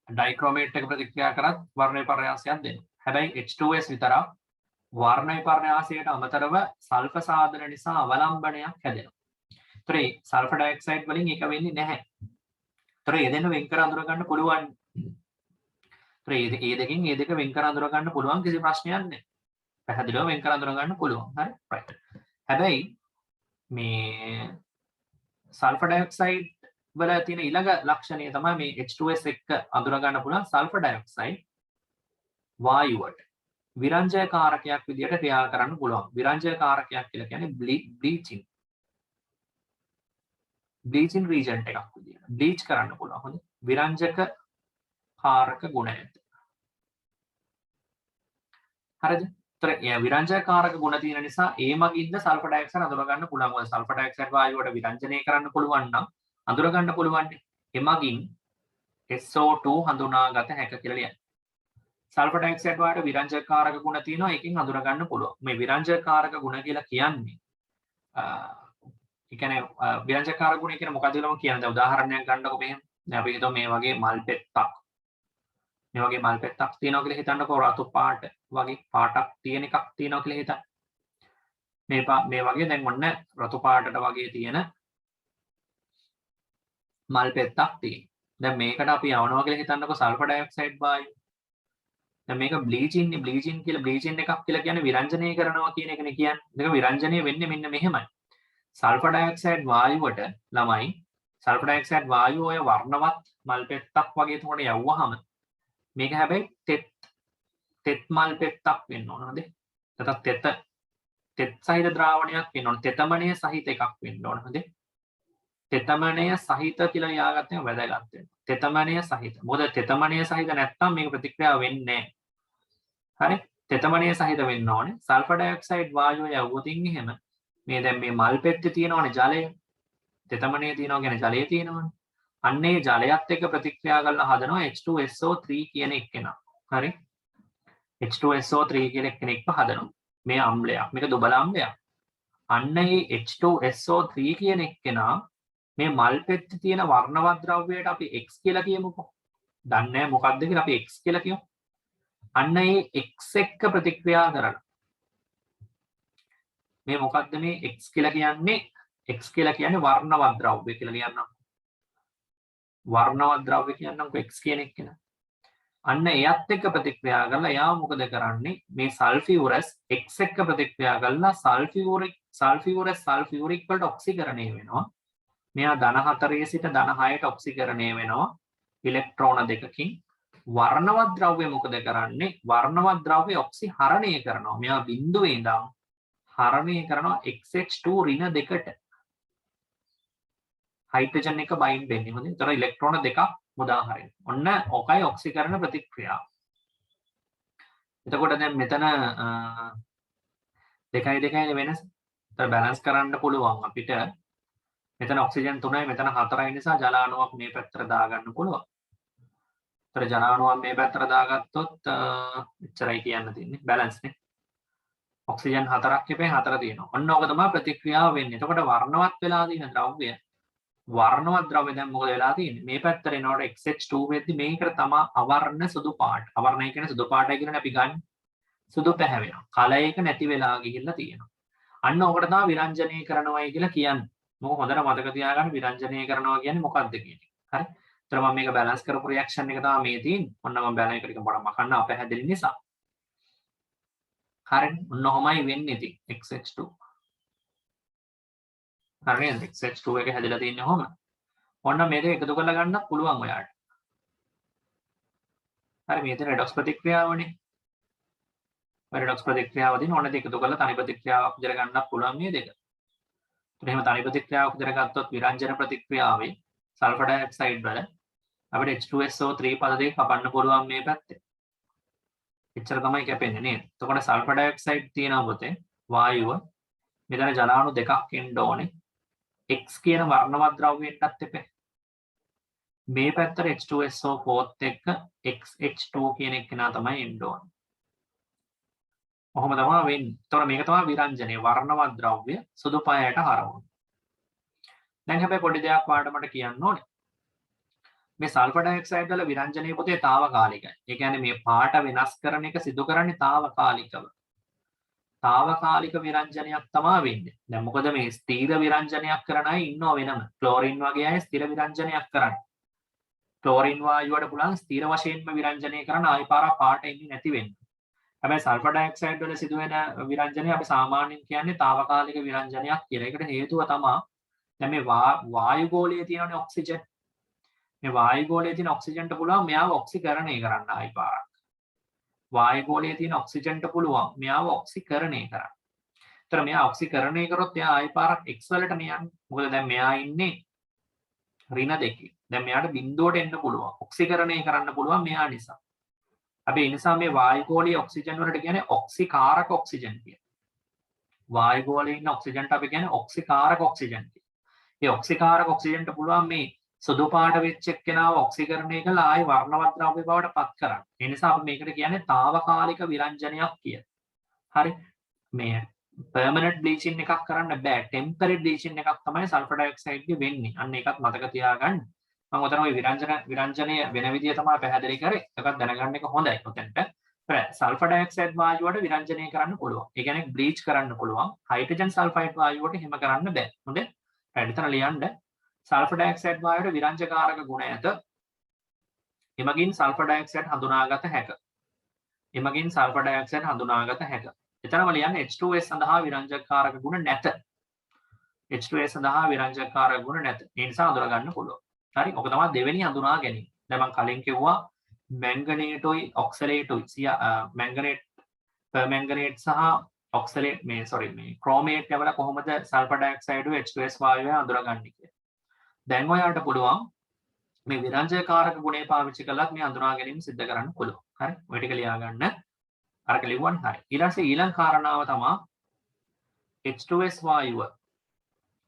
ඩයික්‍රොමේට් එක ප්‍රතික්‍රියා කරත් වර්ණ විපර්යාසයක් දෙනවා. හැබැයි H2S විතරක් වර්ණ විපර්යාසයට අමතරව සල්ෆර් සාධන නිසා අවලම්බනයක් හැදෙනවා. ඒතර සල්ෆර් ඩයොක්සයිඩ් වලින් ඒක වෙන්නේ නැහැ. ඒතර ඒ දෙන්න වෙන් කර අඳුර ගන්න පුළුවන්. ඒතර ඒ දෙකෙන් ඒ දෙක වෙන් කර අඳුර ගන්න පුළුවන් කිසි ප්‍රශ්නයක් නැහැ. පැහැදිලිව වෙන් කර අඳුර ගන්න පුළුවන්. හරි. රයිට්. හැබැයි මේ සල්ෆර් ඩයොක්සයිඩ් වල තියෙන ඊළඟ ලක්ෂණය තමයි මේ H2S එක්ක අඳුර ගන්න පුළුවන් සල්ෆර් ඩයොක්සයිඩ් වායුවට විරංජය කාරකයක් විදිහට ක්‍රියා කරන්න පුළුවන්. විරංජය කාරකයක් කියලා කියන්නේ බ්ලීචින් රීජන්ට් එකක් විදිහට බ්ලීච් කරන්න පුළුවන්. හොඳ විරංජක කාරක ගුණය. හරිද? ඒතර ඒ විරංජක කාරක ගුණ තියෙන නිසා ඒ මගින්ද සල්ෆර් ඩයොක්සයිඩ් අඳුර ගන්න පුළුවන්. ඔය සල්ෆර් ඩයොක්සයිඩ් වායුවට විරංජනය කරන්න පුළුවන් නම් අඳුර ගන්න පුළුවන්. එමගින් SO2 හඳුනාගත හැක කියලා ලියන්න. සල්ෆර් ඩයොක්සයිඩ් වායුවට විරංජක කාරක ගුණ තියෙනවා. ඒකෙන් අඳුර ගන්න පුළුවන්. මේ විරංජක කාරක ගුණ කියලා කියන්නේ ඒ කියන්නේ විරංජක කාරක ගුණ කියන්නේ මොකක්ද කියලා මම කියන්න. දැන් උදාහරණයක් ගන්නකො මෙහෙම. දැන් අපි හිතමු මේ වගේ මල් පෙත්තක්. මේ වගේ මල් පෙත්තක් තියෙනවා කියලා හිතන්නකෝ. රතු පාට වගේ පාටක් තියෙන එකක් තියෙනවා කියලා හිතන්න. මේ වගේ දැන් ඔන්න රතු පාටට වගේ තියෙන මල් පෙත්තක් තියෙනවා. දැන් මේකට අපි යවනවා කියලා හිතන්නකෝ සල්ෆර් ඩයොක්සයිඩ් වායුව. දැන් මේක බ්ලීචින් එකක් කියලා කියන්නේ විරංජනය කරනවා කියන එකනේ කියන්නේ. මේක විරංජනය වෙන්නේ මෙන්න මෙහෙමයි. සල්ෆර් ඩයොක්සයිඩ් වායුවට ළමයි සල්ෆර් ඩයොක්සයිඩ් වායුව ඔය වර්ණවත් මල් පෙත්තක් වගේ තුනට යවුවාම මේක හැබැයි තෙත් මල් පෙත්තක් වෙන්න ඕන නේද? නැත්නම් තෙත් සහිත ද්‍රාවණයක් වෙන්න ඕන. තෙතමනය සහිත එකක් වෙන්න ඕන නේද? තෙතමනය සහිත කියලා ලියාගත්තම වැදගත් වෙනවා. තෙතමනය සහිත. මොකද තෙතමනය සහිත නැත්නම් මේක ප්‍රතික්‍රියාව වෙන්නේ නැහැ. හරි? තෙතමනය සහිත වෙන්න ඕනේ. සල්ෆර් ඩයොක්සයිඩ් වායුව යවුවොතින් එහෙම මේ දැන් මේ මල් පෙත්තේ තියෙනවනේ ජලය. තෙතමනය තියෙනවා කියන්නේ ජලය තියෙනවනේ. අන්න ඒ ජලයත් එක්ක ප්‍රතික්‍රියා කරලා හදනවා H2SO3 කියන එක්කෙනා. හරි? H2SO3 කියන එක්කෙනෙක්ව හදනවා. මේ අම්ලයක්. මේක දුබල අම්ලයක්. අන්න ඒ H2SO3 කියන එක්කෙනා මේ මල් පෙත්තේ තියෙන වර්ණවත් ද්‍රව්‍යයට අපි X කියලා කියමුකෝ. දන්නේ නැහැ මොකක්ද කියලා අපි X කියලා කියමු. අන්න ඒ X එක්ක ප්‍රතික්‍රියා කරනවා. මේ මොකක්ද මේ X කියලා කියන්නේ? X කියලා කියන්නේ වර්ණවත් ද්‍රව්‍ය කියලා ලියන්නම්. වර්ණවත් ද්‍රව්‍ය කියන්නම්කෝ X කියන එක නේ. අන්න එයත් එක්ක ප්‍රතික්‍රියා කරලා එයා මොකද කරන්නේ? මේ සල්ෆියුරස් X එක්ක ප්‍රතික්‍රියා කරලා සල්ෆියුරික් වලට ඔක්සිකරණය වෙනවා. මෙයා ධන 4 සිට ධන 6ට ඔක්සිකරණය වෙනවා ඉලෙක්ට්‍රෝන දෙකකින්. වර්ණවත් ද්‍රව්‍ය මොකද කරන්නේ? වර්ණවත් ද්‍රව්‍ය ඔක්සිහරණය කරනවා. මෙයා බිඳුවේ ඉඳන් හරණය කරනවා XH2 ඍණ දෙකට. හයිඩ්‍රජන් එක බයින්ඩ් වෙන්නේ. හොඳයි. ඒතර ඉලෙක්ට්‍රෝන දෙකක් මුදා හරින්න. ඔන්න ඔකයි ඔක්සිකරණ ප්‍රතික්‍රියාව. එතකොට දැන් මෙතන 2යි වෙනස. ඒතර බැලන්ස් කරන්න පුළුවන් අපිට. මෙතන ඔක්සිජන් 3යි මෙතන 4යි නිසා ජල අණුවක් මේ පැත්තට දාගන්න පුළුවන්. තර ජනානුවක් මේ පැත්තට දාගත්තොත් එච්චරයි කියන්න තියෙන්නේ බැලන්ස් නේ. ඔක්සිජන් 4ක් එපේ 4 තියෙනවා. ඔන්න ඕක තමයි ප්‍රතික්‍රියාව වෙන්නේ. එතකොට වර්ණවත් වෙලා තියෙන ද්‍රව්‍ය වර්ණවත් ද්‍රව්‍ය දැන් මොකද වෙලා තියෙන්නේ? මේ පැත්තට එනකොට XH2 වෙද්දි මේකට තමයි අවර්ණ සුදු පාට. අවර්ණය කියන්නේ සුදු පාටයි කියන්නේ අපි ගන්න. සුදු පැහැවෙනවා. කලයක නැති වෙලා ගිහිල්ලා තියෙනවා. අන්න ඕකට තමයි විරංජනීය කරනවායි කියලා කියන්නේ. මොක හොඳට මතක තියාගන්න විරංජනීය කරනවා කියන්නේ මොකක්ද කියන්නේ. හරි? ඒතර මම මේක බැලන්ස් කරපු රියැක්ෂන් එක තමයි මේ තියෙන්නේ. ඔන්න මම බැලන්ස් එක ටික පොඩක් මකන්න අපහැදිලි නිසා. හරිනේ? ඔන්න ඔහොමයි වෙන්නේ ඉතින් XH2. හරිද? XH2 එක හැදලා තියෙන්නේ ඔහොම. ඔන්න මේක එකතු කරලා ගන්නත් පුළුවන් ඔයාලට. හරි මේක රෙඩොක්ස් ප්‍රතික්‍රියාවනේ. රෙඩොක්ස් ප්‍රතික්‍රියාව දින ඕන දෙක එකතු කරලා තනි ප්‍රතික්‍රියාවක් විදිහට ගන්නත් පුළුවන් මේ දෙක. ඒත් එහෙම තනි ප්‍රතික්‍රියාවක් විදිහට ගත්තොත් විරංජන ප්‍රතික්‍රියාවේ සල්ෆර් ඩයොක්සයිඩ් වල අපිට H2SO3 පද දෙක කපන්න පුළුවන් මේ පැත්තේ. එච්චර තමයි කැපෙන්නේ නේද? එතකොට සල්ෆර් ඩයොක්සයිඩ් තියෙනවා පොතේ වායුව මෙතන ජලාණු දෙකක් එන්න ඕනේ. X කියන වර්ණවත් ද්‍රව්‍යයටත් එපේ. මේ පැත්තට H2SO4 එක්ක XH2 කියන එක නා තමයි එන්න ඕනේ. ඔහොම තමයි වෙන්නේ. එතකොට මේක තමයි විරංජනේ වර්ණවත් ද්‍රව්‍ය සුදු පායට හරවන. දැන් හැබැයි පොඩි දෙයක් වාට මට කියන්න ඕනේ. මේ සල්ෆර් ඩයොක්සයිඩ් වල විරංජනීය පොතේ తాවකාලිකයි. ඒ කියන්නේ මේ පාට වෙනස් කරන එක සිදු කරන්නේ తాවකාලිකව. తాවකාලික විරංජනයක් තමයි වෙන්නේ. දැන් මොකද මේ ස්ථීර විරංජනයක් කරන අය ඉන්නව වෙනම. ක්ලෝරින් වගේ අය ස්ථිර විරංජනයක් කරන්නේ. ක්ලෝරින් වායුවට පුළුවන් ස්ථිර වශයෙන්ම විරංජනය කරන ආයි පාරක් පාට එන්නේ නැති වෙන්න. හැබැයි සල්ෆර් ඩයොක්සයිඩ් වල සිදුවෙන විරංජනය අපි සාමාන්‍යයෙන් කියන්නේ తాවකාලික විරංජනයක් කියලා. ඒකට හේතුව තමයි දැන් මේ වායු ගෝලයේ තියෙනනේ ඔක්සිජන්. මේ වායු ගෝලයේ තියෙන ඔක්සිජන්ට පුළුවන් මෙයාව ඔක්සිකරණය කරන්න ආයි පාරක්. වායු ගෝලයේ තියෙන ඔක්සිජන්ට පුළුවන් මෙයාව ඔක්සිකරණය කරන්න. ඒතර මෙයා ඔක්සිකරණය කරොත් එයා ආයි පාරක් X වලට යන්නේ. මොකද දැන් මෙයා ඉන්නේ ඍණ දෙකේ. දැන් මෙයාට බිඳුවට එන්න පුළුවන්. ඔක්සිකරණය කරන්න පුළුවන් මෙයා නිසා. අපි ඒ නිසා මේ වායු ගෝලීය ඔක්සිජන් වලට කියන්නේ ඔක්සිකාරක ඔක්සිජන් කියලා. වායු ගෝලයේ ඉන්න ඔක්සිජන්ට අපි කියන්නේ ඔක්සිකාරක ඔක්සිජන් කියලා. මේ ඔක්සිකාරක ඔක්සිජන්ට පුළුවන් මේ සුදු පාට වෙච්ච එක්කෙනාව ඔක්සිකරණය කරලා ආයි වර්ණවත් ද්‍රව්‍ය බවට පත් කරන්න. ඒ නිසා අපි මේකට කියන්නේ తాවකාලික විරංජනයක් කියලා. හරි. මේ permanent bleaching එකක් කරන්න බෑ. temporary bleaching එකක් තමයි සල්ෆර් ඩයොක්සයිඩ් ගේ වෙන්නේ. අන්න ඒකත් මතක තියාගන්න. මම උතන ওই විරංජනය වෙන විදිය තමයි පැහැදිලි කරේ. ඒකත් දැනගන්න එක හොඳයි. උතෙන්ට සල්ෆර් ඩයොක්සයිඩ් වායුවට විරංජනය කරන්න පුළුවන්. ඒ කියන්නේ බ්ලීච් කරන්න පුළුවන්. හයිඩ්‍රජන් සල්ෆයිඩ් වායුවට එහෙම කරන්න බෑ. හොඳේ? එතන ලියන්න සල්ෆර් ඩයොක්සයිඩ් වායුවට විරංජකාරක ගුණ ඇත. එමගින් සල්ෆර් ඩයොක්සයිඩ් හඳුනාගත හැක. එමගින් සල්ෆර් ඩයොක්සයිඩ් හඳුනාගත හැක. එතනම ලියන්න H2S සඳහා විරංජකාරක ගුණ නැත. H2S සඳහා විරංජකාරක ගුණ නැත. ඒ නිසා හඳුනා ගන්න පුළුවන්. හරි. ඔක තමයි දෙවෙනි හඳුනා ගැනීම. දැන් මම කලින් කිව්වා මැංගනේටුයි ඔක්සලේටුයි මැංගනේට් පර්මැංගනේට් සහ ඔක්සලේට් මේ ක්‍රෝමේට් වල කොහොමද සල්ෆර් ඩයොක්සයිඩ් H2S වායුව හඳුනාගන්නේ කියලා. දැන් ඔයාලට පුළුවන් මේ විරංජකාරක ගුණය පාවිච්චි කළත් මේ හඳුනා ගැනීම සිද්ධ කරන්න පුළුවන්. හරි. ඔය ටික ලියා ගන්න. අරක ලියුවන් හරි. ඊළඟ කාරණාව තමයි H2S වායුව.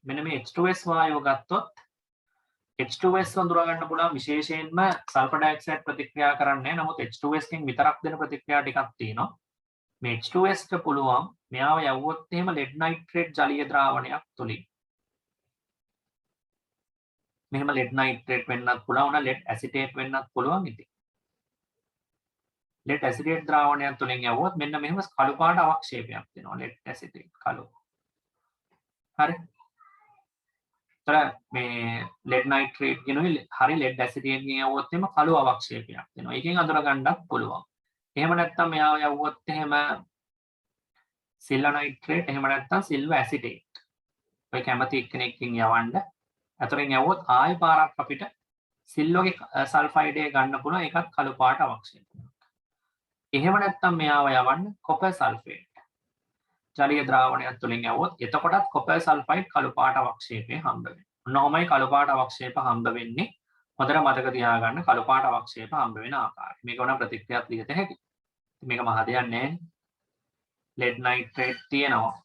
මෙන්න මේ H2S වායුව ගත්තොත් H2S හඳුනා ගන්න පුළුවන් විශේෂයෙන්ම සල්ෆර් ඩයොක්සයිඩ් ප්‍රතික්‍රියා කරන්නේ නැහැ. නමුත් H2S කින් විතරක් දෙන ප්‍රතික්‍රියා ටිකක් තියෙනවා. මේ H2S ට පුළුවන් මෙයාව යවුවොත් එහෙම ලෙඩ් නයිට්‍රේට් ජලීය ද්‍රාවණයක් තුලින් මෙහෙම ලෙඩ් නයිට්‍රේට් වෙන්නත් පුළුවන් ලෙඩ් ඇසිටේට් වෙන්නත් පුළුවන් ඉතින්. ලෙඩ් ඇසිටේට් ද්‍රාවණයක් තුලින් යවුවොත් මෙන්න මෙහෙම කළු පාට අවක්ෂේපයක් වෙනවා ලෙඩ් ඇසිටේට් කළු. හරි. මේ ලෙඩ් නයිට්‍රේට් කියනොයි හරි ලෙඩ් ඇසිටේට් ගෙන් යවුවොත් එහෙම කළු අවක්ෂේපයක් වෙනවා. ඒකෙන් අඳුර ගන්නත් පුළුවන්. එහෙම නැත්නම් මෙයාව යවුවොත් එහෙම සිල්වර් නයිට්‍රේට් එහෙම නැත්නම් සිල්වර් ඇසිටේට්. ඔය කැමති එක්කෙනෙක්ගෙන් යවන්න. අතරින් යවුවොත් ආයෙ පාරක් අපිට සිල්වගේ සල්ෆයිඩය ගන්න පුළුවන්. ඒකත් කළු පාට අවක්ෂේපයක්. එහෙම නැත්නම් මෙයාව යවන්න කොපර් සල්ෆේට්. ජලීය ද්‍රාවණයක් තුලින් යවුවොත් එතකොටත් කොපර් සල්ෆයිඩ් කළු පාට අවක්ෂේපය හම්බ වෙනවා. ඔන්නෝමයි කළු පාට අවක්ෂේප හම්බ වෙන්නේ. හොඳට මතක තියාගන්න කළු පාට අවක්ෂේප හම්බ වෙන ආකාරය. මේක වුණා ප්‍රතික්‍රියාවක් ලියත හැකි. මේක මහ දෙයක් නෑ. ලෙඩ් නයිට්‍රේට් තියෙනවා.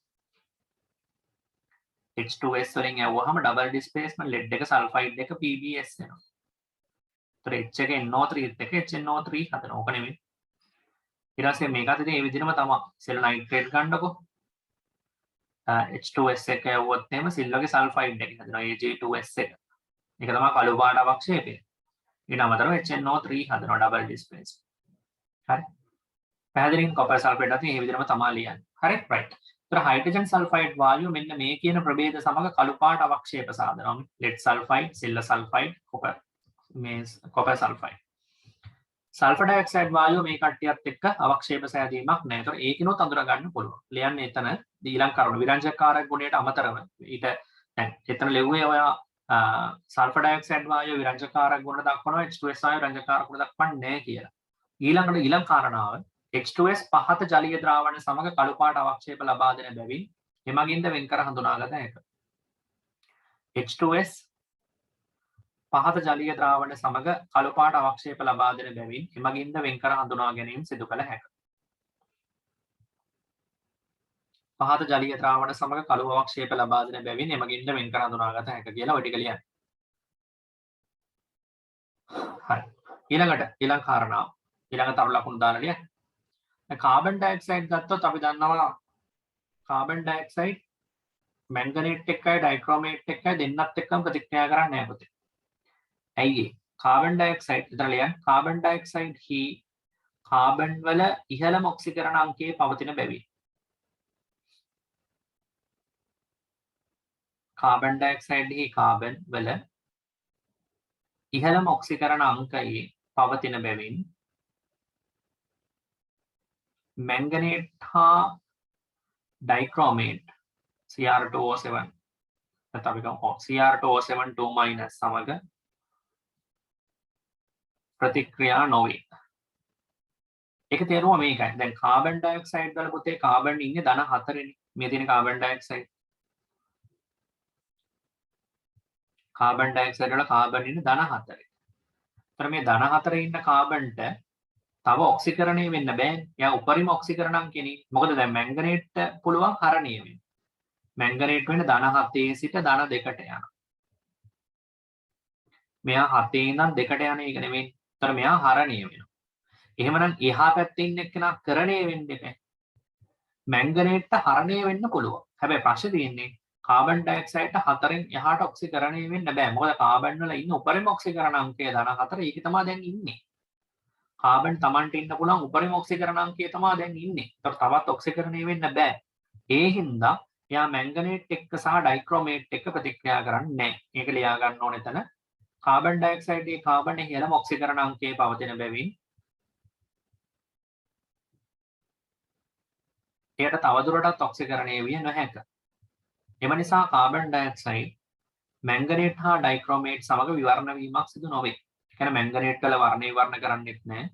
H2S වලින් යවුවාම ඩබල් ඩිස්ප්ලේස්මන්ට් ලෙඩ් එක සල්ෆයිඩ් එක PBS වෙනවා. ඒතර H එක NO3 එක HNO3 හදනවා. ඕක නෙමෙයි. ඊට පස්සේ මේකත් ඉතින් මේ විදිහටම තමයි. සිල් නයිට්‍රේට් ගන්නකො. H2S එක යවුවොත් එහෙම සිල්වගේ සල්ෆයිඩ් එක හදනවා. Ag2S එක. ඒක තමයි කළු පාට අවක්ෂේපය. ඊට අමතරව HNO3 හදනවා ඩබල් ඩිස්ප්ලේස්. හරි. පැහැදිලිද? කොපර් සල්ෆේට් අතින් මේ විදිහටම තමයි ලියන්නේ. හරි රයිට්. ඒතර හයිඩ්‍රජන් සල්ෆයිඩ් වායුව මෙන්න මේ කියන ප්‍රභේද සමග කළු පාට අවක්ෂේප සාධනවා. Lead sulphide, silver sulphide, copper sulphide. Sulphur dioxide වායුව මේ කට්ටියත් එක්ක අවක්ෂේප සෑදීමක් නැහැ. ඒතර ඒකිනුත් අඳුර ගන්න පුළුවන්. ලියන්නේ එතන ඊළඟ කරුණ විරංජකකාරක ගුණයට අමතරව ඊට දැන් එතන ලෙව්වේ ඔයා සල්ෆර් ඩයොක්සයිඩ් වායුව විරංජකකාරක ගුණ දක්වනවා H2S වායුව විරංජකකාරක ගුණ දක්වන්නේ නැහැ කියලා. ඊළඟට ඊළඟ කාරණාව H2S පහත ජලීය ද්‍රාවණ සමග කළු පාට අවක්ෂේප ලබා දෙන බැවින් එමගින්ද වෙන්කර හඳුනාගත හැකිය. H2S පහත ජලීය ද්‍රාවණ සමග කළු පාට අවක්ෂේප ලබා දෙන බැවින් එමගින්ද වෙන්කර හඳුනා ගැනීම සිදු කළ හැකිය. පහත ජලීය ද්‍රාවණ සමග කළු අවක්ෂේප ලබා දෙන බැවින් එමගින්ද වෙන්කර හඳුනාගත හැකිය කියලා ඔය ටික ලියන්න. හරි. ඊළඟ කාරණාව. ඊළඟ තරු ලකුණු දාලා ලියන්න. කාබන් ඩයොක්සයිඩ් ගත්තොත් අපි දන්නවා කාබන් ඩයොක්සයිඩ් මැංගනේට් එකයි ඩයික්‍රෝමේට් එකයි දෙන්නත් එක්කම ප්‍රතික්‍රියා කරන්නේ නැහැ පුතේ. ඇයි ඒ? කාබන් ඩයොක්සයිඩ් විතර ලියන්න. කාබන් ඩයොක්සයිඩ් හි කාබන් වල ඉහළම ඔක්සිකරණ අංකයේ පවතින බැවින්. කාබන් ඩයොක්සයිඩ් හි කාබන් වල ඉහළම ඔක්සිකරණ අංකයේ පවතින බැවින් මැංගනේට් හා ඩයික්‍රෝමේට් Cr2O7 නැත්නම් අපි කියමු Cr2O7 2- සමග ප්‍රතික්‍රියා නොවේ. ඒක තේරුම මේකයි. දැන් කාබන් ඩයොක්සයිඩ් වල පුතේ කාබන් ඉන්නේ ධන 4නේ. මේ තියෙන කාබන් ඩයොක්සයිඩ්. කාබන් ඩයොක්සයිඩ් වල කාබන් ඉන්නේ ධන 4. ඒතර මේ ධන 4 ඉන්න කාබන්ට තව ඔක්සිකරණය වෙන්න බෑනේ. එයා උපරිම ඔක්සිකරණ අංකෙනේ. මොකද දැන් මැංගනේට්ට පුළුවන් හරණීය වෙන්න. මැංගනේට් වෙන ධන 7 සිට ධන 2ට යනවා. මෙයා 7 ඉඳන් 2ට යන එක නෙමෙයි. ඒතර මෙයා හරණීය වෙනවා. එහෙමනම් එහා පැත්තේ ඉන්න එක්කෙනා කරණීය වෙන්න එපා. මැංගනේට්ට හරණීය වෙන්න පුළුවන්. හැබැයි ප්‍රශ්නේ තියෙන්නේ කාබන් ඩයොක්සයිඩ්ට 4න් එහාට ඔක්සිකරණය වෙන්න බෑ. මොකද කාබන් වල ඉන්න උපරිම ඔක්සිකරණ අංකය ධන 4. ඒක තමයි දැන් ඉන්නේ. කාබන් Tamanට ඉන්න පුළුවන් උපරිම ඔක්සිකරණ අංකය තමයි දැන් ඉන්නේ. ඒතර තවත් ඔක්සිකරණය වෙන්න බෑ. ඒ හින්දා එයා මැංගනේට් එක්ක සහ ඩයික්‍රෝමේට් එක්ක ප්‍රතික්‍රියා කරන්නේ නැහැ. ඒක ලියා ගන්න ඕනේ එතන. කාබන් ඩයොක්සයිඩ් ගේ කාබන් ඉහළම ඔක්සිකරණ අංකයේ පවතින බැවින් එයට තවදුරටත් ඔක්සිකරණය විය නොහැක. එම නිසා කාබන් ඩයොක්සයිඩ් මැංගනේට් හා ඩයික්‍රෝමේට් සමග විවරණ වීමක් සිදු නොවේ. ඒ කියන්නේ මැංගනේට් වල වර්ණ විවරණ කරන්නෙත් නැහැ.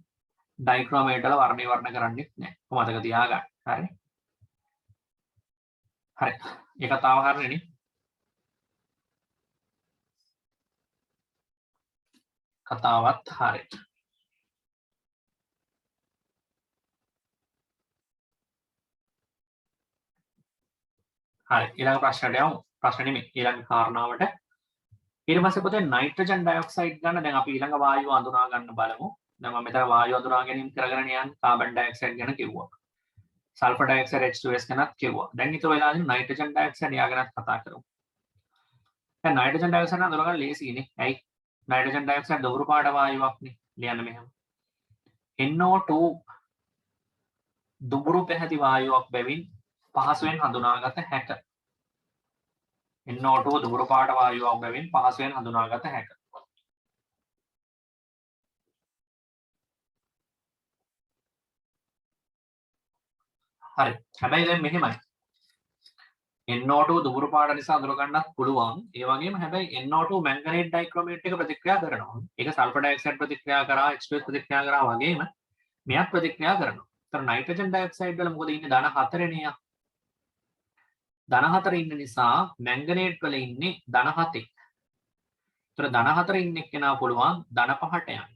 ඩයික්‍රෝමේට් වල වර්ණ විවරණ කරන්නෙත් නැහැ. මතක තියාගන්න. හරි. හරි. ඒ කතාව හරියනේ. කතාවත් හරි. හරි. ඊළඟ ප්‍රශ්නට යමු. ප්‍රශ්න නෙමෙයි. ඊළඟ කාරණාවට. ඊට පස්සේ පුතේ නයිට්‍රජන් ඩයොක්සයිඩ් ගන්න. දැන් අපි ඊළඟ වායුව අඳුනා ගන්න බලමු. දැන් මම මෙතන වායුව අඳුනා ගැනීම කරගෙන යන්නේ කාබන් ඩයොක්සයිඩ් ගැන කිව්වා. සල්ෆර් ඩයොක්සයිඩ් H2S ගැනත් කිව්වා. දැන් ඊට වෙලාවෙ නයිට්‍රජන් ඩයොක්සයිඩ් යා ගැනත් කතා කරමු. දැන් නයිට්‍රජන් ඩයොක්සයිඩ් අඳුනා ගන්න ලේසියිනේ. ඇයි? නයිට්‍රජන් ඩයොක්සයිඩ් දුඹුරු පාට වායුවක්නේ. ලියන්න මෙහෙම. NO2 දුඹුරු පැහැති වායුවක් බැවින් පහසුවෙන් හඳුනාගත හැකිය. NO2 දුඹුරු පාට වායුවක් බැවින් පහසුවෙන් හඳුනාගත හැකිය. හරි. හැබැයි දැන් මෙහෙමයි. NO2 දුඹුරු පාට නිසා අඳුර ගන්නත් පුළුවන්. ඒ වගේම හැබැයි NO2 මැංගනේට් ඩයික්‍රෝමේට් එක ප්‍රතික්‍රියා කරනවා. ඒක සල්ෆර් ඩයොක්සයිඩ් ප්‍රතික්‍රියා කරා H2S ප්‍රතික්‍රියා කරා වගේම මෙයක් ප්‍රතික්‍රියා කරනවා. ඒතර නයිට්‍රජන් ඩයොක්සයිඩ් වල මොකද ඉන්නේ ධන 4 නේ. ධන 4 ඉන්න නිසා මැංගනේට් වල ඉන්නේ ධන 7. ඒතර ධන 4 ඉන්න එක්කෙනා පුළුවන් ධන 5ට යන්න.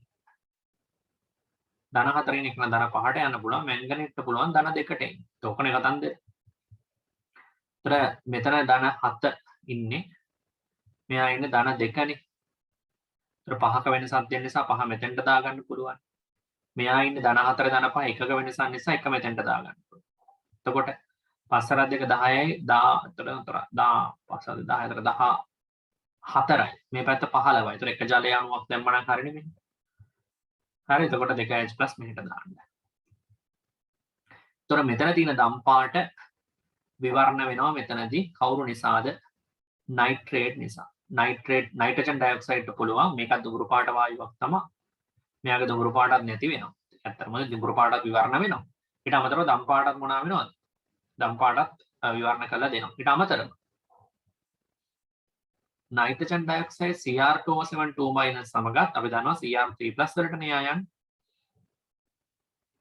ධන 4 ඉන්න එක්කෙනා ධන 5ට යන්න පුළුවන්. මැංගනේට්ට පුළුවන් ධන 2ට එන්න. ඒකනේ කතන්දර. ඒතර මෙතන ධන 7 ඉන්නේ. මෙයා ඉන්නේ ධන 2නේ. ඒතර පහක වෙනසක් දෙන්න නිසා පහ මෙතෙන්ට දාගන්න පුළුවන්. මෙයා ඉන්නේ ධන 4 ධන 5 එකක වෙනසක් නිසා එක මෙතෙන්ට දාගන්න පුළුවන්. එතකොට 5 2 10යි 14යි මේ පැත්ත 15යි. ඒතර එක ජලය අණුවක් දැම්ම නම් හරිනේ මෙන්න. හරි එතකොට 2H+ මෙහෙට දාන්න. ඒතර මෙතන තියෙන දම් පාට විවරණ වෙනවා මෙතනදී කවුරු නිසාද? නයිට්‍රේට් නිසා. නයිට්‍රජන් ඩයොක්සයිඩ්ට පුළුවන් මේකත් දුඹුරු පාට වායුවක් තමයි. මෙයාගේ දුඹුරු පාටක් නැති වෙනවා. ඇත්තටම දුඹුරු පාටක් විවරණ වෙනවා. ඊට අමතරව දම් පාටක් මොනවා වෙනවද? දම් පාටක් විවරණ කරලා දෙනවා. ඊට අමතරව නයිට්‍රජන් ඩයොක්සයිඩ් Cr2O7 සමගත් අපි දන්නවා Cr3+ වලට නේ යන්නේ.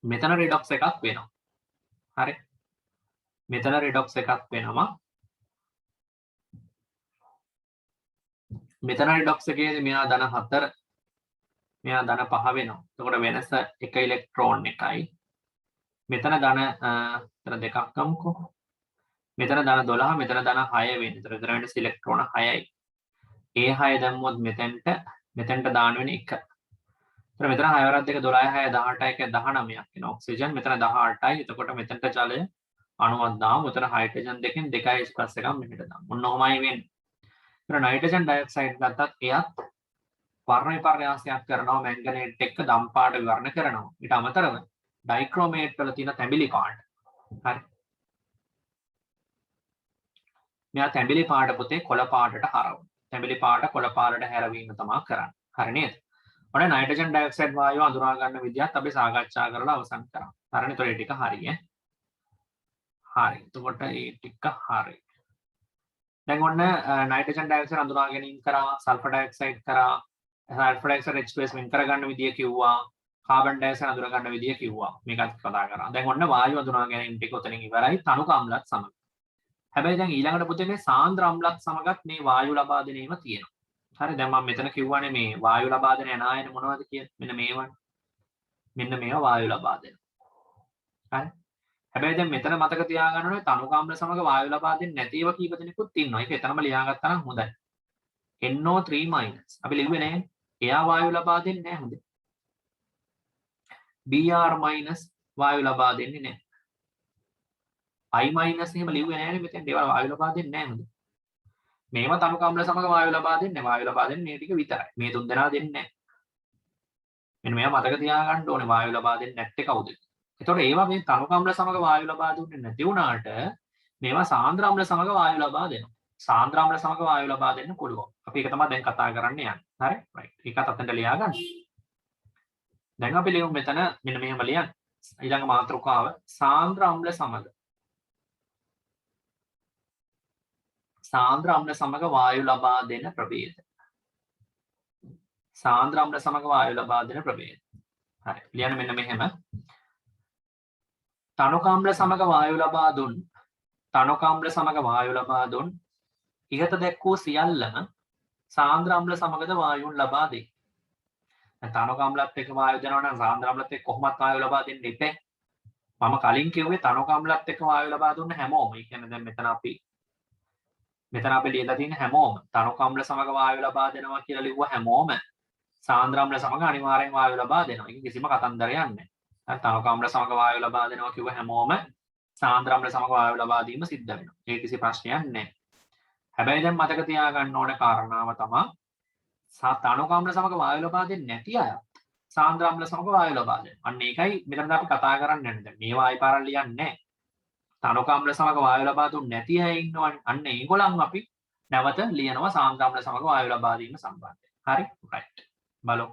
මෙතන රෙඩොක්ස් එකක් වෙනවා. හරි. මෙතන රෙඩොක්ස් එකක් වෙනවා. මෙතන රෙඩොක්ස් එකේදී මෙයා ධන 4 මෙයා ධන 5 වෙනවා. එතකොට වෙනස එක ඉලෙක්ට්‍රෝන එකයි. මෙතන ධන දෙකක් ගමුකෝ. මෙතන ධන 12 මෙතන ධන 6 වෙන්නේ. එතකොට එතන වෙනස ඉලෙක්ට්‍රෝන 6යි. ඒ 6 දැම්මොත් මෙතෙන්ට දාන්න වෙන 1. එතකොට මෙතන 6 වරක් 2 12 6 18 1 19ක් වෙන ඔක්සිජන් මෙතන 18යි. එතකොට මෙතෙන්ට ජලය අණුවක් දාමු. මෙතන හයිඩ්‍රජන් දෙකෙන් 2H+ එකක් මෙහෙට දාමු. ඔන්න ඔහමයි වෙන්නේ. එතන නයිට්‍රජන් ඩයොක්සයිඩ් ගත්තත් එයත් වර්ණ විපර්යාසයක් කරනවා මැංගනේට් එක්ක දම් පාට විවරණ කරනවා. ඊට අමතරව ඩයික්‍රෝමේට් වල තියෙන තැඹිලි පාට. හරි. මෙයා තැඹිලි පාට පුතේ කොළ පාටට හරවනවා. තැඹිලි පාට කොළ පාටට හැරවීම තමයි කරන්නේ. හරි නේද? ඔන්න නයිට්‍රජන් ඩයොක්සයිඩ් වායුව අඳුරා ගන්න විදිහත් අපි සාකච්ඡා කරලා අවසන් කරා. හරිනේ. ඒතකොට ඒ ටික හරියි. හරි. එතකොට ඒ ටික හරි. දැන් ඔන්න නයිට්‍රජන් ඩයොක්සයිඩ් අඳුරා ගැනීම කරා, සල්ෆර් ඩයොක්සයිඩ් කරා, සල්ෆර් ඩයොක්සයිඩ් H2S වෙන් කර ගන්න විදිය කිව්වා, කාබන් ඩයොක්සයිඩ් අඳුරා ගන්න විදිය කිව්වා. මේකත් කතා කරා. දැන් ඔන්න වායුව අඳුරා ගැනීම ටික උතනින් ඉවරයි තනුක අම්ලත් සමග. හැබැයි දැන් ඊළඟට පුතේ මේ සාන්ද්‍ර අම්ලත් සමගත් මේ වායු ලබා දෙනීම තියෙනවා. හරි දැන් මම මෙතන කිව්වනේ මේ වායු ලබා දෙන අනායන මොනවද කියලා. මෙන්න මේවා. මෙන්න මේවා වායු ලබා දෙනවා. හරි. හැබැයි දැන් මෙතන මතක තියාගන්න ඕනේ තනුක අම්ල සමග වායු ලබා දෙන්නේ නැති ඒවා කීප දෙනෙකුත් ඉන්නවා. ඒක එතනම ලියාගත්තා නම් හොඳයි. NO3- අපි ලිව්වේ නැහැ. එයා වායු ලබා දෙන්නේ නැහැ හොඳේ. Br- වායු ලබා දෙන්නේ නැහැ. I- එහෙම ලිව්වේ නැහැනේ මෙතෙන්. ඒවා වායු ලබා දෙන්නේ නැහැ හොඳේ. මේවා තනුක අම්ල සමග වායු ලබා දෙන්නේ. වායු ලබා දෙන්නේ මේ ටික විතරයි. මේ තුන් දෙනා දෙන්නේ නැහැ. මෙන්න මේවා මතක තියාගන්න ඕනේ වායු ලබා දෙන්නේ නැත්තේ කවුද? එතකොට ඒවා මේ තනුක අම්ල සමග වායු ලබා දුන්නේ නැති වුණාට මේවා සාන්ද්‍ර අම්ල සමග වායු ලබා දෙනවා. සාන්ද්‍ර අම්ල සමග වායු ලබා දෙන්න පුළුවන්. අපි ඒක තමයි දැන් කතා කරන්න යන්නේ. හරි? රයිට්. ඒකත් අතෙන්ට ලියා ගන්න. දැන් අපි ලියමු මෙතන මෙන්න මෙහෙම ලියන්න. ඊළඟ මාතෘකාව සාන්ද්‍ර අම්ල සමග. සාන්ද්‍ර අම්ල සමග වායු ලබා දෙන ප්‍රභේද. සාන්ද්‍ර අම්ල සමග වායු ලබා දෙන ප්‍රභේද. හරි. ලියන්න මෙන්න මෙහෙම. තනුක අම්ල සමග වායු ලබා දුන් තනුක අම්ල සමග වායු ලබා දුන් ඉහත දැක්වූ සියල්ලම සාන්ද්‍ර අම්ල සමගද වායුන් ලබා දෙයි. තනුක අම්ලත් එක්ක වායු දෙනවා නම් සාන්ද්‍ර අම්ලත් එක්ක කොහොමත් වායු ලබා දෙන්න ඉපේ. මම කලින් කිව්වේ තනුක අම්ලත් එක්ක වායු ලබා දුන්න හැමෝම. ඒ කියන්නේ දැන් මෙතන අපි ලියලා තියෙන හැමෝම තනුක අම්ල සමග වායු ලබා දෙනවා කියලා ලිව්ව හැමෝම සාන්ද්‍ර අම්ල සමග අනිවාර්යෙන් වායු ලබා දෙනවා. ඒක කිසිම කතන්දරයක් නැහැ. තනුක අම්ල සමග වායු ලබා දෙනවා කිව්ව හැමෝම සාන්ද්‍ර අම්ල සමග වායු ලබා දීම සිද්ධ වෙනවා. ඒක කිසි ප්‍රශ්නයක් නැහැ. හැබැයි දැන් මතක තියාගන්න ඕන කාරණාව තමයි තනුක අම්ල සමග වායු ලබා දෙන්නේ නැති අය සාන්ද්‍ර අම්ල සමග වායු ලබා දෙනවා. අන්න ඒකයි මෙතන අපි කතා කරන්නේ නැහැ. දැන් මේවා ආයි පාරක් ලියන්නේ නැහැ. තනුක අම්ල සමග වායු ලබා දුන්නේ නැති අය ඉන්නවනේ. අන්න ඒගොල්ලන් අපි නැවත ලියනවා සාන්ද්‍ර අම්ල සමග වායු ලබා දීම සම්බන්ධයෙන්. හරි? රයිට්. බලමු.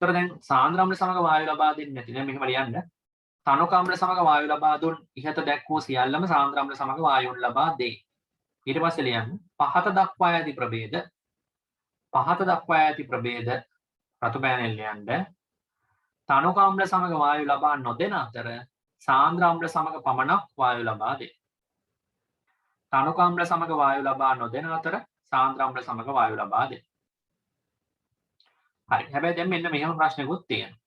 ඒතර දැන් සාන්ද්‍ර අම්ල සමග වායු ලබා දෙන්නේ නැති නේ මෙහෙම ලියන්න. තනුක අම්ල සමග වායු ලබා දුන් ඉහත දැක්වූ සියල්ලම සාන්ද්‍ර අම්ල සමග වායුන් ලබා දෙයි. ඊට පස්සේ ලියන්න පහත දක්වා ඇති ප්‍රභේද රතු පෑනෙල් ලියන්න තනුක අම්ල සමග වායු ලබා නොදෙන අතර සාන්ද්‍ර අම්ල සමග පමණක් වායු ලබා දෙයි. තනුක අම්ල සමග වායු ලබා නොදෙන අතර සාන්ද්‍ර අම්ල සමග වායු ලබා දෙයි. හරි. හැබැයි දැන් මෙන්න මෙහෙම ප්‍රශ්නකුත් තියෙනවා.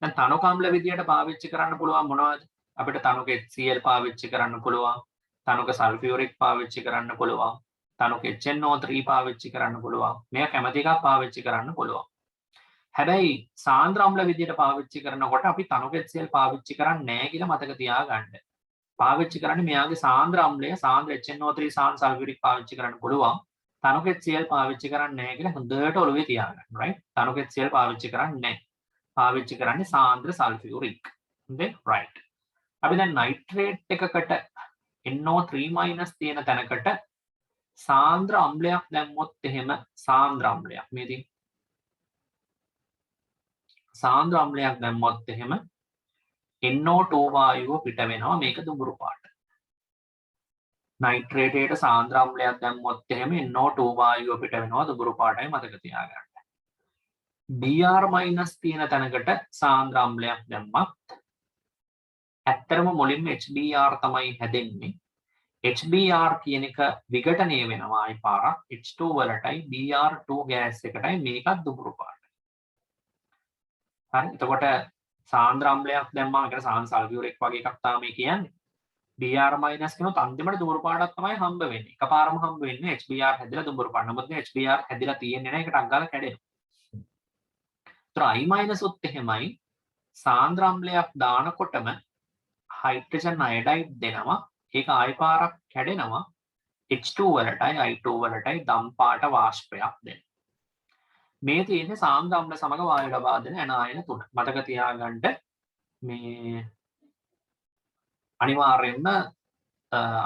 දැන් තනුක අම්ල විදියට පාවිච්චි කරන්න පුළුවන් මොනවද? අපිට තනුක HCl පාවිච්චි කරන්න පුළුවන්. තනුක සල්ෆියුරික් පාවිච්චි කරන්න පුළුවන්. තනුක HNO3 පාවිච්චි කරන්න පුළුවන්. මේක කැමති එකක් පාවිච්චි කරන්න පුළුවන්. හැබැයි සාන්ද්‍ර අම්ල විදියට පාවිච්චි කරනකොට අපි තනුක HCl පාවිච්චි කරන්නේ නැහැ කියලා මතක තියාගන්න. පාවිච්චි කරන්නේ මෙයාගේ සාන්ද්‍ර අම්ලය සාන්ද්‍ර HNO3 සාන් සල්ෆියුරික් පාවිච්චි කරන්න පුළුවන්. තනුක HCl පාවිච්චි කරන්නේ නැහැ කියලා හොඳට ඔළුවේ තියාගන්න. right? තනුක HCl පාවිච්චි කරන්නේ නැහැ. පාවිච්චි කරන්නේ සාන්ද්‍ර සල්ෆියුරික්. හොඳේ? right. අපි දැන් නයිට්‍රේට් එකකට NO3- තියෙන තැනකට සාන්ද්‍ර අම්ලයක් දැම්මොත් එහෙම සාන්ද්‍ර අම්ලයක් මේ ඉතින් සාන්ද්‍ර අම්ලයක් දැම්මොත් එහෙම NO2 වායුව පිට වෙනවා මේක දුඹුරු පාට. නයිට්‍රේටයට සාන්ද්‍ර අම්ලයක් දැම්මොත් එහෙම NO2 වායුව පිට වෙනවා දුඹුරු පාටයි මතක තියාගන්න. Br- තියෙන තැනකට සාන්ද්‍ර අම්ලයක් දැම්මත් ඇත්තටම මුලින්ම HBr තමයි හැදෙන්නේ. HBr කියන එක විඝටනය වෙනවා අයි පාරක් H2 වලටයි Br2 ගෑස් එකටයි මේකත් දුඹුරු පාටයි. හරි එතකොට සාන්ද්‍ර අම්ලයක් දැම්මම ඒකට සාන් සල්ෆියුරික් වගේ එකක් තමයි කියන්නේ. Br- කියනොත් අන්තිමට දුඹුරු පාටක් තමයි හම්බ වෙන්නේ. එකපාරම හම්බ වෙන්නේ HBr හැදිලා දුඹුරු පාට. නමුත් HBr හැදිලා තියෙන්නේ නැහැ ඒකට අග්ගාලා කැඩෙනවා. ඒතර I- උත් එහෙමයි සාන්ද්‍ර අම්ලයක් දානකොටම හයිඩ්‍රජන් අයඩයිඩ් දෙනවා. ඒක ආයි පාරක් කැඩෙනවා H2 වලටයි I2 වලටයි දම් පාට වාෂ්පයක් දෙන්න. මේ තියෙන්නේ සාන්ද්‍ර අම්ල සමග වායු ලබා දෙන ඇනායන තුන. මතක තියාගන්න මේ අනිවාර්යයෙන්ම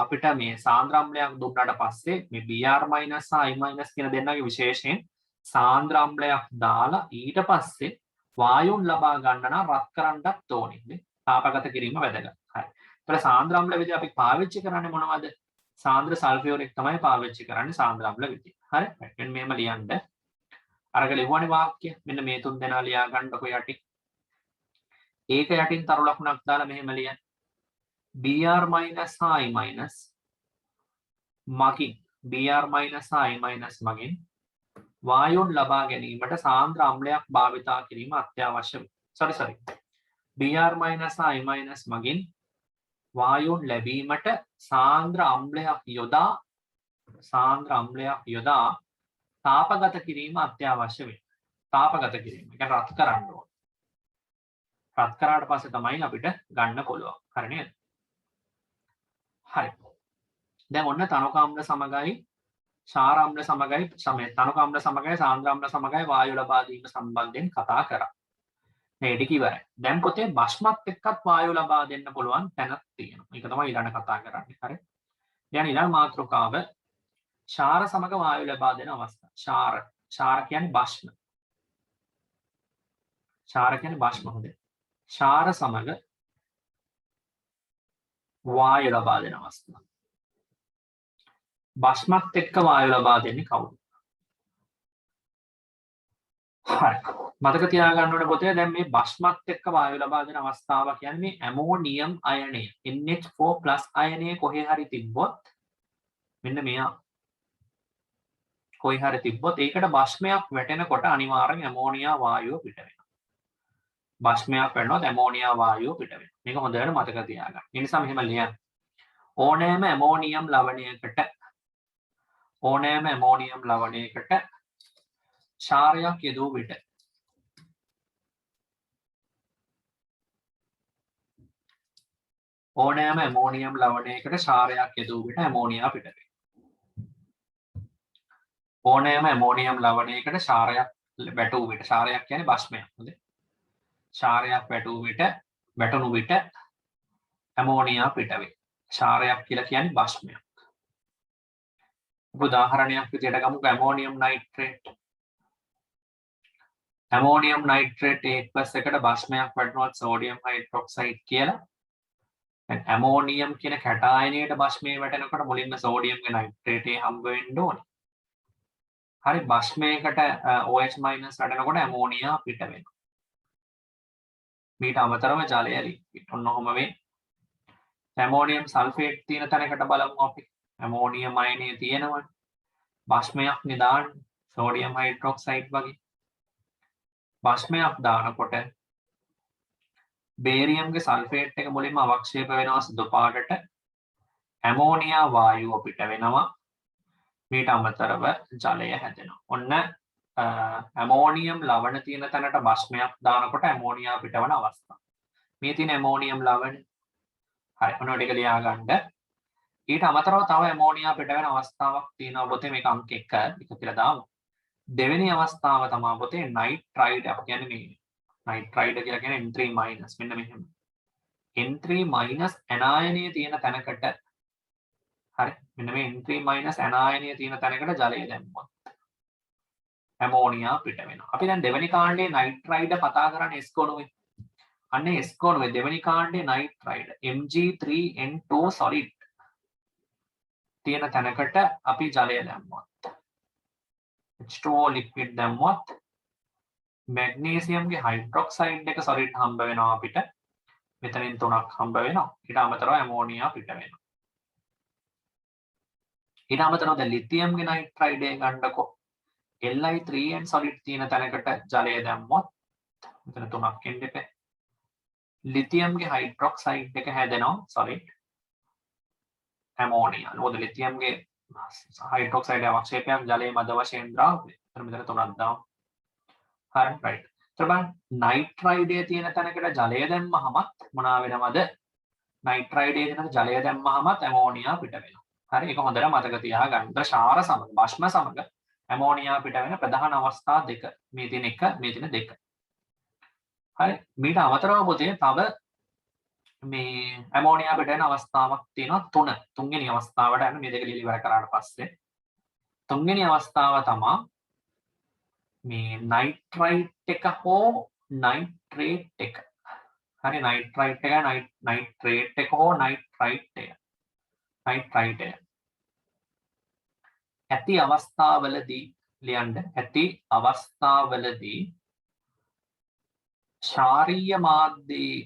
අපිට මේ සාන්ද්‍ර අම්ලයක් දුන්නාට පස්සේ මේ Br- සහ I- කියන දෙන්නගේ විශේෂයෙන් සාන්ද්‍ර අම්ලයක් දාලා ඊට පස්සේ වායුන් ලබා ගන්න නම් රත් කරන්නත් ඕනේ. තාපගත කිරීම වැදගත්. හරි. ඒතර සාන්ද්‍ර අම්ල විදිය අපි පාවිච්චි කරන්නේ මොනවද? සාන්ද්‍ර සල්ෆියුරික් තමයි පාවිච්චි කරන්නේ සාන්ද්‍ර අම්ල විදිය. හරි. මෙන්න මෙහෙම ලියන්න. අරක ලියුවානේ වාක්‍ය. මෙන්න මේ තුන් දෙනා ලියා ගන්නකො යටින්. ඒක යටින් තරු ලකුණක් දාලා මෙහෙම ලියන්න. Br- සහ I- මගින් Br- සහ I- මගින් වායුන් ලබා ගැනීමට සාන්ද්‍ර අම්ලයක් භාවිතා කිරීම අත්‍යවශ්‍ය වේ. sorry. Br- සහ I- මගින් වායුන් ලැබීමට සාන්ද්‍ර අම්ලයක් යොදා තාපගත කිරීම අත්‍යවශ්‍ය වේ. තාපගත කිරීම. ඒක රත් කරන්න ඕන. රත් කරාට පස්සේ තමයි අපිට ගන්න පුළුවන්. හරි නේද? හරි. දැන් ඔන්න තනක අම්ල සමගයි ක්ෂාර අම්ල සමගයි තනක අම්ල සමගයි සාන්ද්‍ර අම්ල සමගයි වායු ලබා දීම සම්බන්ධයෙන් කතා කරා. මේ ටික ඉවරයි. දැන් පොතේ බෂ්මත් එක්කත් වායු ලබා දෙන්න පුළුවන් තැනක් තියෙනවා. ඒක තමයි ඊළඟ කතා කරන්නේ. හරි. දැන් ඊළඟ මාතෘකාව ක්ෂාර සමග වායු ලබා දෙන අවස්ථා. ක්ෂාර කියන්නේ බෂ්ම. ක්ෂාර කියන්නේ බෂ්ම හොඳයි. ක්ෂාර සමග වායු ලබා දෙන අවස්ථා. බෂ්මත් එක්ක වායු ලබා දෙන්නේ කවුද? හරි. මතක තියාගන්න ඕනේ පොතේ දැන් මේ බෂ්මත් එක්ක වායු ලබා දෙන අවස්ථාව කියන්නේ මේ ඇමෝනියම් අයනය NH4+ අයනය කොහේ හරි තිබ්බොත් මෙන්න මෙයා කොහේ හරි තිබ්බොත් ඒකට බෂ්මයක් වැටෙනකොට අනිවාර්යෙන් ඇමෝනියා වායුව පිට වෙනවා. බෂ්මයක් වැටෙනොත් ඇමෝනියා වායුව පිට වෙනවා. මේක හොඳට මතක තියාගන්න. ඒ නිසා මෙහෙම ලියන්න. ඕනෑම ඇමෝනියම් ලවණයකට ක්ෂාරයක් යෙදූ විට ඇමෝනියා පිට වෙනවා. ඕනෑම ඇමෝනියම් ලවණයකට ක්ෂාරයක් වැටූ විට ක්ෂාරයක් කියන්නේ බෂ්මයක්. හොඳයි. ක්ෂාරයක් වැටුණු විට ඇමෝනියා පිට වේ. ක්ෂාරයක් කියලා කියන්නේ බෂ්මයක්. උදාහරණයක් විදිහට ගමුකෝ ඇමෝනියම් නයිට්‍රේට්. ඇමෝනියම් නයිට්‍රේට් 1+ එකට බෂ්මයක් වැටුණොත් සෝඩියම් හයිඩ්‍රොක්සයිඩ් කියලා. දැන් ඇමෝනියම් කියන කැටායනයට බෂ්මේ වැටෙනකොට මුලින්ම සෝඩියම්ගේ නයිට්‍රේටේ හම්බ වෙන්න ඕනේ. හරි බෂ්මයකට OH- වැටෙනකොට ඇමෝනියා පිට වෙනවා. මීට අමතරව ජලය ලික්විඩ්. ඔන්න ඔහොම වෙන්නේ. ඇමෝනියම් සල්ෆේට් තියෙන තැනකට බලමු අපි. ඇමෝනියම් අයනය තියෙනවනේ. බෂ්මයක් දාන්න සෝඩියම් හයිඩ්‍රොක්සයිඩ් වගේ. බෂ්මයක් දානකොට බේරියම්ගේ සල්ෆේට් එක මුලින්ම අවක්ෂේප වෙනවා සුදු පාටට. ඇමෝනියා වායුව පිට වෙනවා. මීට අමතරව ජලය හැදෙනවා. ඔන්න ඇමෝනියම් ලවණ තියෙන තැනට බස්මයක් දානකොට ඇමෝනියා පිටවන අවස්ථාව. මේ තියෙන ඇමෝනියම් ලවණ. හරි. ඔන්න ටික ලියා ගන්න. ඊට අමතරව තව ඇමෝනියා පිට වෙන අවස්ථාවක් තියෙනවා පොතේ මේක අංක 1 කියලා දාමු. දෙවෙනි අවස්ථාව තමයි පොතේ නයිට්‍රයිඩ් අපි කියන්නේ මේ නයිට්‍රයිඩ් කියලා කියන්නේ N3- මෙන්න මෙහෙම. N3- ඇනායනීය තියෙන තැනකට හරි මෙන්න මේ N3- ඇනායනීය තියෙන තැනකට ජලය දැම්මොත් ඇමෝනියා පිට වෙනවා. අපි දැන් දෙවෙනි කාණ්ඩයේ නයිට්‍රයිඩ් කතා කරන්නේ S කොණුවේ. අන්න S කොණුවේ දෙවෙනි කාණ්ඩයේ නයිට්‍රයිඩ් Mg3N2 solid තියෙන තැනකට අපි ජලය දැම්මොත් H2O liquid දැම්මොත් මැග්නීසියම්ගේ හයිඩ්‍රොක්සයිඩ් එක solid හම්බ වෙනවා අපිට. මෙතනින් 3ක් හම්බ වෙනවා. ඊට අමතරව ඇමෝනියා පිට වෙනවා. ඊට අමතරව දැන් ලිතියම්ගේ නයිට්‍රයිඩ් එක ගන්නකො Li3N solid තියෙන තැනකට ජලය දැම්මොත් මෙතන 3ක් එන්න එපා. ලිතියම්ගේ හයිඩ්‍රොක්සයිඩ් එක හැදෙනවා solid ඇමෝනියා. මොකද ලිතියම්ගේ හයිඩ්‍රොක්සයිඩ් අවක්ෂේපයක් ජලයේ මද වශයෙන් ද්‍රව්‍ය. මෙතන 3ක් දාමු. හරි right. ඊට නයිට්‍රයිඩයේ තියෙන තැනකට ජලය දැම්මහම මොනවා වෙනවද? නයිට්‍රයිඩයේ තියෙන ජලය දැම්මහම ඇමෝනියා පිට වෙනවා. හරි ඒක හොඳට මතක තියාගන්න. ක්ෂාර සමග භස්ම සමග ඇමෝනියා පිට වෙන ප්‍රධාන අවස්ථා දෙක. මේ තියෙන එක මේ තියෙන දෙක. හරි මීට අමතරව පොතේ තව මේ ඇමෝනියා පිට වෙන අවස්ථාවක් තියෙනවා තුන්වෙනි අවස්ථාවට යන මේ දෙක ලියලා ඉවර කරාට පස්සේ තුන්වෙනි අවස්ථාව තමයි මේ නයිට්‍රයිට් එක හෝ නයිට්‍රේට් එක. හරි නයිට්‍රයිට් එක නයිට්‍රේට් එක හෝ නයිට්‍රයිට් එක. නයිට්‍රයිට් එක. ඇති අවස්ථාවලදී ලියන්න ඇති අවස්ථාවලදී ශාරීය මාධ්‍යයේ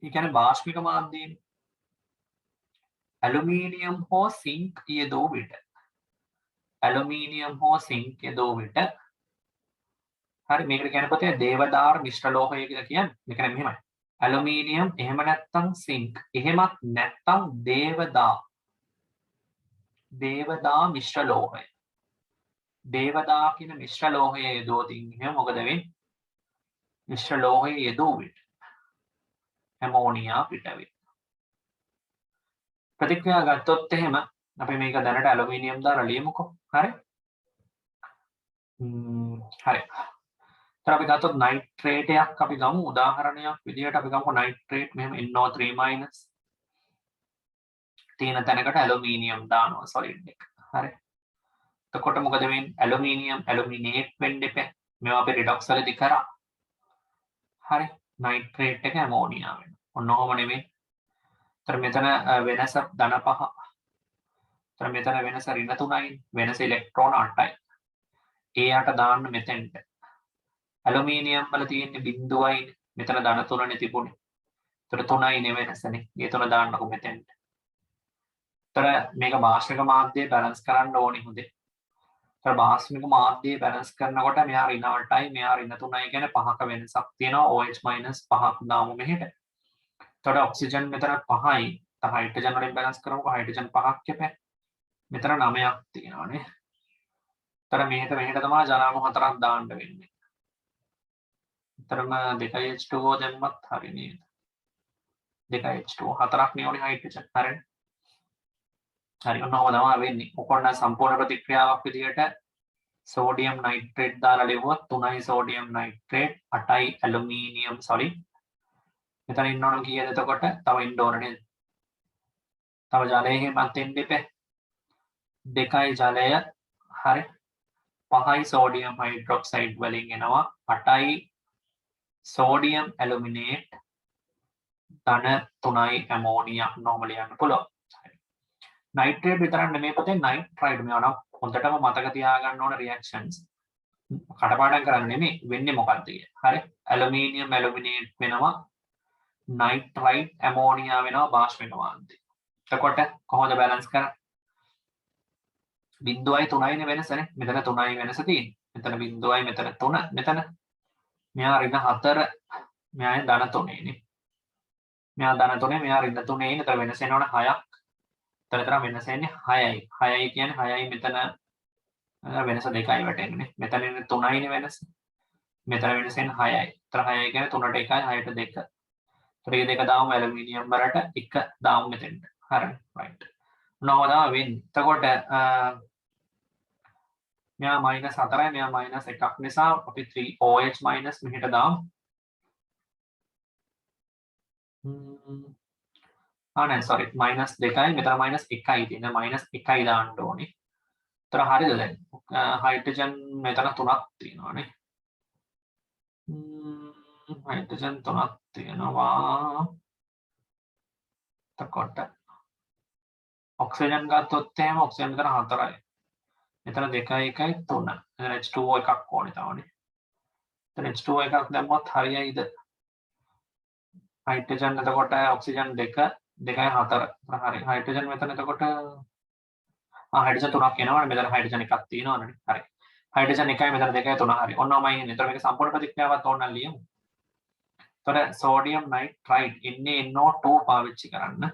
ඒ කියන්නේ බාෂ්මික මාධ්‍යයේ ඇලුමිනියම් හෝ සිංක් යෙදෝ විට ඇලුමිනියම් හෝ සිංක් යෙදෝ විට හරි මේකට කියන පොතේ දේවදාර මිශ්‍ර ලෝහය කියලා කියන්නේ මේක නම් මෙහෙමයි ඇලුමිනියම් එහෙම නැත්නම් සිංක් එහෙමත් නැත්නම් දේවදා මිශ්‍ර ලෝහය දේවදා කියන මිශ්‍ර ලෝහය යෙදුවොතින් එහෙම මොකද වෙන්නේ මිශ්‍ර ලෝහය යෙදෝ විට ඇමෝනියා පිට වෙනවා ප්‍රතික්‍රියා ගත්තොත් එහෙම අපි මේක දැනට ඇලුමිනියම් දාලා ලියමුකෝ හරි හරි तर අපි ගත්තොත් නයිට්‍රේට් එකක් අපි ගමු උදාහරණයක් විදිහට අපි ගමු නයිට්‍රේට් මෙහෙම NO3- තියෙන තැනකට ඇලුමිනියම් දානවා solid එක හරි එතකොට මොකද වෙන්නේ ඇලුමිනියම් ඇලුමිනේට් වෙන්න එපා මේවා අපි රිඩොක්ස් වලදී කරා හරි නයිට්‍රේට් එක ඇමෝනියා වෙනවා ඔන්න ඔහොම නෙමෙයි तर මෙතන වෙනස ධන 5 तर මෙතන වෙනස ඍණ 3යි වෙනස ඉලෙක්ට්‍රෝන 8යි ඒ 8 දාන්න මෙතෙන්ට ඇලුමිනියම් වල තියෙන බිඳුවයි මෙතන ධන 3නේ තිබුණේ. ඒතර 3යි නේ වෙනසනේ. මේ 3 දාන්නකො මෙතෙන්ට. ඒතර මේක භාෂ්මික මාධ්‍යය බැලන්ස් කරන්න ඕනේ හොඳේ. ඒතර භාෂ්මික මාධ්‍යය බැලන්ස් කරනකොට මෙහා ඍණ 8යි මෙහා ඍණ 3යි කියන්නේ 5ක වෙනසක් තියෙනවා. OH- 5ක් දාමු මෙහෙට. ඒතර ඔක්සිජන් මෙතන 5යි. තව හයිඩ්‍රජන් වලින් බැලන්ස් කරමුකෝ හයිඩ්‍රජන් 5ක් එපා. මෙතන 9ක් තියෙනවානේ. ඒතර මෙහෙට තමයි ජලාණු 4ක් දාන්න වෙන්නේ. තරම 2H2O දැම්මත් හරි නේද 2H2O 4ක් නේ හයිඩ්‍රජන් හරිනේ හරි ඔන්නම තමයි වෙන්නේ මොකක්ද සම්පූර්ණ ප්‍රතික්‍රියාවක් විදිහට සෝඩියම් නයිට්‍රේට් දාලා ලියුවොත් 3යි සෝඩියම් නයිට්‍රේට් 8යි ඇලුමිනියම් solid මෙතන ඉන්න ඕන කීයද එතකොට තව ඉන්න ඕන නේද තව ජලය එහෙමත් එන්න එපා 2යි ජලය හරි 5යි සෝඩියම් හයිඩ්‍රොක්සයිඩ් වලින් එනවා 8යි sodium aluminate ධන 3යි ඇමෝනියා නොම ලියන්න පුළුවන්. නයිට්‍රේට් විතරක් නෙමෙයි පොතේ නයිට්‍රයිඩ් මේවා හොඳටම මතක තියාගන්න ඕන රියැක්ෂන්ස්. කටපාඩම් කරන්න නෙමෙයි වෙන්නේ මොකක්ද කියලා. හරි. ඇලුමිනියම් ඇලුමිනේට් වෙනවා නයිට්‍රයිඩ් ඇමෝනියා වෙනවා භාෂ්මික මාධ්‍ය. එතකොට කොහොමද බැලන්ස් කරන්නේ? 0යි 3යි වෙනසනේ. මෙතන 3යි වෙනස තියෙන්නේ. මෙතන 0යි මෙතන 3 මෙතන මෙහා ඍණ 4 මෙහා ධන 3නේ මෙහා ධන 3 මෙහා ඍණ 3 නේ. ඒතර වෙනස එනවනේ 6ක්. එතන වෙනස එන්නේ 6යි. 6යි කියන්නේ 6යි මෙතන වෙනස 2යි වැටෙන්නේ. මෙතන ඉන්නේ 3යිනේ වෙනස. මෙතන වෙනස එන්නේ 6යි. එතන 6යි කියන්නේ 3ට 1යි 6ට 2. ඒ දෙක දාමු ඇලුමිනියම් වලට 1 දාමු මෙතෙන්ට. හරි. right. මොනවද වෙන්නේ? එතකොට මෙයා -4යි මෙයා -1ක් නිසා අපි 3OH- මෙහෙට දාමු. නෑ sorry -2යි මෙතන -1යි තියෙන -1යි දාන්න ඕනේ. එතන හරියද දැන්? හයිඩ්‍රජන් මෙතන 3ක් තියෙනවානේ. හයිඩ්‍රජන් 3ක් තියෙනවා. එතකොට ඔක්සිජන් ගත්තොත් එහෙම ඔක්සිජන් මෙතන 4යි. මෙතන 2යි 1යි 3. එතන H2O එකක් ඕනේ තවනේ. එතන H2O එකක් දැම්මොත් හරියයිද? හයිඩ්‍රජන් එතකොට ඔක්සිජන් 2 2යි 4. හරි. හයිඩ්‍රජන් මෙතන එතකොට හයිඩ්‍රජන් 3ක් එනවනේ. මෙතන හයිඩ්‍රජන් එකක් තියෙනවනේ. හරි. හයිඩ්‍රජන් 1යි මෙතන 2යි 3 හරි. ඔන්නමයි එන්නේ. එතකොට මේක සම්පූර්ණ ප්‍රතික්‍රියාවක් ඕනනම් ලියමු. එතකොට සෝඩියම් නයිට්‍රයිඩ් ඉන්නේ NO2 පාවිච්චි කරන්න.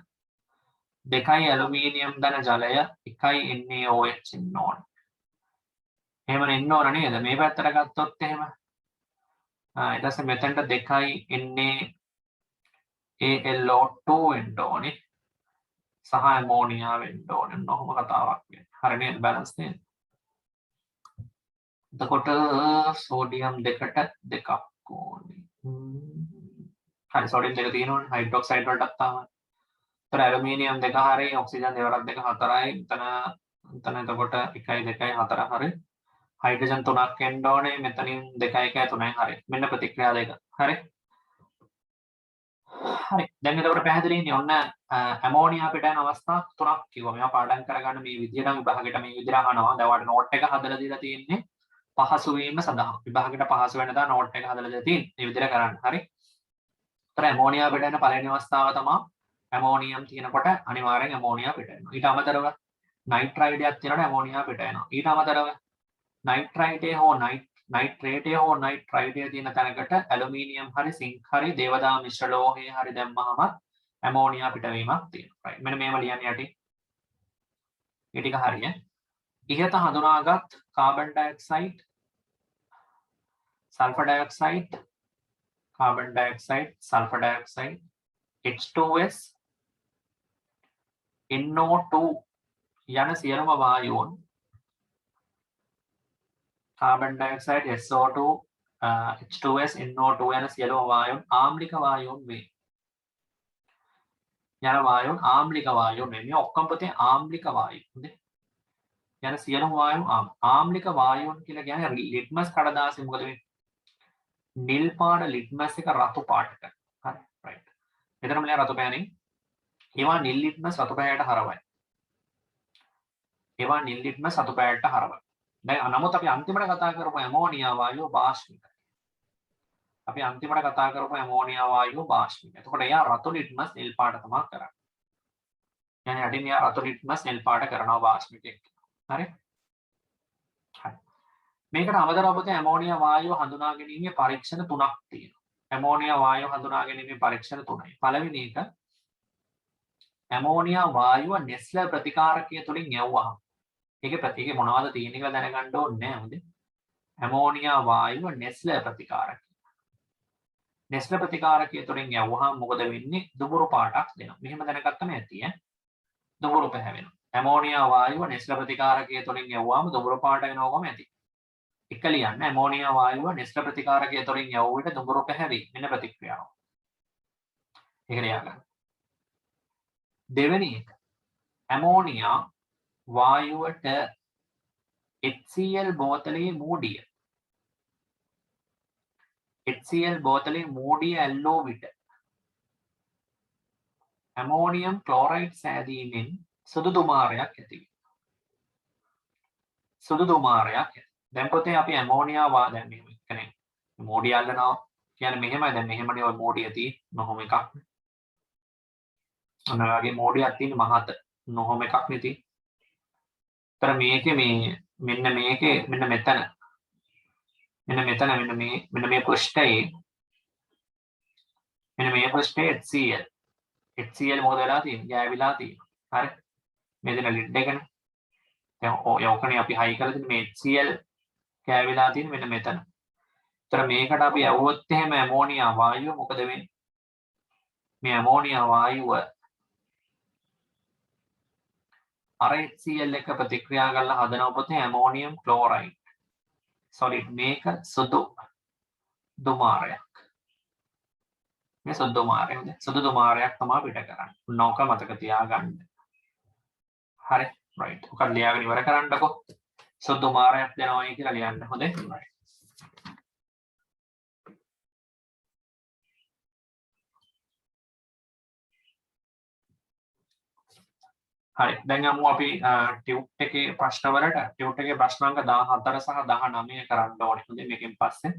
2යි ඇලුමිනියම් ධන ජලය 1යි NaOH ඉන්න ඕන. එහෙම ඉන්න ඕන නේද? මේ පැත්තට ගත්තොත් එහෙම. ඊට පස්සේ මෙතනට 2යි NaAlO2 වෙන්න ඕනේ. සහ ඇමෝනියා වෙන්න ඕනේ. ඔහොම කතාවක් වෙන්නේ. හරි නේද? බැලන්ස් නේද? එතකොට සෝඩියම් 2ට 2ක් ඕනේ. හරි සෝඩියම් 2 තියෙනවනේ. හයිඩ්‍රොක්සයිඩ් වලටත් තමයි. එතන ඇලුමිනියම් 2 හරි ඔක්සිජන් දෙවරක් 2 4යි. එතන එතකොට 1යි 2යි 4 හරි. හයිඩ්‍රජන් 3ක් එන්න ඕනේ. මෙතනින් 2යි 1යි 3යි හරි. මෙන්න ප්‍රතික්‍රියා දෙක. හරි. හරි. දැන් එතකොට පැහැදිලිනේ ඔන්න ඇමෝනියා පිට යන අවස්ථා 3ක් කිව්වා. මේවා පාඩම් කරගන්න මේ විදියට විභාගෙට මේ විදියට අහනවා. දැන් ඔයාලට නෝට් එක හදලා දීලා තියෙන්නේ පහසු වීම සඳහා. විභාගෙට පහසු වෙන දා නෝට් එක හදලා දීලා තියෙන්නේ. මේ විදියට කරන්න. හරි. ඒතර ඇමෝනියා පිට යන පළවෙනි අවස්ථාව තමයි ඇමෝනියම් තියෙනකොට අනිවාර්යෙන් ඇමෝනියා පිට වෙනවා. ඊට අමතරව නයිට්‍රයිඩයක් තියෙනකොට ඇමෝනියා පිට වෙනවා. ඊට අමතරව නයිට්‍රයිඩේ හෝ නයිට්‍රේටේ හෝ නයිට්‍රයිඩේ තියෙන තැනකට ඇලුමිනියම් හරි සිංක් හරි දේවදා මිශ්‍ර ලෝහය හරි දැම්මහම ඇමෝනියා පිටවීමක් තියෙනවා. right. මෙන්න මේව ලියන්න යටි. මේ ටික හරිය. ඉහත හඳුනාගත් carbon dioxide, sulphur dioxide, carbon dioxide, sulphur dioxide, H2S, NO2 යන සියලුම වායුන් carbon dioxide, SO2, H2S, NO2 යන සියලුම වායුන් ආම්ලික වායුන් වේ. යන වායුන් ආම්ලික වායුන් වේ. මේ ඔක්කොම පොතේ ආම්ලික වායු. හොඳේ. යන සියලුම වායුන් ආම්ලික වායුන් කියලා කියන්නේ ලිට්මස් කඩදාසිය මොකද වෙන්නේ? නිල් පාට ලිට්මස් එක රතු පාටට. හරි. right. මෙතන මම රතු පෑනේ. ඒවා නිල් ලිට්මස් රතු පෑයට හරවයි. ඒවා නිල් ලිට්මස් රතු පෑයට හරවයි. දැන් නමුත් අපි අන්තිමට කතා කරපු ඇමෝනියා වායුව බාෂ්පිකයි. අපි අන්තිමට කතා කරපු ඇමෝනියා වායුව බාෂ්පිකයි. එතකොට එයා රතු ලිට්මස් නිල් පාට තමයි කරන්නේ. يعني අඩින් එයා රතු ලිට්මස් නිල් පාට කරනවා බාෂ්පිකයක්. හරි? හරි. මේකට අමතරව පොතේ ඇමෝනියා වායුව හඳුනා ගැනීමේ පරීක්ෂණ 3ක් තියෙනවා. ඇමෝනියා වායුව හඳුනා ගැනීමේ පරීක්ෂණ 3යි. පළවෙනි එක ඇමෝනියා වායුව නෙස්ලර් ප්‍රතිකාරකය තුලින් යවුවා. ඒකේ ප්‍රතික්‍රියා මොනවද තියෙන්නේ කියලා දැනගන්න ඕනේ නෑ හොඳේ. ඇමෝනියා වායුව නෙස්ලර් ප්‍රතිකාරකය. නෙස්ලර් ප්‍රතිකාරකය තුලින් යවුවාම මොකද වෙන්නේ? දුඹුරු පාටක් දෙනවා. මෙහෙම දැනගත්තම ඇති ඈ. දුඹුරු පැහැවෙනවා. ඇමෝනියා වායුව නෙස්ලර් ප්‍රතිකාරකය තුලින් යවුවාම දුඹුරු පාට වෙනවකම ඇති. එක ලියන්න ඇමෝනියා වායුව නෙස්ලර් ප්‍රතිකාරකය තුලින් යවුව විට දුඹුරු පැහැවේ. මෙන්න ප්‍රතික්‍රියාව. ඒක ලියාගන්න. දෙවෙනි එක ඇමෝනියා වායුවට HCl බෝතලේ මූඩිය HCl බෝතලේ මූඩිය ඇල්ලෝ විට ඇමෝනියම් ක්ලෝරයිඩ් සෑදීමෙන් සුදු දුමාරයක් ඇති වෙනවා. සුදු දුමාරයක් ඇති. දැන් පොතේ අපි ඇමෝනියා දැන් මෙහෙම කියන්නේ මූඩිය අල්ලනවා කියන්නේ මෙහෙමයි. දැන් මෙහෙමනේ ඔය මූඩිය තියෙන්නේ. නොහොම එකක්. අන්න වගේ මූඩියක් තියෙන මහත. නොහොම එකක් නේ තියෙන්නේ. තර මේකේ මෙන්න මේකේ මෙන්න මෙතන මෙන්න මේ පෘෂ්ඨයේ මෙන්න මේ පෘෂ්ඨයේ HCl මොකද වෙලා තියෙන්නේ? ගෑවිලා තියෙනවා. හරි. මේ දෙන lid එකනේ. දැන් යෝකනේ අපි හයි කරලා තියෙන මේ HCl කෑවිලා තියෙන මෙන්න මෙතන. ඒතර මේකට අපි යවුවොත් එහෙම ඇමෝනියා වායුව මොකද වෙන්නේ? මේ ඇමෝනියා වායුව අර HCl එක ප්‍රතික්‍රියා කරලා හදන පොතේ ඇමෝනියම් ක්ලෝරයිඩ්. සෝලිඩ් මේක සුදු දුමාරයක්. මේ සුදු දුමාරයද? සුදු දුමාරයක් තමයි පිට කරන්නේ. නෝක මතක තියාගන්න. හරි. right. ඔක ලියාගෙන ඉවර කරන්නකො. සුදු දුමාරයක් දෙනවයි කියලා ලියන්න. හොඳේ. right. හරි. දැන් යමු අපි ටියුට් එකේ ප්‍රශ්න වලට. ටියුට් එකේ ප්‍රශ්න අංක 14 සහ 19 කරන්න ඕනේ. හොඳේ. මේකෙන් පස්සේ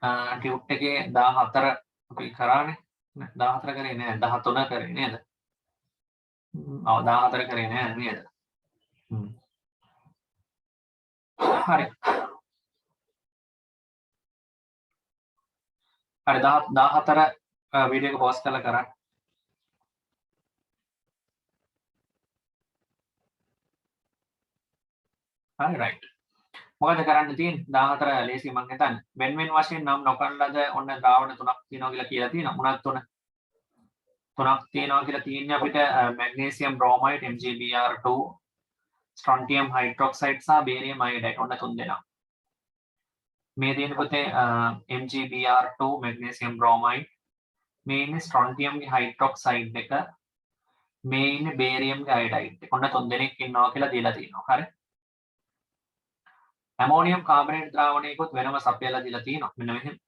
ටියුට් එකේ 14 අපි කරානේ. 14 කරේ නෑ 13 කරේ නේද? ඔව් 14 කරේ නෑ නේද? හරි. හරි 14 වීඩියෝ එක පෝස්ට් කරලා කරන්න. හරි right. මොකද කරන්න තියෙන්නේ 14 ලේසි මං හිතන්නේ. වෙන වශයෙන් නම් නොකරන ලද ඔන්න ද්‍රාවණ තුනක් තියෙනවා කියලා තියෙනවා. මොනවද තුන? තුනක් තියෙනවා කියලා තියෙන්නේ අපිට මැග්නීසියම් බ්‍රෝමයිඩ් MgBr2 ස්ට්‍රොන්ටියම් හයිඩ්‍රොක්සයිඩ් සහ බේරියම් අයොඩයිඩ් ඔන්න තුන් දෙනා. මේ තියෙන පොතේ MgBr2 මැග්නීසියම් බ්‍රෝමයිඩ් මේ ඉන්නේ ස්ට්‍රොන්ටියම්ගේ හයිඩ්‍රොක්සයිඩ් එක මේ ඉන්නේ බේරියම්ගේ අයොඩයිඩ් එක. ඔන්න තුන් දෙනෙක් ඉන්නවා කියලා දීලා තියෙනවා. හරි. ඇමෝනියම් කාබනේට් ද්‍රාවණයකොත් වෙනම සපයලා දීලා තියෙනවා. මෙන්න මෙහෙම.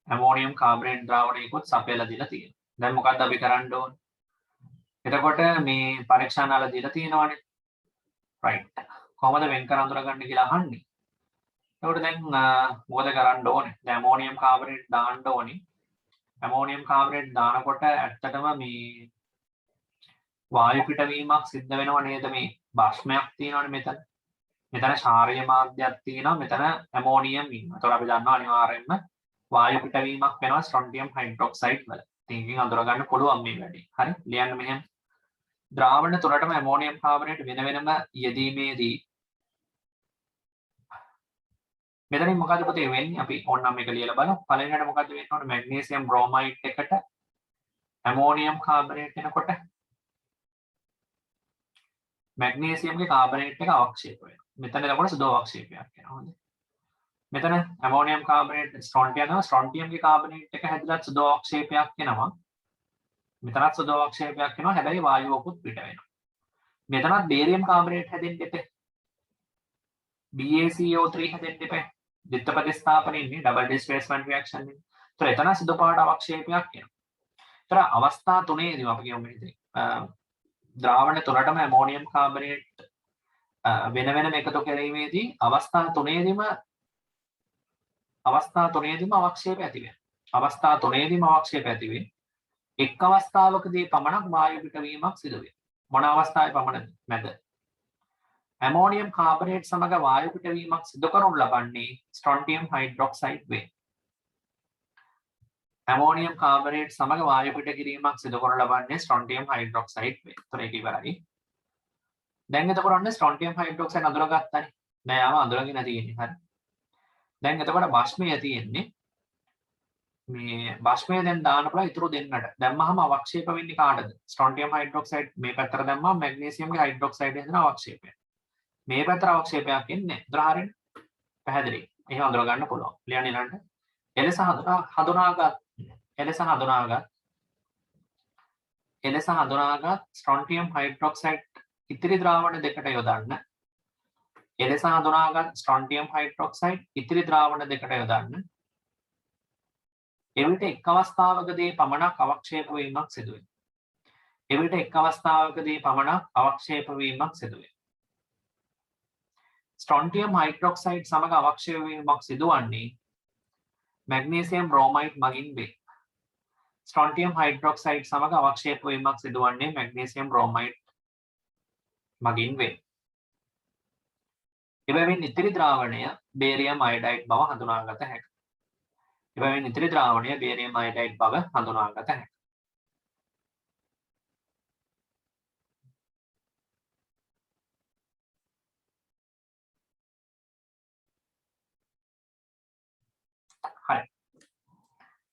ඇමෝනියම් කාබනේට් ද්‍රාවණයකොත් සපයලා දීලා තියෙනවා. දැන් මොකද්ද අපි කරන්න ඕන? එතකොට මේ පරීක්ෂානාල දීලා තියෙනවානේ. right. කොහොමද වෙන් කර අඳුරගන්නේ කියලා අහන්නේ. එතකොට දැන් මොකද කරන්න ඕනේ? දැන් ඇමෝනියම් කාබනේට් දාන්න ඕනේ. ඇමෝනියම් කාබනේට් දානකොට ඇත්තටම මේ වායු පිටවීමක් සිද්ධ වෙනව නේද? මේ බාෂ්පයක් තියෙනවනේ මෙතන. මෙතන ශාරීය මාධ්‍යයක් තියෙනවා. මෙතන ඇමෝනියම් ඉන්නවා. ඒතකොට අපි දන්නවා අනිවාර්යයෙන්ම වායු පිටවීමක් වෙනවා ස්ට්‍රොන්ටියම් හයිඩ්‍රොක්සයිඩ් වල. ඉතින් අඳුර ගන්න පුළුවන් මේ වැඩේ. හරි. ලියන්න මෙහෙම. ද්‍රාවණ තුනටම ඇමෝනියම් කාබනේට් වෙන වෙනම යෙදීමේදී මෙතනින් මොකද පුතේ වෙන්නේ? අපි ඕනනම් මේක ලියලා බලමු. පළවෙනියට මොකද වෙන්න ඕනේ? මැග්නීසියම් බ්‍රෝමයිඩ් එකට ඇමෝනියම් කාබනේට් එනකොට මැග්නීසියම්ගේ කාබනේට් එක අවක්ෂේප වෙනවා. මෙතන එතකොට සුදු අවක්ෂේපයක් වෙනවා. හොඳයි. මෙතන ඇමෝනියම් කාබනේට් ස්ට්‍රොන්ටියම්ගේ කාබනේට් එක හැදිලා සුදු අවක්ෂේපයක් වෙනවා. මෙතනත් සුදු අවක්ෂේපයක් වෙනවා. හැබැයි වායුවකුත් පිට වෙනවා. මෙතනත් බේරියම් කාබනේට් හැදෙන්න එපේ. BaCO3 හැදෙන්න එපේ. ද්විත්ව ප්‍රතිස්ථාපන ඉන්නේ ඩබල් ඩිස්ප්ලේස්මන්ට් රියැක්ෂන් එකේ. ඒතර එතන සුදු පාට අවක්ෂේපයක් එනවා. ඒතර අවස්ථා තුනේදී අපි කියමු මෙතන. ද්‍රාවණ තුනටම ඇමෝනියම් කාබනේට් වෙන වෙනම එකතු කිරීමේදී අවස්ථා තුනේදීම අවක්ෂේප ඇති වෙනවා. අවස්ථා තුනේදීම අවක්ෂේප ඇති වෙන්නේ. එක් අවස්ථාවකදී පමණක් වායු පිටවීමක් සිදු වෙනවා. මොන අවස්ථාවේ පමණද? මැද. ඇමෝනියම් කාබනේට් සමග වායු පිටවීමක් සිදු කරනු ලබන්නේ ස්ට්‍රොන්ටියම් හයිඩ්‍රොක්සයිඩ් වේ. ඇමෝනියම් කාබනේට් සමග වායු පිට කිරීමක් සිදු කරනු ලබන්නේ ස්ට්‍රොන්ටියම් හයිඩ්‍රොක්සයිඩ් වේ. ඒතර ඒක ඉවරයි. දැන් එතකොට ඔන්න ස්ට්‍රොන්ටියම් හයිඩ්‍රොක්සයිඩ් අඳුරගත්තානේ. දැන් ආව අඳුරගෙන තියෙන්නේ. හරි. දැන් එතකොට බාෂ්පය තියෙන්නේ මේ බාෂ්පය දැන් දාන්න පුළුවන් ඉතුරු දෙන්නට. දැම්මහම අවක්ෂේප වෙන්නේ කාටද? ස්ට්‍රොන්ටියම් හයිඩ්‍රොක්සයිඩ් මේ පැත්තට දැම්මම මැග්නීසියම්ගේ හයිඩ්‍රොක්සයිඩ් හැදෙන අවක්ෂේපය. මේ පැත්තට අවක්ෂේපයක් එන්නේ නැහැ. උදාහරණ පැහැදිලි. එහෙම අඳුර ගන්න පුළුවන්. ලියන්න ඊළඟට. එලෙස හඳුනාගත් ස්ට්‍රොන්ටියම් හයිඩ්‍රොක්සයිඩ් ඉතිරි ද්‍රාවණ දෙකට යොදන්න. එලෙස හඳුනාගත් ස්ට්‍රොන්ටියම් හයිඩ්‍රොක්සයිඩ් ඉතිරි ද්‍රාවණ දෙකට යොදන්න. එවිට එක් අවස්ථාවකදී පමණක් අවක්ෂේප වීමක් සිදු වෙනවා. එවිට එක් අවස්ථාවකදී පමණක් අවක්ෂේප වීමක් සිදු වෙනවා. ස්ට්‍රොන්ටියම් හයිඩ්‍රොක්සයිඩ් සමග අවක්ෂේප වීමක් සිදුවන්නේ මැග්නීසියම් බ්‍රෝමයිඩ් මගින් වේ. ස්ට්‍රොන්ටියම් හයිඩ්‍රොක්සයිඩ් සමග අවක්ෂේප වීමක් සිදුවන්නේ මැග්නීසියම් බ්‍රෝමයිඩ් මගින් වේ. එබැවින් ඉතිරි ද්‍රාවණය බේරියම් අයොඩයිඩ් බව හඳුනාගත හැකියි. එබැවින් ඉතිරි ද්‍රාවණය බේරියම් අයොඩයිඩ් බව හඳුනාගත හැකියි. හරි.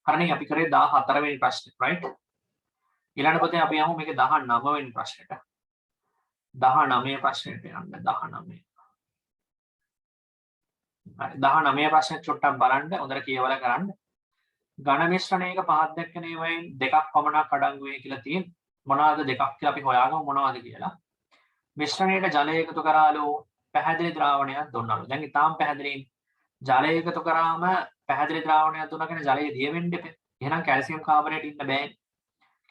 හරිනේ අපි කරේ 14 වෙනි ප්‍රශ්නේ right? ඊළඟ පොතේ අපි යමු මේකේ 19 වෙනි ප්‍රශ්නෙට. 19 ප්‍රශ්නෙට යන්න 19. හරි 19 ප්‍රශ්නේ චුට්ටක් බලන්න හොඳට කියවලා කරන්න. ඝන මිශ්‍රණයක පහක් දැක්කන ඒවායින් දෙකක් පමණක් අඩංගු වෙයි කියලා තියෙන. මොනවාද දෙකක් කියලා අපි හොයාගමු මොනවද කියලා. මිශ්‍රණයට ජලය එකතු කරාලු පැහැදිලි ද්‍රාවණයක් දුන්නලු. දැන් ඊටාම් පැහැදිලි ජලය එකතු කරාම පැහැදිලි ද්‍රාවණයක් දුන්නා කියන්නේ ජලය දිය වෙන්න එපා. එහෙනම් කැල්සියම් කාබනේට් ඉන්න බෑ.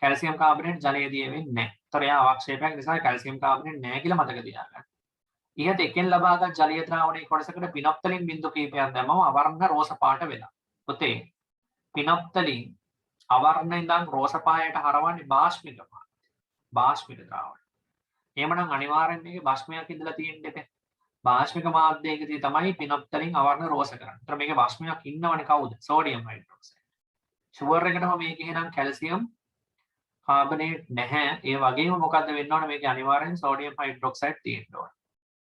කැල්සියම් කාබනේට් ජලය දිය වෙන්නේ නැහැ. ඒතර එයා අවක්ෂේපයක් නිසා කැල්සියම් කාබනේට් නැහැ කියලා මතක තියාගන්න. ඉහත එකෙන් ලබාගත් ජලීය ද්‍රාවණයේ කොටසකට පිනොප්තලින් බිඳු කිහිපයක් දැම්මම අවර්ණ රෝස පාට වෙලා. පුතේ පිනොප්තලින් අවර්ණ ඉඳන් රෝස පායට හරවන්නේ බාෂ්මික පාට. බාෂ්මික ද්‍රාවණය. එහෙමනම් අනිවාර්යෙන් මේකේ බාෂ්මයක් ඉඳලා තියෙන්න එපා. බාෂ්මික මාධ්‍යයකදී තමයි පිනොප්තලින් අවර්ණ රෝස කරන්නේ. ඒතර මේකේ බාෂ්මයක් ඉන්නවනේ කවුද? Sodium hydroxide. ෂුගර් එකටම මේකේ එහෙනම් කැල්සියම් කාබනේට් නැහැ. ඒ වගේම මොකද්ද වෙන්න ඕනේ මේකේ අනිවාර්යෙන් සෝඩියම් හයිඩ්‍රොක්සයිඩ් තියෙන්න ඕනේ.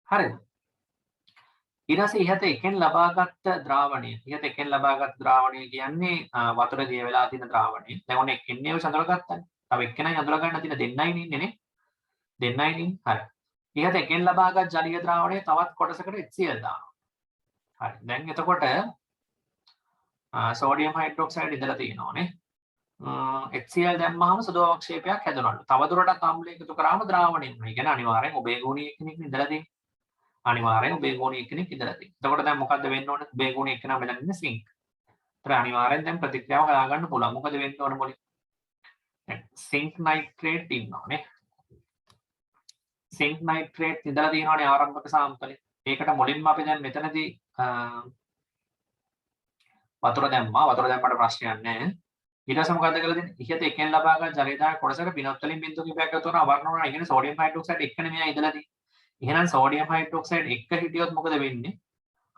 හරිද? ඊට පස්සේ ඉහත එකෙන් ලබාගත් ද්‍රාවණය. ඉහත එකෙන් ලබාගත් ද්‍රාවණය කියන්නේ වතුර දිය වෙලා තියෙන ද්‍රාවණය. දැන් ඔන්න එක්කෙනේ ඔය අඳුරගත්තානේ. තව එක්කෙනයි අඳුර ගන්න තියෙන දෙන්නයි ඉන්නේ නේ. දෙන්නයි ඉන්නේ. හරි. ඉහත එකෙන් ලබාගත් ජලීය ද්‍රාවණය තවත් කොටසකට HCl දානවා. හරි. දැන් එතකොට සෝඩියම් හයිඩ්‍රොක්සයිඩ් ඉඳලා තියෙනවානේ. HCl දැම්මහම සුදු අවක්ෂේපයක් හැදෙනවලු. තවදුරටත් ආම්ල එකතු කරාම ද්‍රාවණය වෙනවා. ඒ කියන්නේ අනිවාර්යෙන් ඔබේ ගුණී එක්කෙනෙක් ඉඳලා තියෙන්නේ. අනිවාර්යෙන් ඔබේ ගුණී එක්කෙනෙක් ඉඳලා තියෙන්නේ. එතකොට දැන් මොකද්ද වෙන්න ඕනේ? ඔබේ ගුණී එක්කෙනා මෙතන ඉන්නේ සිංක්. ඒතර අනිවාර්යෙන් දැන් ප්‍රතික්‍රියාව හොයාගන්න පුළුවන්. මොකද වෙන්න ඕනේ මොලේ? සිංක් නයිට්‍රේට් ඉන්නවානේ. සිංක් නයිට්‍රේට් ඉඳලා තියෙනවානේ ආරම්භක සාම්පලේ. ඒකට මුලින්ම අපි දැන් මෙතනදී වතුර දැම්මා. වතුර දැම්මට ප්‍රශ්නයක් නැහැ. ඊට පස්සේ මොකද්ද කරලා දෙන්නේ? ඉහත එකෙන් ලබාගත් ජලීය දාන කොටසක පිනොප්තලින් බිඳු කිහිපයක් එකතු කරන අවර්ණ වුණා. ඒ කියන්නේ සෝඩියම් හයිඩ්‍රොක්සයිඩ් එක්කනේ මෙයා ඉඳලා තියෙන්නේ. එහෙනම් සෝඩියම් හයිඩ්‍රොක්සයිඩ් එක්ක හිටියොත් මොකද වෙන්නේ?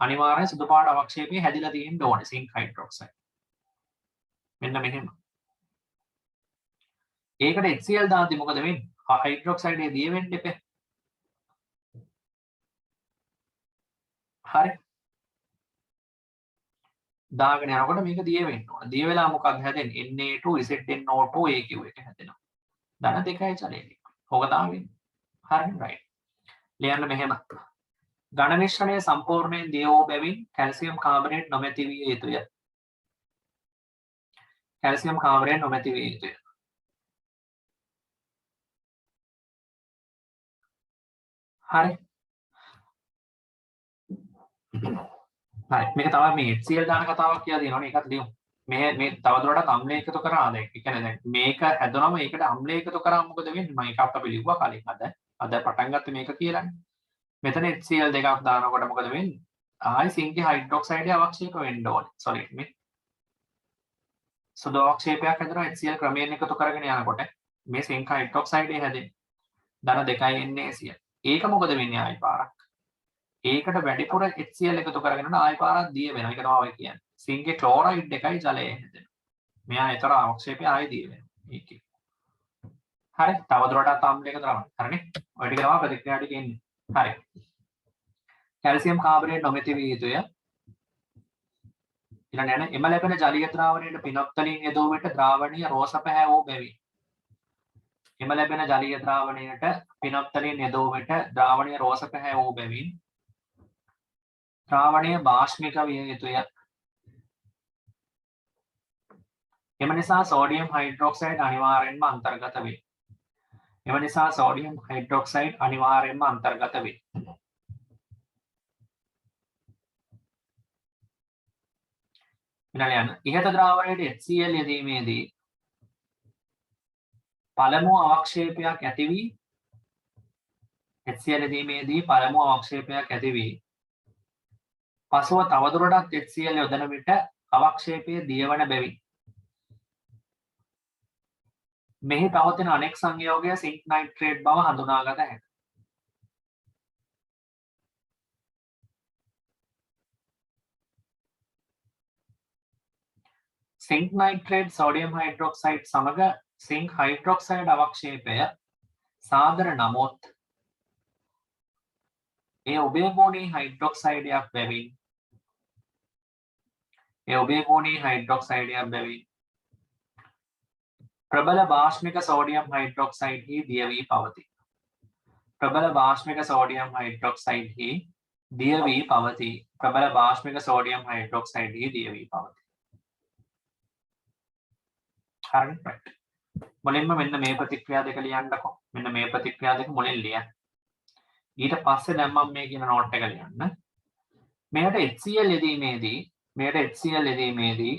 අනිවාර්යෙන් සුදු පාට අවක්ෂේපය හැදිලා තියෙන්න ඕනේ සිංක් හයිඩ්‍රොක්සයිඩ්. මෙන්න මෙහෙම. ඒකට HCl දාද්දි මොකද වෙන්නේ? හයිඩ්‍රොක්සයිඩ් එක දිය වෙන්න එපා. හරි. දාගෙන යනකොට මේක දිය වෙන්න ඕන. දිය වෙලා මොකක්ද හැදෙන්නේ? Na2ZnO2 AQ එක හැදෙනවා. ධන දෙකයි චලයේදී. ඕක තමයි වෙන්නේ. හරි right. ලියන්න මෙහෙම. ඝන මිශ්‍රණය සම්පූර්ණයෙන් දිය වූ බැවින් කැල්සියම් කාබනේට් නොමැති විය යුතුය. කැල්සියම් කාබනේට් නොමැති විය යුතුය. හරි. හරි මේක තමයි මේ HCl දාන කතාවක් කියලා දෙනවනේ ඒකත් ලියමු. මේ තවදුරටත් අම්ල එකතු කරා දැන්. ඒ කියන්නේ දැන් මේක හැදුනම ඒකට අම්ල එකතු කරාම මොකද වෙන්නේ? මම එකක් අපි ලිව්වා කලින් අද පටන් ගත්තේ මේක කියලානේ. මෙතන HCl දෙකක් දානකොට මොකද වෙන්නේ? ආයි සිංකේ හයිඩ්‍රොක්සයිඩ් අවක්ෂේප වෙන්න ඕනේ. සෝරි මේ සුදු අවක්ෂේපයක් හැදෙනවා HCl ක්‍රමයෙන් එකතු කරගෙන යනකොට මේ සිංක හයිඩ්‍රොක්සයිඩ් හැදෙන්නේ. ධන දෙකයි NaCl. ඒක මොකද වෙන්නේ ආයි පාරක්? ඒකට වැඩිපුර HCl එකතු කරගෙන යන ආයි පාරක් දිය වෙනවා. ඒක තමයි ඔය කියන්නේ. සිංකේ ක්ලෝරයිඩ් එකයි ජලය හැදෙනවා. මෙයා ඒතර අවක්ෂේපය ආයි දිය වෙනවා. ඒකේ. හරි. තවදුරටත් අම්ල එකතු කරනවා. හරිනේ. ඔය ටික තමයි ප්‍රතික්‍රියා ටික එන්නේ. හරි. කැල්සියම් කාබනේට් නොමැති විය යුතුය. ඊළඟ යන එම ලැබෙන ජලීය ද්‍රාවණයට පිනොප්තලින් යෙදූ විට ද්‍රාවණීය රෝස පැහැ වූ බැවින්. එම ලැබෙන ජලීය ද්‍රාවණයට පිනොප්තලින් යෙදූ විට ද්‍රාවණීය රෝස පැහැ වූ බැවින් ද්‍රාවණය බාෂ්මික විය යුතුය. එම නිසා සෝඩියම් හයිඩ්‍රොක්සයිඩ් අනිවාර්යෙන්ම අන්තර්ගත වේ. එම නිසා සෝඩියම් හයිඩ්‍රොක්සයිඩ් අනිවාර්යෙන්ම අන්තර්ගත වේ. ඊළඟ ඉහත ද්‍රාවණයට HCl යෙදීමේදී පළමු අවක්ෂේපයක් ඇති වී HCl යෙදීමේදී පළමු අවක්ෂේපයක් ඇති වී පසුව තවදුරටත් HCl යොදන විට අවක්ෂේපයේ දියවන බැවින් මෙහි පවතින අනෙක් සංයෝගය සිංක් නයිට්‍රේට් බව හඳුනාගත හැකියි. සිංක් නයිට්‍රේට් සෝඩියම් හයිඩ්‍රොක්සයිඩ් සමග සිංක් හයිඩ්‍රොක්සයිඩ් අවක්ෂේපය සාදර නමුත් ඒ උභයගෝණී හයිඩ්‍රොක්සයිඩයක් බැවින් ඒ උභයගෝණී හයිඩ්‍රොක්සයිඩයක් බැවින් ප්‍රබල භාෂ්මික සෝඩියම් හයිඩ්‍රොක්සයිඩ්හි දිය වී පවතී. ප්‍රබල භාෂ්මික සෝඩියම් හයිඩ්‍රොක්සයිඩ්හි දිය වී පවතී. ප්‍රබල භාෂ්මික සෝඩියම් හයිඩ්‍රොක්සයිඩ්හි දිය වී පවතී. හරි right. මුලින්ම මෙන්න මේ ප්‍රතික්‍රියා දෙක ලියන්නකො. මෙන්න මේ ප්‍රතික්‍රියා දෙක මුලින් ලියන්න. ඊට පස්සේ දැන් මම මේ කියන නෝට් එක ලියන්න. මෙයට HCl යෙදීමේදී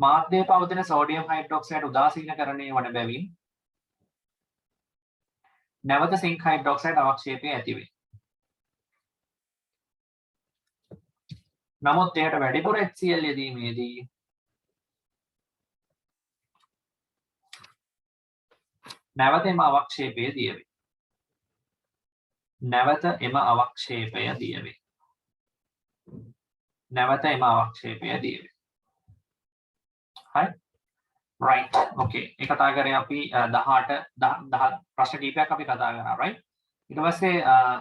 මාධ්‍යයේ පවතින සෝඩියම් හයිඩ්‍රොක්සයිඩ් උදාසීනකරණය වන බැවින් නැවත සිංක් හයිඩ්‍රොක්සයිඩ් අවක්ෂේපය ඇති වේ. නමුත් එයට වැඩිපුර HCl යෙදීමේදී නැවත එම අවක්ෂේපය දිය වේ. නැවත එම අවක්ෂේපය දිය වේ. නැවත එම අවක්ෂේපය දිය වේ. හරි right okay ඒ කතා කරේ අපි 18 ප්‍රශ්න කීපයක් අපි කතා කරා right ඊට පස්සේ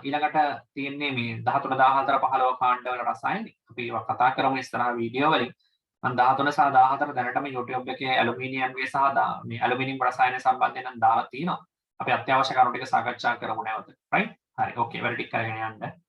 ඊළඟට තියෙන්නේ මේ 13 14 15 කාණ්ඩවල රසායන අපි ඒවා කතා කරමු ඉස්සරහ වීඩියෝ වලින් මම 13 සහ 14 දැනටම YouTube එකේ ඇලුමිනියම්ගේ සහ මේ ඇලුමිනියම් රසායන සම්බන්ධයෙන් නම් දාලා තියෙනවා අපි අත්‍යවශ්‍ය කරුණු ටික සාකච්ඡා කරමු නැවත right හරි okay වැඩ ටික කරගෙන යන්න